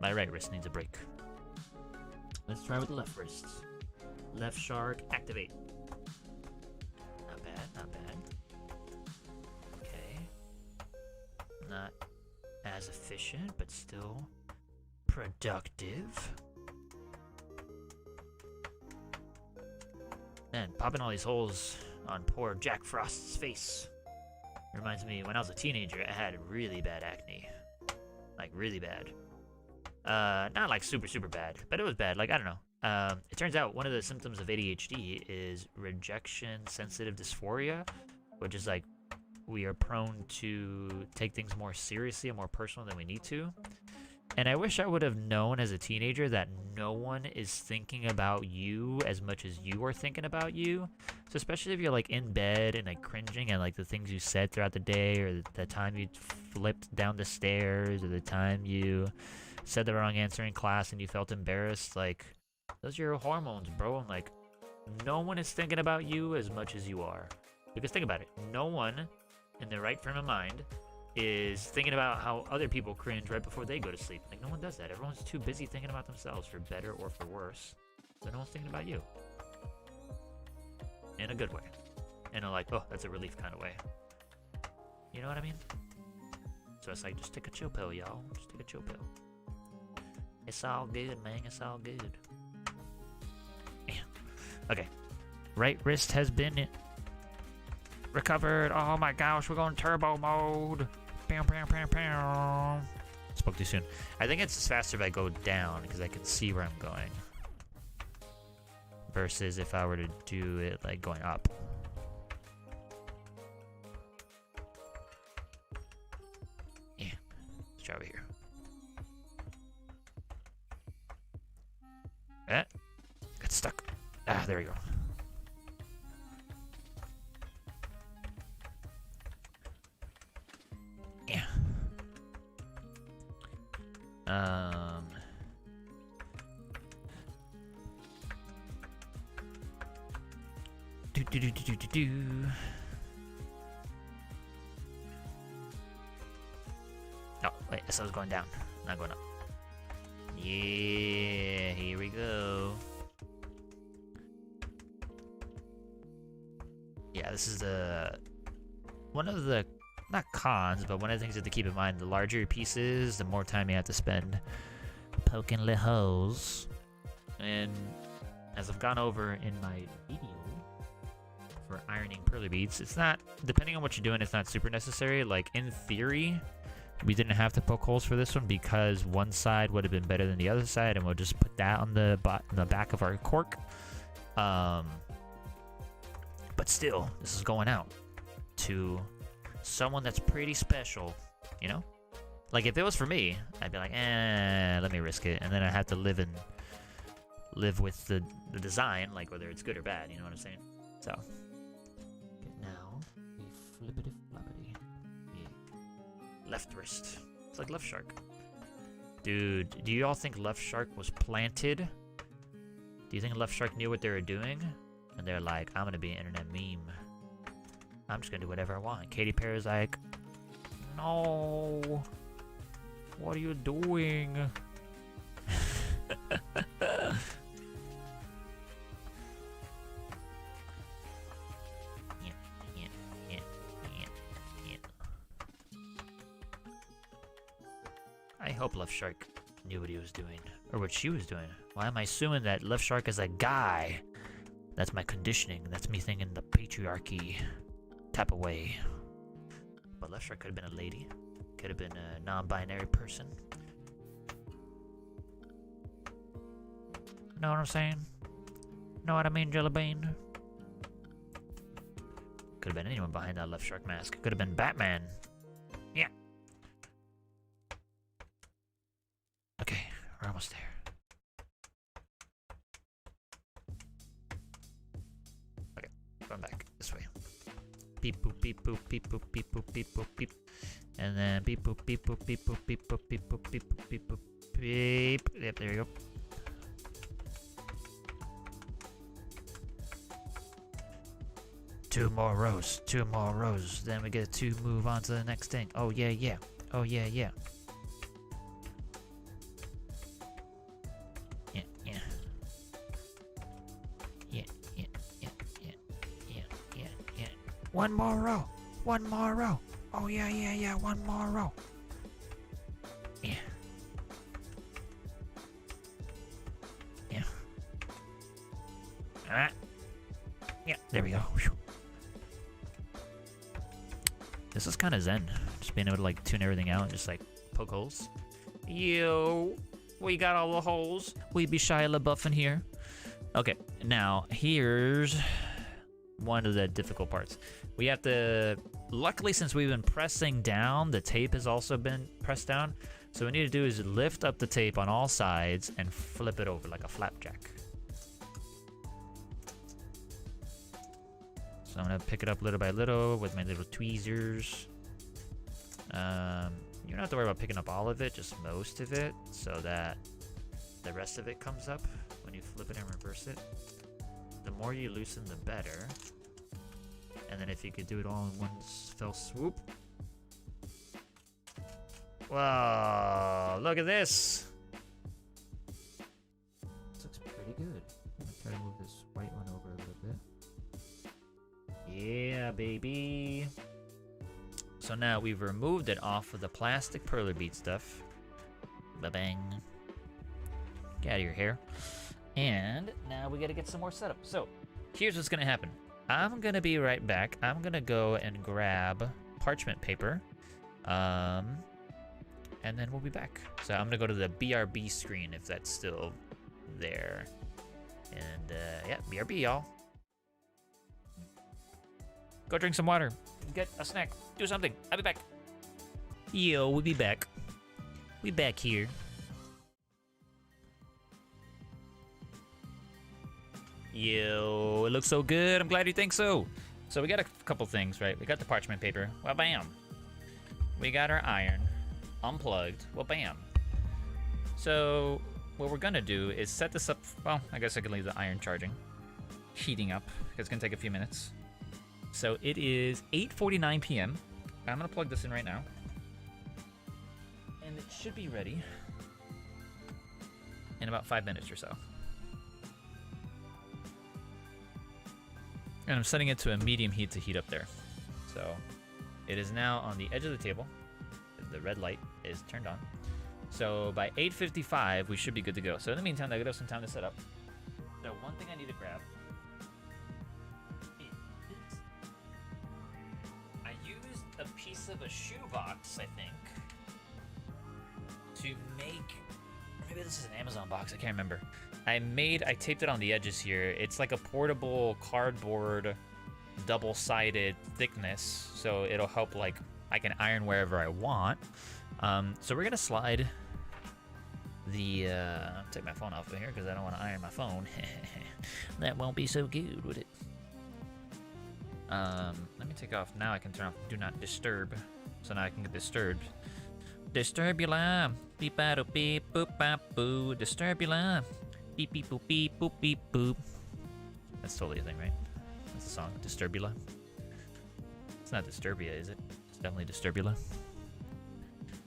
My right wrist needs a break. Let's try with the left wrist. Left shark, activate. Not bad. Okay. Not as efficient, but still productive. Man, popping all these holes on poor Jack Frost's face reminds me when I was a teenager, I had really bad acne. Like, really bad. Not like super, super bad, but it was bad. Like, I don't know. It turns out one of the symptoms of ADHD is rejection-sensitive dysphoria, which is like we are prone to take things more seriously and more personal than we need to. And I wish I would have known as a teenager that no one is thinking about you as much as you are thinking about you. So especially if you're like in bed and like cringing at like the things you said throughout the day, or the time you flipped down the stairs, or the time you said the wrong answer in class and you felt embarrassed. Like, those are your hormones, bro. And like, no one is thinking about you as much as you are. Because think about it. No one in their right frame of mind is thinking about how other people cringe right before they go to sleep. Like, no one does that. Everyone's too busy thinking about themselves, for better or for worse. So no one's thinking about you. In a good way. In a like, oh, that's a relief kind of way. You know what I mean? So it's like, just take a chill pill, y'all. Just take a chill pill. It's all good, man. It's all good. Yeah. Okay. Right wrist has been recovered. Oh my gosh, we're going turbo mode. Pow, pow, pow, pow. Spoke too soon. I think it's faster if I go down because I can see where I'm going. Versus if I were to do it like going up. Yeah. Let's try over here. Got stuck. Ah, there we go. Yeah. Do. Oh, wait, I said I was going down, not going up. Yeah, here we go. Yeah, this is one of the, not cons, but one of the things you have to keep in mind. The larger your piece is, the more time you have to spend poking little holes. And as I've gone over in my video for ironing Perler Beads, it's not, depending on what you're doing, it's not super necessary. Like, in theory, we didn't have to poke holes for this one because one side would have been better than the other side, and we'll just put that on the back of our cork. But still, this is going out to someone that's pretty special, you know? Like, if it was for me, I'd be like, let me risk it, and then I have to live with the design, like whether it's good or bad, you know what I'm saying? So, okay, now we flippity floppity. Yeah. Left wrist. It's like left shark. Dude, do you all think left shark was planted? Do you think left shark knew what they were doing? And they're like, I'm gonna be an internet meme. I'm just gonna do whatever I want. Katy Perry's like, no. What are you doing? I hope Left Shark knew what he was doing, or what she was doing. Why am I assuming that Left Shark is a guy? That's my conditioning. That's me thinking the patriarchy type of way. But Left Shark could have been a lady. Could have been a non-binary person. Know what I'm saying? Know what I mean, Jellybean? Could have been anyone behind that Left Shark mask. Could have been Batman. Yeah. Okay, we're almost there. Okay, going back this way. Beep boop beep boop beep boop beep boop beep boop beep. And then beep boop beep boop beep boop beep boop beep boop beep boop beep boop beep. Yep, there you go. Two more rows, then we get to move on to the next thing. Oh yeah, yeah. Oh yeah, yeah. Yeah, yeah. Yeah, yeah, yeah, yeah, yeah, yeah, yeah. One more row. Oh yeah, yeah, yeah, one more row. Yeah. Yeah. Alright. Yeah, there we go. Whew. This is kind of zen, just being able to like tune everything out and just like poke holes. Yo, we got all the holes. We be Shia LaBeouf in here. Okay, now here's one of the difficult parts. We have to, luckily since we've been pressing down, the tape has also been pressed down. So what we need to do is lift up the tape on all sides and flip it over like a flapjack. So I'm gonna pick it up little by little with my little tweezers. You don't have to worry about picking up all of it, just most of it, so that the rest of it comes up when you flip it and reverse it. The more you loosen, the better. And then if you could do it all in one fell swoop. Whoa, look at this. This looks pretty good. I'm gonna try to move this white one over a little bit. Yeah, baby. So now we've removed it off of the plastic Perler Bead stuff. Ba-bang. Get out of your hair. And now we gotta get some more setup. So here's what's gonna happen. I'm gonna be right back. I'm gonna go and grab parchment paper. And then we'll be back. So I'm gonna go to the BRB screen if that's still there. And yeah, BRB, y'all. Go drink some water. Get a snack. Do something. I'll be back. Yo, we'll be back. We back here. Yo, it looks so good. I'm glad you think so. So we got a couple things, right? We got the parchment paper. Well, bam. We got our iron unplugged. Well, bam. So what we're gonna do is set this up. Well, I guess I can leave the iron charging, heating up. It's gonna take a few minutes. So it is 8:49 p.m. I'm gonna plug this in right now, and it should be ready in about 5 minutes or so. And I'm setting it to a medium heat to heat up there. So it is now on the edge of the table. The red light is turned on. So by 8:55, we should be good to go. So in the meantime, I got some time to set up. So one thing I need to grab is I used a piece of a shoebox, I think, to make, maybe this is an Amazon box, I can't remember. I taped it on the edges here. It's like a portable cardboard, double-sided thickness, so it'll help, like, I can iron wherever I want. So we're gonna slide the, take my phone off of here because I don't want to iron my phone. That won't be so good, would it? Let me take off, now I can turn off Do Not Disturb, so now I can get disturbed. Disturbula, beep ba do beep boop bop boo, Disturbula. Beep beep boop beep boop beep boop. That's totally a thing, right? That's a song. Disturbula. It's not Disturbia, is it? It's definitely Disturbula.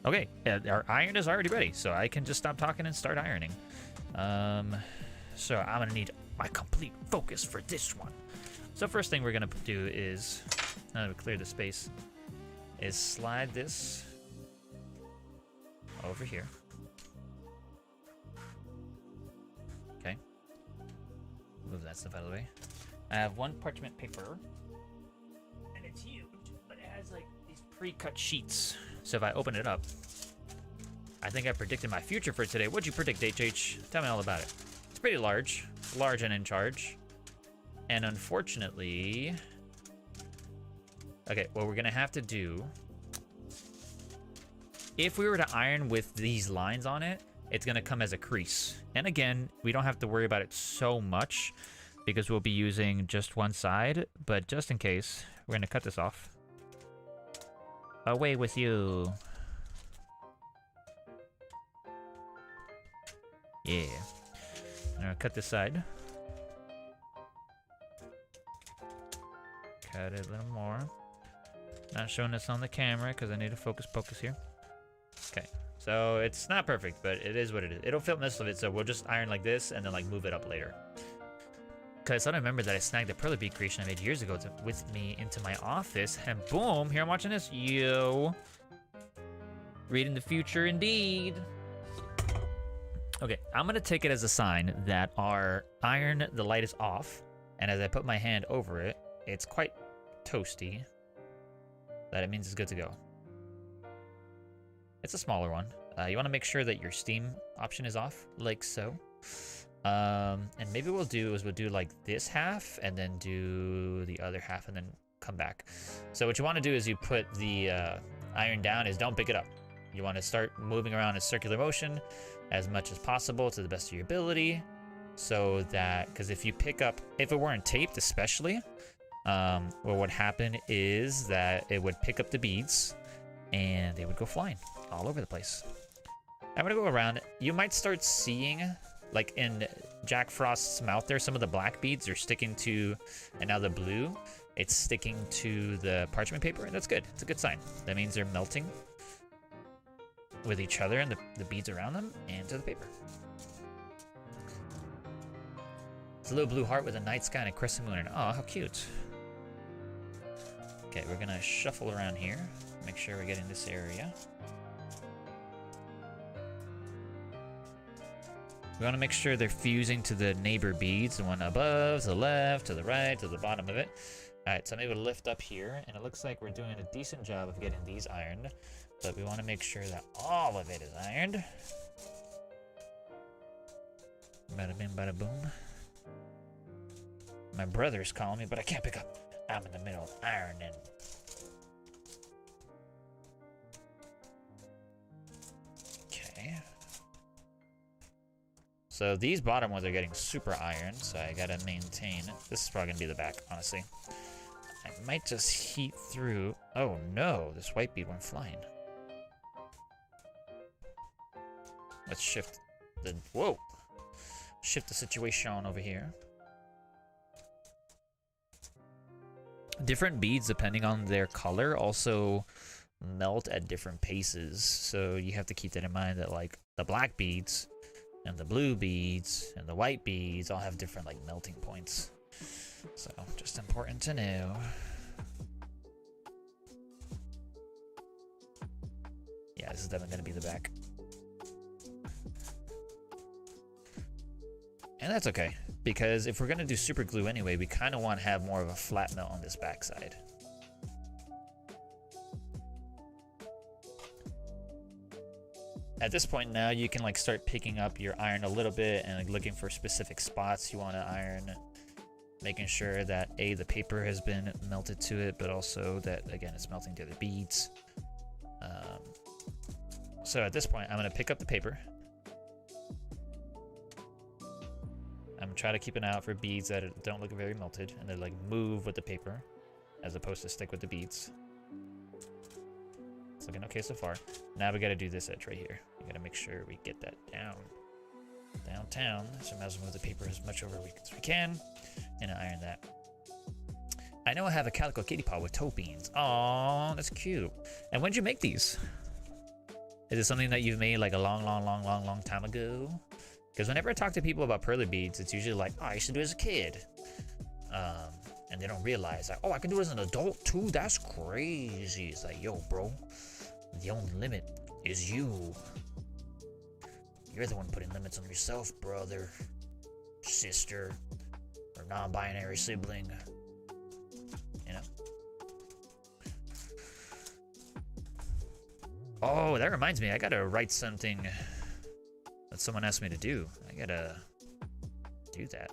Okay, our iron is already ready, so I can just stop talking and start ironing. So I'm gonna need my complete focus for this one. So first thing we're gonna do is, now that we clear the space, is slide this over here. Okay. Move that stuff out of the way. I have one parchment paper, and it's huge, but it has like these pre-cut sheets. So if I open it up, I think I predicted my future for today. What'd you predict, HH? Tell me all about it. It's pretty large and in charge. And unfortunately, okay, what we're gonna have to do, if we were to iron with these lines on it, it's gonna come as a crease. And again, we don't have to worry about it so much because we'll be using just one side, but just in case, we're gonna cut this off. Away with you. Yeah. I'm gonna cut this side. Cut it a little more. Not showing this on the camera because I need to focus here. Okay. So it's not perfect, but it is what it is. It'll fit most of it, so we'll just iron like this and then like move it up later. Because I remember that I snagged the Perler Bead creation I made years ago with me into my office, and boom, here I'm watching this. Yo. Reading the future indeed. Okay, I'm gonna take it as a sign that our iron, the light is off, and as I put my hand over it, it's quite toasty. That it means it's good to go. It's a smaller one. You want to make sure that your steam option is off, like so. And maybe what we'll do is we'll do like this half and then do the other half and then come back. So what you want to do is you put the iron down, is don't pick it up. You want to start moving around in circular motion as much as possible to the best of your ability, so that, because if you pick up, if it weren't taped especially, what would happen is that it would pick up the beads and they would go flying all over the place. I'm gonna go around. You might start seeing, like in Jack Frost's mouth there, some of the black beads are sticking to, and now the blue, it's sticking to the parchment paper, and that's good. It's a good sign. That means they're melting with each other and the beads around them and to the paper. It's a little blue heart with a night sky and a crescent moon, and oh, how cute. Okay, we're gonna shuffle around here. Make sure we're getting this area. We want to make sure they're fusing to the neighbor beads, the one above, to the left, to the right, to the bottom of it. Alright, so I'm able to lift up here, and it looks like we're doing a decent job of getting these ironed, but we want to make sure that all of it is ironed. Bada bing, bada boom. My brother's calling me, but I can't pick up. I'm in the middle of ironing. Okay. So these bottom ones are getting super iron, so I gotta maintain. This is probably gonna be the back, honestly. I might just heat through. Oh no, this white bead went flying. Let's shift the, whoa. Shift the situation on over here. Different beads, depending on their color, also melt at different paces. So you have to keep that in mind, that like the black beads and the blue beads and the white beads all have different like melting points. So just important to know. Yeah, this is definitely gonna be the back. And that's okay, because if we're gonna do super glue anyway, we kind of want to have more of a flat melt on this backside. At this point now, you can like start picking up your iron a little bit and like looking for specific spots you want to iron, making sure that A, the paper has been melted to it, but also that again it's melting to the beads. So at this point, I'm gonna pick up the paper. I'm trying to keep an eye out for beads that don't look very melted and they like move with the paper as opposed to stick with the beads. It's looking okay so far. Now we gotta do this edge right here. We gotta make sure we get that downtown. So we might as well move the paper as much over as we can and iron that. I know I have a calico kitty paw with toe beans. Aw, that's cute. And when did you make these? Is it something that you've made like a long time ago? Because whenever I talk to people about Perler Beads, it's usually like, oh, I used to do it as a kid. And they don't realize, like, oh, I can do it as an adult too? That's crazy. It's like, yo, bro, the only limit is you. You're the one putting limits on yourself, brother, sister, or non-binary sibling. You know? Oh, that reminds me, I gotta write something that someone asked me to do. I gotta do that.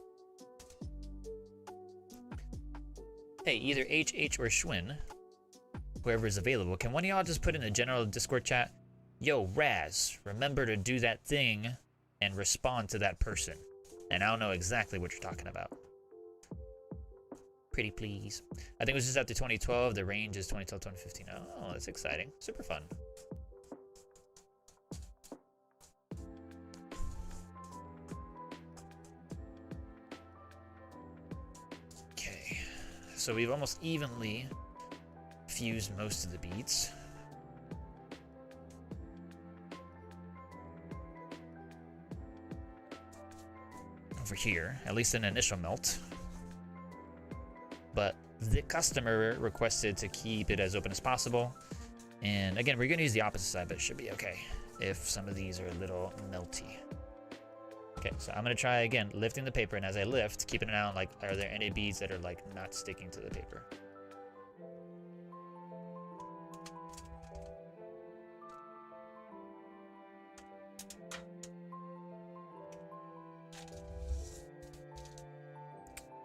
Hey, either HH or Schwinn, whoever is available, can one of y'all just put in a general Discord chat, yo, Raz, remember to do that thing and respond to that person. And I'll know exactly what you're talking about. Pretty please. I think it was just after 2012. The range is 2012, 2015. Oh, that's exciting. Super fun. So we've almost evenly fused most of the beads. Over here, at least an initial melt. But the customer requested to keep it as open as possible. And again, we're gonna use the opposite side, but it should be okay if some of these are a little melty. Okay, so I'm gonna try again, lifting the paper, and as I lift, keeping an eye on like, are there any beads that are like not sticking to the paper?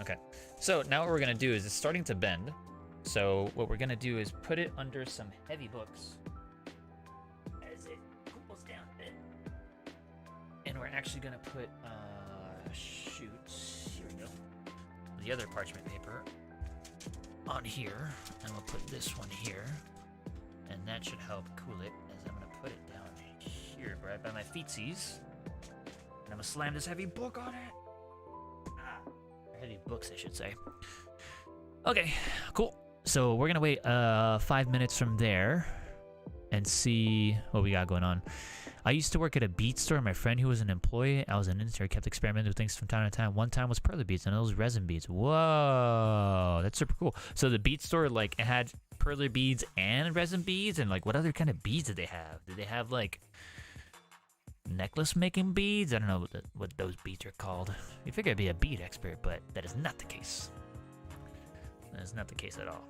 Okay, so now what we're gonna do is it's starting to bend. So what we're gonna do is put it under some heavy books as it cools down a bit. And we're actually gonna put, here we go, the other parchment paper on here, and we'll put this one here, and that should help cool it, as I'm gonna put it down here, right by my feetsies, and I'm gonna slam this heavy book on it. Or heavy books, I should say. Okay, cool. So we're gonna wait 5 minutes from there and see what we got going on. I used to work at a bead store. My friend who was an employee, I was an intern, kept experimenting with things from time to time. One time was Perler beads and those resin beads. Whoa, that's super cool. So the bead store, like, it had perler beads and resin beads? And like, what other kind of beads did they have? Did they have like necklace making beads? I don't know what those beads are called. You figure I'd be a bead expert, but that is not the case. That is not the case at all.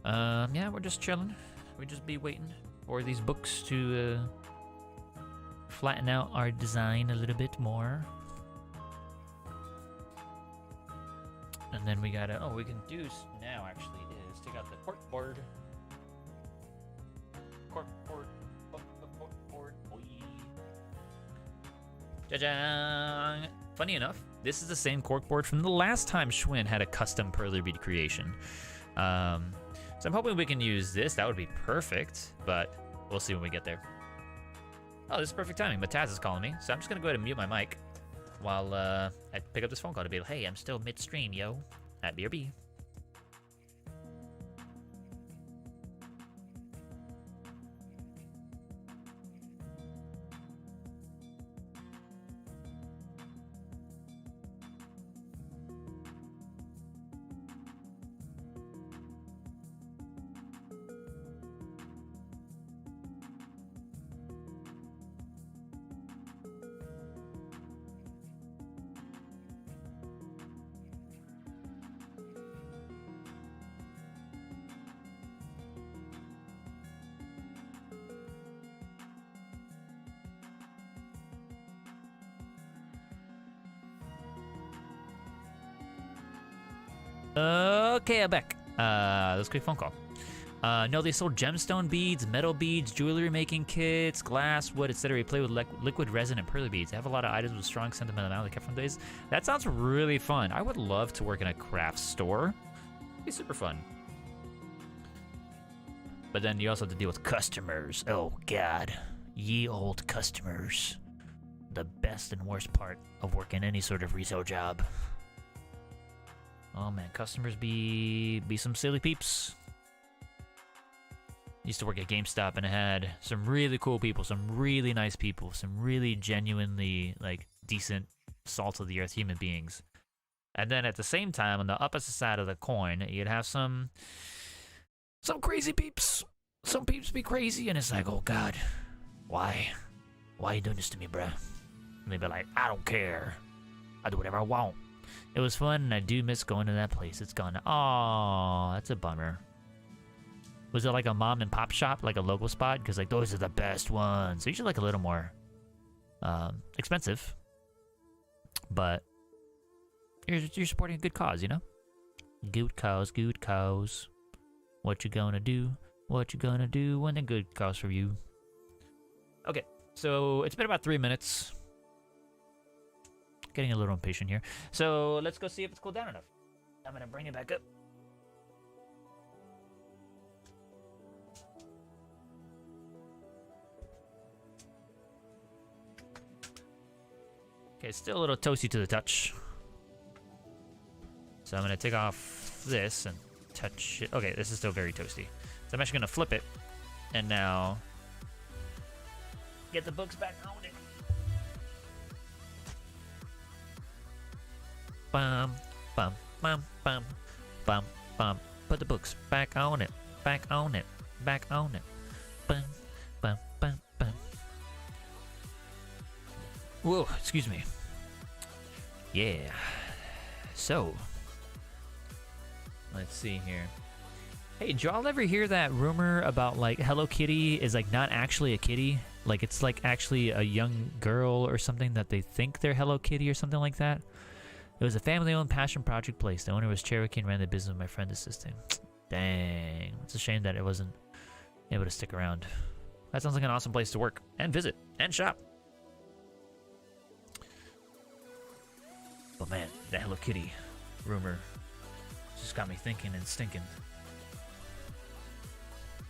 Yeah, we're just chilling. We just be waiting for these books to flatten out our design a little bit more. And then we gotta, oh, we can do now actually is take out the cork board. Cork board. Ja-jang! Funny enough, this is the same corkboard from the last time Schwinn had a custom perler bead creation. So I'm hoping we can use this. That would be perfect, but we'll see when we get there. Oh, this is perfect timing. Mataz is calling me, so I'm just gonna go ahead and mute my mic while I pick up this phone call to be like, hey, I'm still midstream, yo, at BRB. Okay, I'm back. Let's quick phone call. No, they sold gemstone beads, metal beads, jewelry making kits, glass, wood, etc. You play with liquid resin and perler beads. They have a lot of items with strong sentimentality kept from days. That sounds really fun. I would love to work in a craft store. It'd be super fun. But then you also have to deal with customers. Oh, God. Ye old customers. The best and worst part of working any sort of resale job. Oh man, customers be some silly peeps. Used to work at GameStop and I had some really cool people, some really nice people, some really genuinely like decent salt of the earth human beings. And then at the same time, on the opposite side of the coin, you'd have some crazy peeps. Some peeps be crazy and it's like, oh God, why? Why you doing this to me, bruh? And they'd be like, I don't care. I do whatever I want. It was fun, and I do miss going to that place. It's gone. Aw, that's a bummer. Was it like a mom and pop shop, like a local spot? Because like those are the best ones. They're usually like a little more expensive, but you're supporting a good cause, you know? Good cause, good cause. What you gonna do? What you gonna do when a good cause for you? Okay, so it's been about 3 minutes. Getting a little impatient here. So let's go see if it's cooled down enough. I'm gonna bring it back up. Okay, it's still a little toasty to the touch. So I'm gonna take off this and touch it. Okay, this is still very toasty. So I'm actually gonna flip it and now get the books back on it. Bum, bum, bum, bum, bum, bum. Put the books back on it, back on it, back on it. Bum, bum, bum, bum. Whoa, excuse me. Yeah. So, let's see here. Hey, did y'all ever hear that rumor about like Hello Kitty is like not actually a kitty? Like it's like actually a young girl or something that they think they're Hello Kitty or something like that? It was a family-owned passion project place. The owner was Cherokee and ran the business with my friend assisting. Dang. It's a shame that it wasn't able to stick around. That sounds like an awesome place to work and visit and shop. But man, the Hello Kitty rumor just got me thinking and stinking.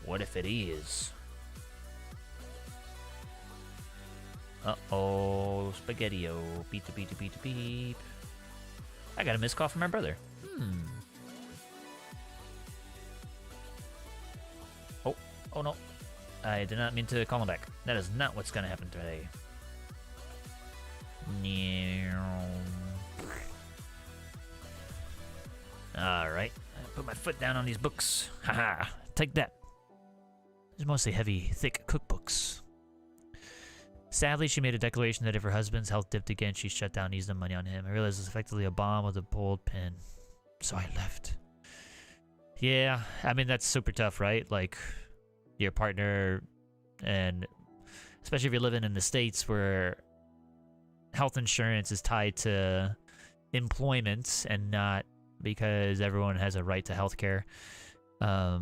What if it is? Uh-oh, spaghetti-o. Beep, beep, beep, beep, beep. I got a missed call from my brother. Oh no. I did not mean to call him back. That is not what's gonna happen today. Alright. Put my foot down on these books. Haha. Take that. These are mostly heavy, thick cookbooks. Sadly, she made a declaration that if her husband's health dipped again, she'd shut down and use the money on him. I realized it's effectively a bomb with a bold pin. So I left. Yeah, I mean, that's super tough, right? Like, your partner, and especially if you're living in the States where health insurance is tied to employment and not because everyone has a right to health care. Yeah,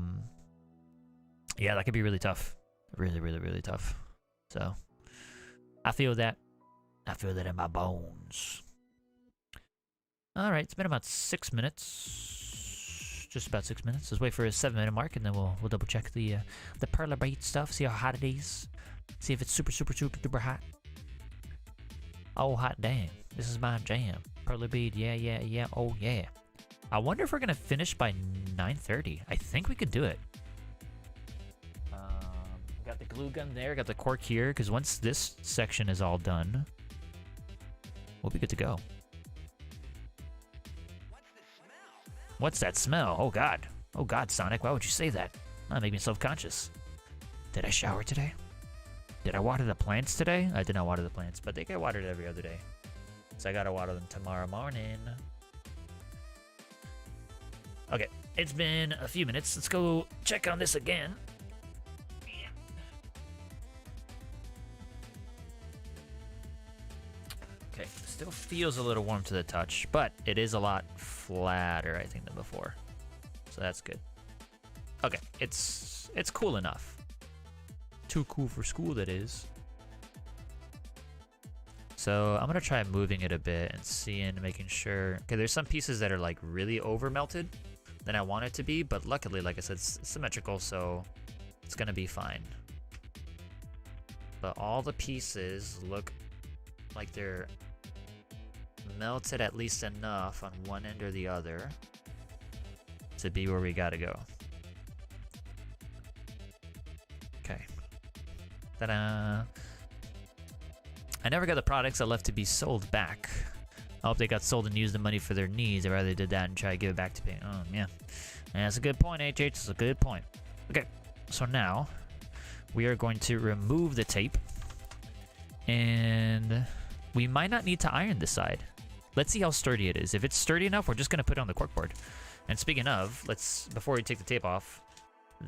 that could be really tough. Really, really, really tough. So, I feel that. I feel that in my bones. Alright, it's been about 6 minutes. Just about 6 minutes. Let's wait for a 7-minute mark and then we'll double check the Perler Bead stuff, see how hot it is. See if it's super, super, super duper hot. Oh, hot damn. This is my jam. Perler Bead, yeah, yeah, yeah, oh yeah. I wonder if we're gonna finish by 9:30. I think we could do it. Got the glue gun there, got the cork here, because once this section is all done, we'll be good to go. What's that smell? Oh god. Oh god, Sonic, why would you say that? That made me self-conscious. Did I shower today? Did I water the plants today? I did not water the plants, but they get watered every other day. So I gotta water them tomorrow morning. Okay, it's been a few minutes. Let's go check on this again. Okay, still feels a little warm to the touch, but it is a lot flatter, I think, than before. So that's good. Okay, it's cool enough. Too cool for school, that is. So I'm gonna try moving it a bit and seeing, making sure. Okay, there's some pieces that are like really over melted than I want it to be, but luckily, like I said, it's symmetrical, so it's gonna be fine. But all the pieces look like they're melted at least enough on one end or the other to be where we gotta go. Okay. Ta-da! I never got the products that left to be sold back. I hope they got sold and used the money for their needs. I'd rather did that and try to give it back to pay. Oh, yeah. And that's a good point, HH. That's a good point. Okay, so now we are going to remove the tape. And we might not need to iron this side. Let's see how sturdy it is. If it's sturdy enough, we're just going to put it on the corkboard. And speaking of, before we take the tape off,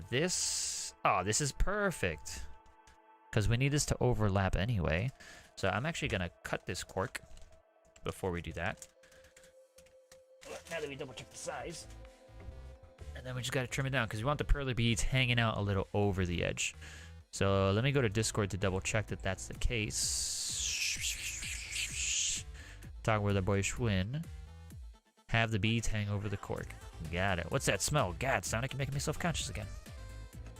this is perfect. Because we need this to overlap anyway. So I'm actually going to cut this cork before we do that. Now that we double check the size. And then we just got to trim it down because we want the Perler beads hanging out a little over the edge. So let me go to Discord to double check that that's the case. Talk with our boy Schwinn. Have the beads hang over the cork. Got it. What's that smell? God, Sonic, you're making me self-conscious again.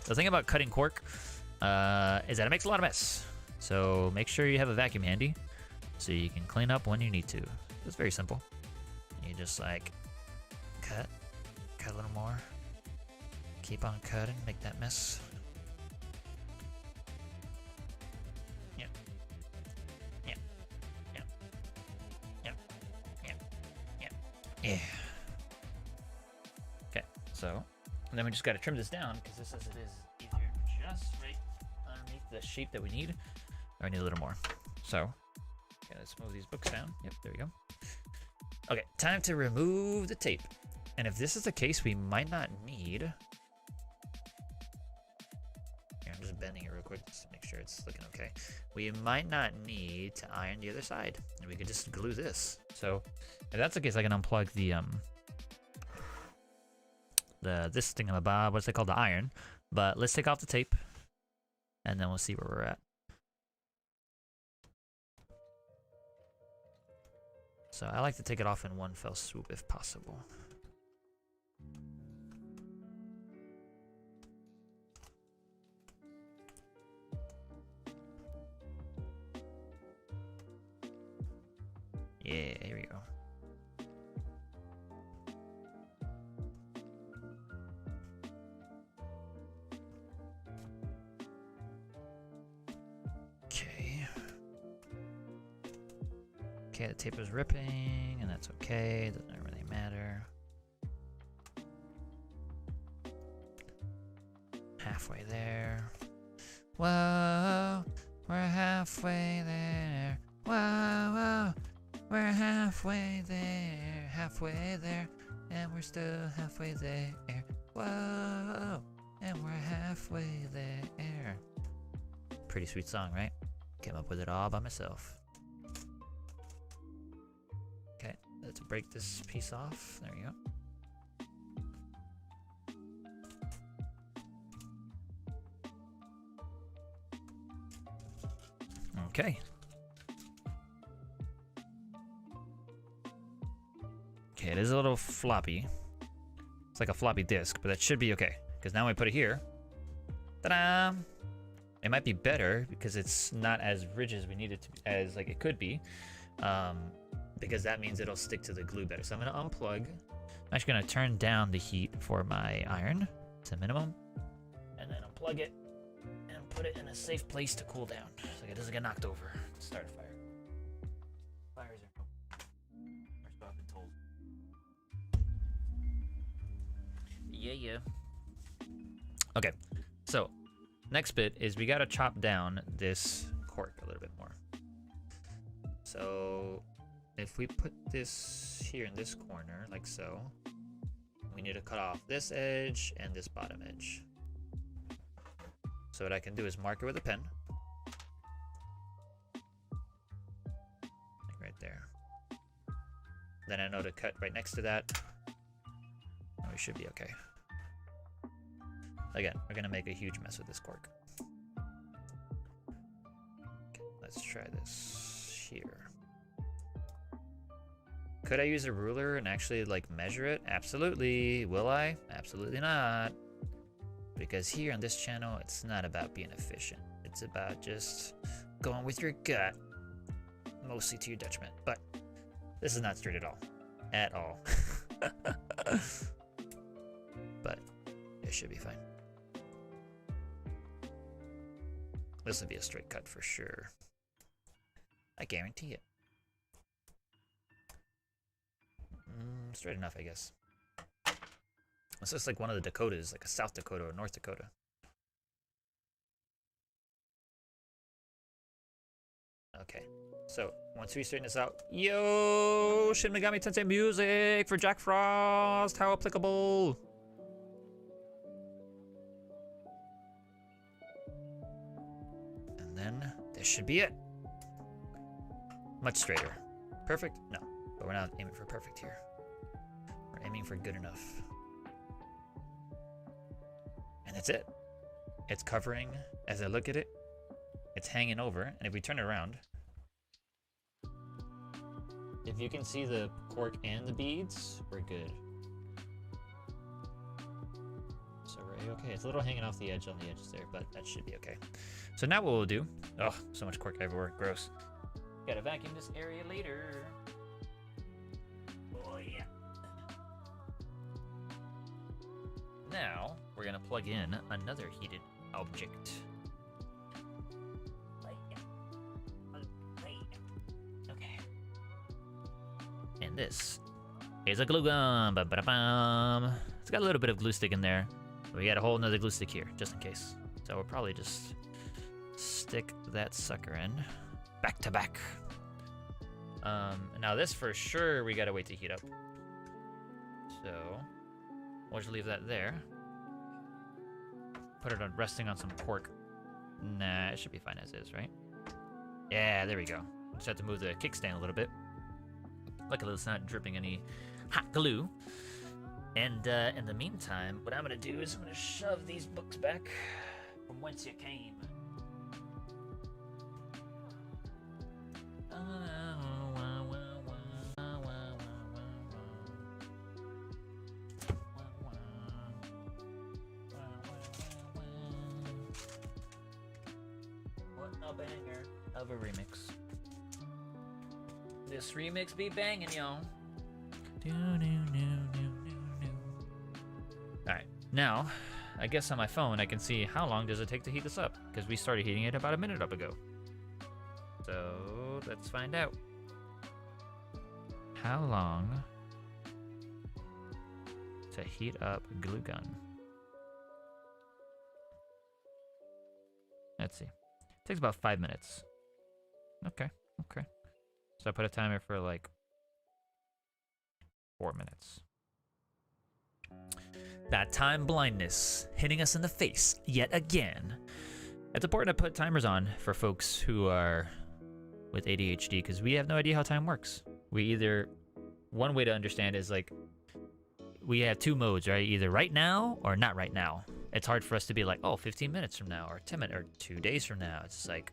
The thing about cutting cork is that it makes a lot of mess. So make sure you have a vacuum handy so you can clean up when you need to. It's very simple. You just like cut a little more. Keep on cutting, make that mess. Yep. Yep. Yep. Yep. Yep. Yep. Yeah. Okay, so, and then we just got to trim this down because this as it is easier just right underneath the shape that we need. Or I need a little more. So, okay, let's move these books down. Yep, there we go. Okay, time to remove the tape. And if this is the case, we might not need... Here, I'm just bending it real quick just to make sure it's looking okay. We might not need to iron the other side. And we could just glue this. So, if that's the case, I can unplug this thingamabob, what's it called, the iron. But let's take off the tape. And then we'll see where we're at. So I like to take it off in one fell swoop if possible. Yeah, here we go. Okay, the tape is ripping, and that's okay. Doesn't really matter. halfway there. Whoa, we're halfway there. Whoa, whoa, we're halfway there, and we're still halfway there. Whoa, and we're halfway there. Pretty sweet song, right? Came up with it all by myself. Okay, let's break this piece off. There you go. Okay. Okay, it is a little floppy. It's like a floppy disk, but that should be okay. Because now I put it here. Ta-da! It might be better because it's not as rigid as we need it to be, as like it could be. Because that means it'll stick to the glue better. So I'm gonna unplug. I'm actually gonna turn down the heat for my iron to minimum. And then unplug it and put it in a safe place to cool down. So it doesn't get knocked over. Start a fire. Fires are so I've been told. Yeah. Okay, so next bit is we gotta chop down this cork a little bit more. So if we put this here in this corner, like so, we need to cut off this edge and this bottom edge. So what I can do is mark it with a pen. Like right there. Then I know to cut right next to that. And we should be okay. Again, we're gonna make a huge mess with this cork. Okay, let's try this here. Could I use a ruler and actually like measure it? Absolutely. Will I? Absolutely not. Because here on this channel, it's not about being efficient. It's about just going with your gut, mostly to your detriment. But this is not straight at all. At all. But it should be fine. This will be a straight cut for sure. I guarantee it. Straight enough, I guess. It's just like one of the Dakotas, like a South Dakota or North Dakota. Okay, so once we straighten this out, yo, Shin Megami Tensei music for Jack Frost, how applicable? And then this should be it. Much straighter. Perfect? No, but we're not aiming for perfect here. We're aiming for good enough. And that's it. It's covering, as I look at it, it's hanging over, and if we turn it around, if you can see the cork and the beads, we're good. So we're okay. It's a little hanging off the edge on the edges there, but that should be okay. So now what we'll do, oh, so much cork everywhere, gross. Gotta vacuum this area later. Oh yeah. Now, we're gonna plug in another heated object. Okay. And this is a glue gun. Ba-ba-da-bum. It's got a little bit of glue stick in there. We got a whole nother glue stick here, just in case. So we'll probably just stick that sucker in. Back to back. Now this for sure we gotta wait to heat up. So we'll just leave that there. Put it on resting on some cork. Nah, it should be fine as is, right? Yeah, there we go. Just have to move the kickstand a little bit. Luckily it's not dripping any hot glue. And in the meantime, what I'm gonna do is I'm gonna shove these books back from whence you came. What a banger of a remix. This remix be banging, y'all. Alright, now, I guess on my phone I can see how long does it take to heat this up, because we started heating it about a minute up ago. So, let's find out. How long to heat up a glue gun? Let's see. Takes about 5 minutes. Okay. So I put a timer for like 4 minutes. That time blindness hitting us in the face yet again. It's important to put timers on for folks who are with ADHD because we have no idea how time works. One way to understand is like, we have two modes, right? Either right now or not right now. It's hard for us to be like, oh, 15 minutes from now or 10 minutes or 2 days from now. It's like,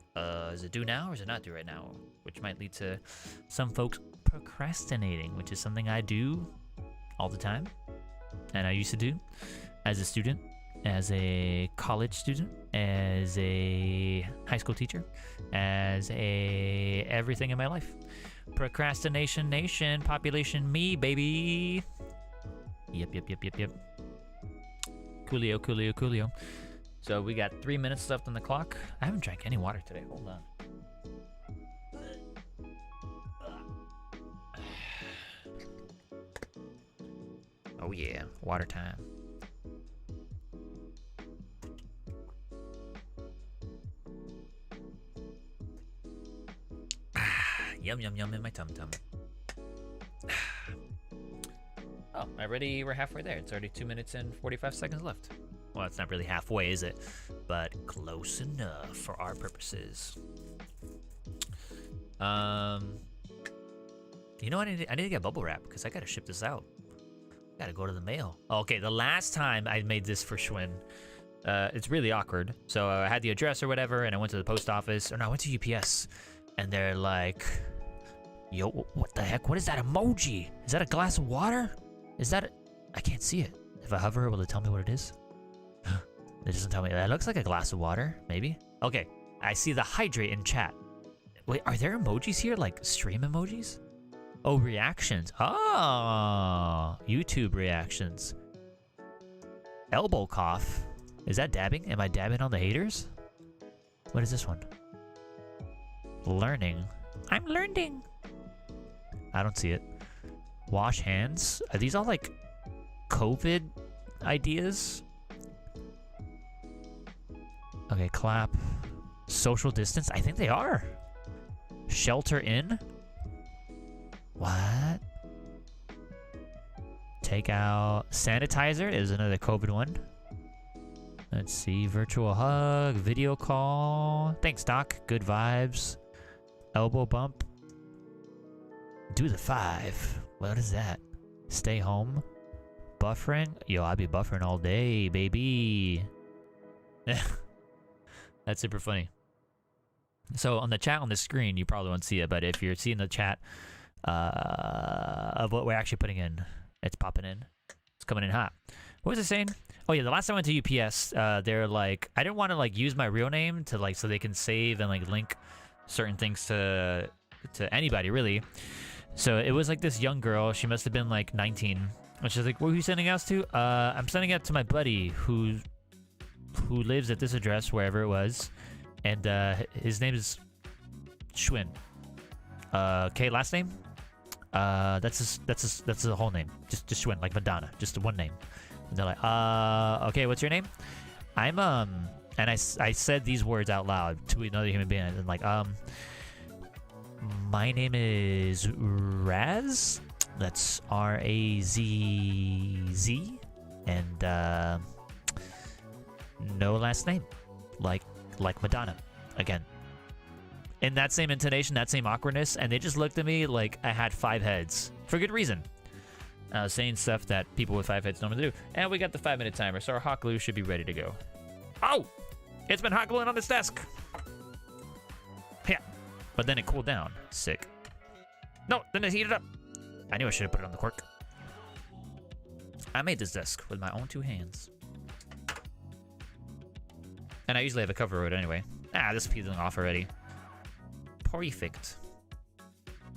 is it due now or is it not due right now? Which might lead to some folks procrastinating, which is something I do all the time. And I used to do as a student, as a college student, as a high school teacher, as a everything in my life. Procrastination nation, population me, baby. Yep. Coolio. So we got 3 minutes left on the clock. I haven't drank any water today. Hold on. Oh yeah, water time. Yum in my tum tum. Oh, we're halfway there. It's already 2 minutes and 45 seconds left. Well, it's not really halfway, is it? But close enough for our purposes. You know, I need to get bubble wrap because I gotta ship this out. Gotta go to the mail. Okay, the last time I made this for Schwinn, it's really awkward. So I had the address or whatever, and I went to the post office, or no, I went to UPS, and they're like, "Yo, what the heck? What is that emoji? Is that a glass of water? Is that? I can't see it. If I hover, will it tell me what it is? It doesn't tell me. That looks like a glass of water, maybe. Okay, I see the hydrate in chat. Wait, are there emojis here, like stream emojis? Oh, reactions. Oh, YouTube reactions. Elbow cough. Is that dabbing? Am I dabbing on the haters? What is this one? Learning. I'm learning. I don't see it. Wash hands. Are these all like COVID ideas? Okay, clap. Social distance. I think they are. Shelter in. What? Take out sanitizer is another COVID one. Let's see. Virtual hug. Video call. Thanks, Doc. Good vibes. Elbow bump. Do the 5. What is that? Stay home. Buffering. Yo, I be buffering all day, baby. That's super funny. So on the chat on the screen, you probably won't see it, but if you're seeing the chat of what we're actually putting in, it's popping in. It's coming in hot. What was I saying? Oh yeah, the last time I went to UPS, they're like, I didn't want to like use my real name to like so they can save and like link certain things to anybody really. So it was like this young girl. She must have been like 19. And she's like, "What are you sending out to?" I'm sending it to my buddy who lives at this address, wherever it was, and his name is Schwinn. Okay, last name? That's his whole name. Just Schwinn, like Madonna, just one name. And they're like, okay, what's your name? I'm and I said these words out loud to another human being, and like, my name is Raz. That's Razz, and no last name, like Madonna, again. In that same intonation, that same awkwardness, and they just looked at me like I had 5 heads for good reason. I was saying stuff that people with 5 heads normally do, and we got the 5-minute timer, so our hot glue should be ready to go. Oh, it's been hot gluing on this desk. Yeah, but then it cooled down. Sick. No, then it heated up. I knew I should have put it on the cork. I made this desk with my own 2 hands. And I usually have a cover over it anyway. Ah, this is peeling off already. Perfect.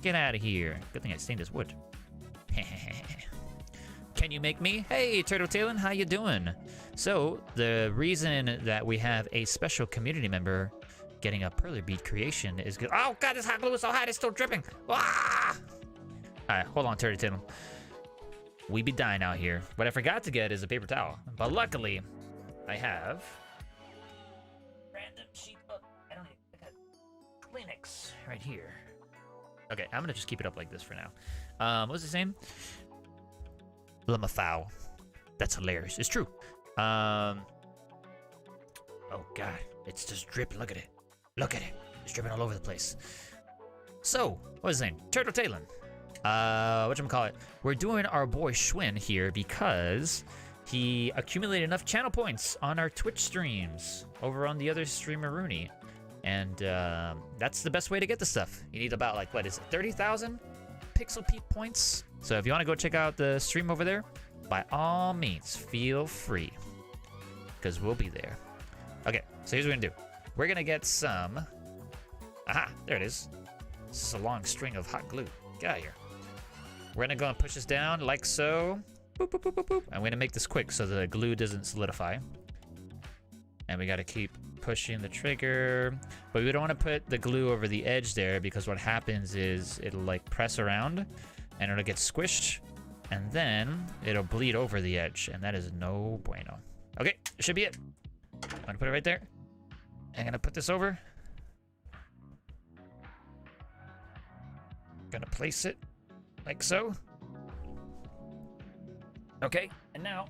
Get out of here. Good thing I stained this wood. Can you make me? Hey, Turtle Tailin, how you doing? So, the reason that we have a special community member getting a Perler Bead creation is good. Oh god, this hot glue is so hot, it's still dripping. Ah! Alright, hold on, Turtle Tailin. We be dying out here. What I forgot to get is a paper towel. But luckily, I have random sheet Kleenex right here. Okay, I'm gonna just keep it up like this for now. What was his name? Lamafau. That's hilarious. It's true. Oh god, it's just dripping. Look at it. Look at it. It's dripping all over the place. So, what's his name? Turtle Talon. Whatchamacallit? We're doing our boy Schwinn here because he accumulated enough channel points on our Twitch streams over on the other streamer Rooney. And that's the best way to get the stuff. You need about, like, what is it, 30,000 Pixel Peep points? So if you want to go check out the stream over there, by all means, feel free. Because we'll be there. Okay, so here's what we're going to do. We're going to get some... Aha, there it is. This is a long string of hot glue. Get out of here. We're going to go and push this down like so. Boop, boop, boop, boop, boop. I'm going to make this quick so the glue doesn't solidify. And we got to keep pushing the trigger, but we don't want to put the glue over the edge there because what happens is it'll like press around and it'll get squished and then it'll bleed over the edge, and that is no bueno. Okay, it should be it. I'm gonna put it right there. I'm gonna put this over. Gonna place it like so. Okay, and now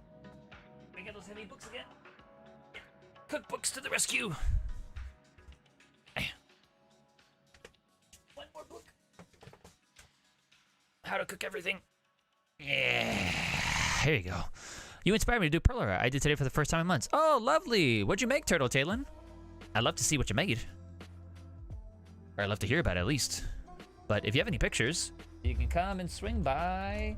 we get those heavy books again. Cookbooks to the rescue. One more book. How to cook everything. Yeah. Here you go. You inspired me to do Perler art. I did today for the first time in months. Oh, lovely. What'd you make, Turtle Talon? I'd love to see what you made. Or I'd love to hear about it at least. But if you have any pictures, you can come and swing by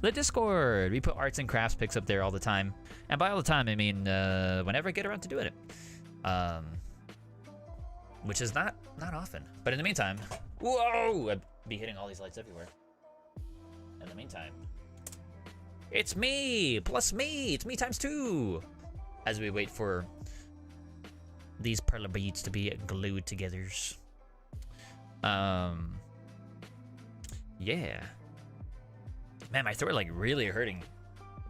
the Discord. We put arts and crafts pics up there all the time. And by all the time, I mean whenever I get around to doing it. Which is not often. But in the meantime, whoa! I'd be hitting all these lights everywhere. In the meantime, it's me plus me. It's me times 2. As we wait for these Perler beads to be glued together. Yeah. Man, my throat like really hurting.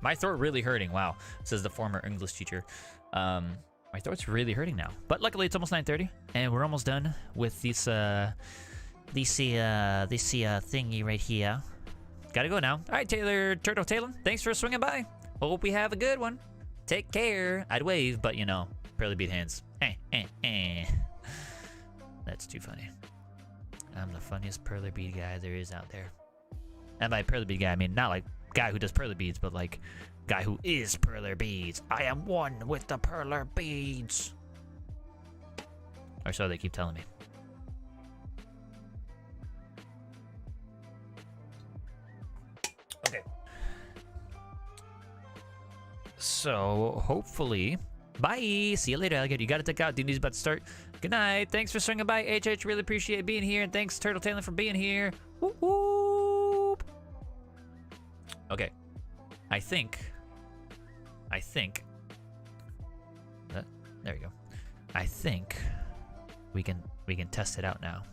My throat really hurting. Wow, says the former English teacher. My throat's really hurting now. But luckily it's almost 9:30 and we're almost done with this thingy right here. Gotta go now. All right, Turtle Talon, thanks for swinging by. Hope we have a good one. Take care. I'd wave, but you know, Perler Bead hands. That's too funny. I'm the funniest Perler Bead guy there is out there. And by Perler Bead guy, I mean not like guy who does Perler Beads, but like guy who is Perler Beads. I am one with the Perler Beads. Or so they keep telling me. Okay. So hopefully, bye. See you later, alligator. You gotta take out. Duty's about to start. Good night. Thanks for swinging by, HH. Really appreciate being here, and thanks Turtle Talon for being here. Whoop whoop. Okay. I think. There you go. I think we can test it out now.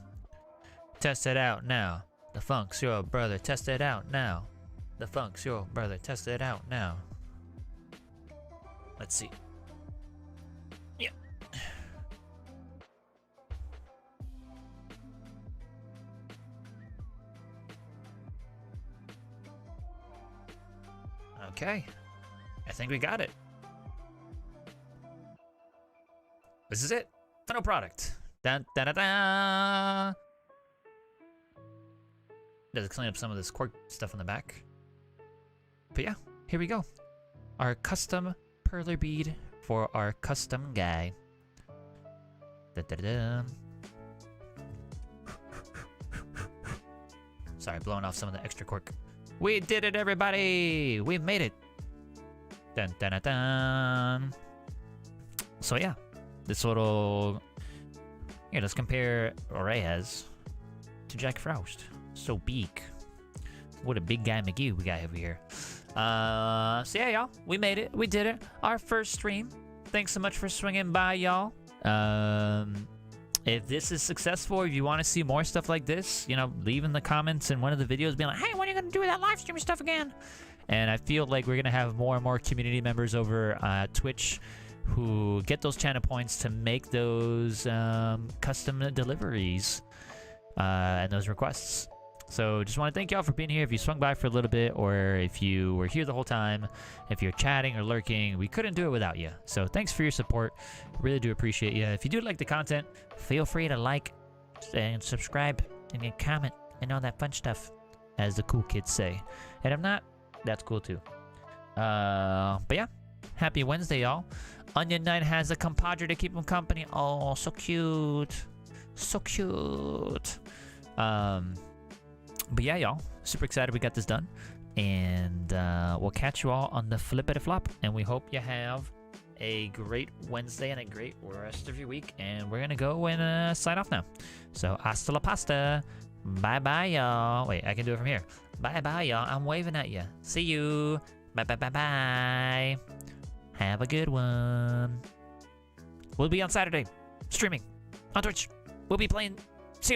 Test it out now. The funk's your brother. Test it out now. The funk's your brother. Test it out now. Let's see. Yeah. Okay. I think we got it. This is it. Final product. Dun, dun, dun, dun. Does clean up some of this cork stuff on the back. But yeah, here we go. Our custom Perler bead for our custom guy. Da, da, da. Sorry, blowing off some of the extra cork. We did it, everybody! We made it. Dun, dun, dun, dun. So yeah, this little. Yeah, let's compare Reyes to Jack Frost. So big. What a big guy McGee we got over here. So yeah, y'all, we made it. We did it. Our first stream. Thanks so much for swinging by, y'all. If this is successful, if you want to see more stuff like this, you know, leave in the comments in one of the videos being like, hey, when are you going to do that live stream stuff again? And I feel like we're going to have more and more community members over Twitch who get those channel points to make those custom deliveries and those requests. So just want to thank y'all for being here. If you swung by for a little bit, or if you were here the whole time, if you're chatting or lurking, we couldn't do it without you. So thanks for your support. Really do appreciate you. If you do like the content, feel free to like and subscribe and comment and all that fun stuff, as the cool kids say. And if not, that's cool too. But yeah, happy Wednesday, y'all. Onion Knight has a compadre to keep him company. Oh, so cute. So cute. But yeah, y'all, super excited we got this done. And we'll catch you all on the flippity flop. And we hope you have a great Wednesday and a great rest of your week. And we're going to go and sign off now. So, hasta la pasta. Bye-bye, y'all. Wait, I can do it from here. Bye-bye, y'all. I'm waving at you. See you. Bye-bye-bye-bye. Have a good one. We'll be on Saturday, streaming on Twitch. We'll be playing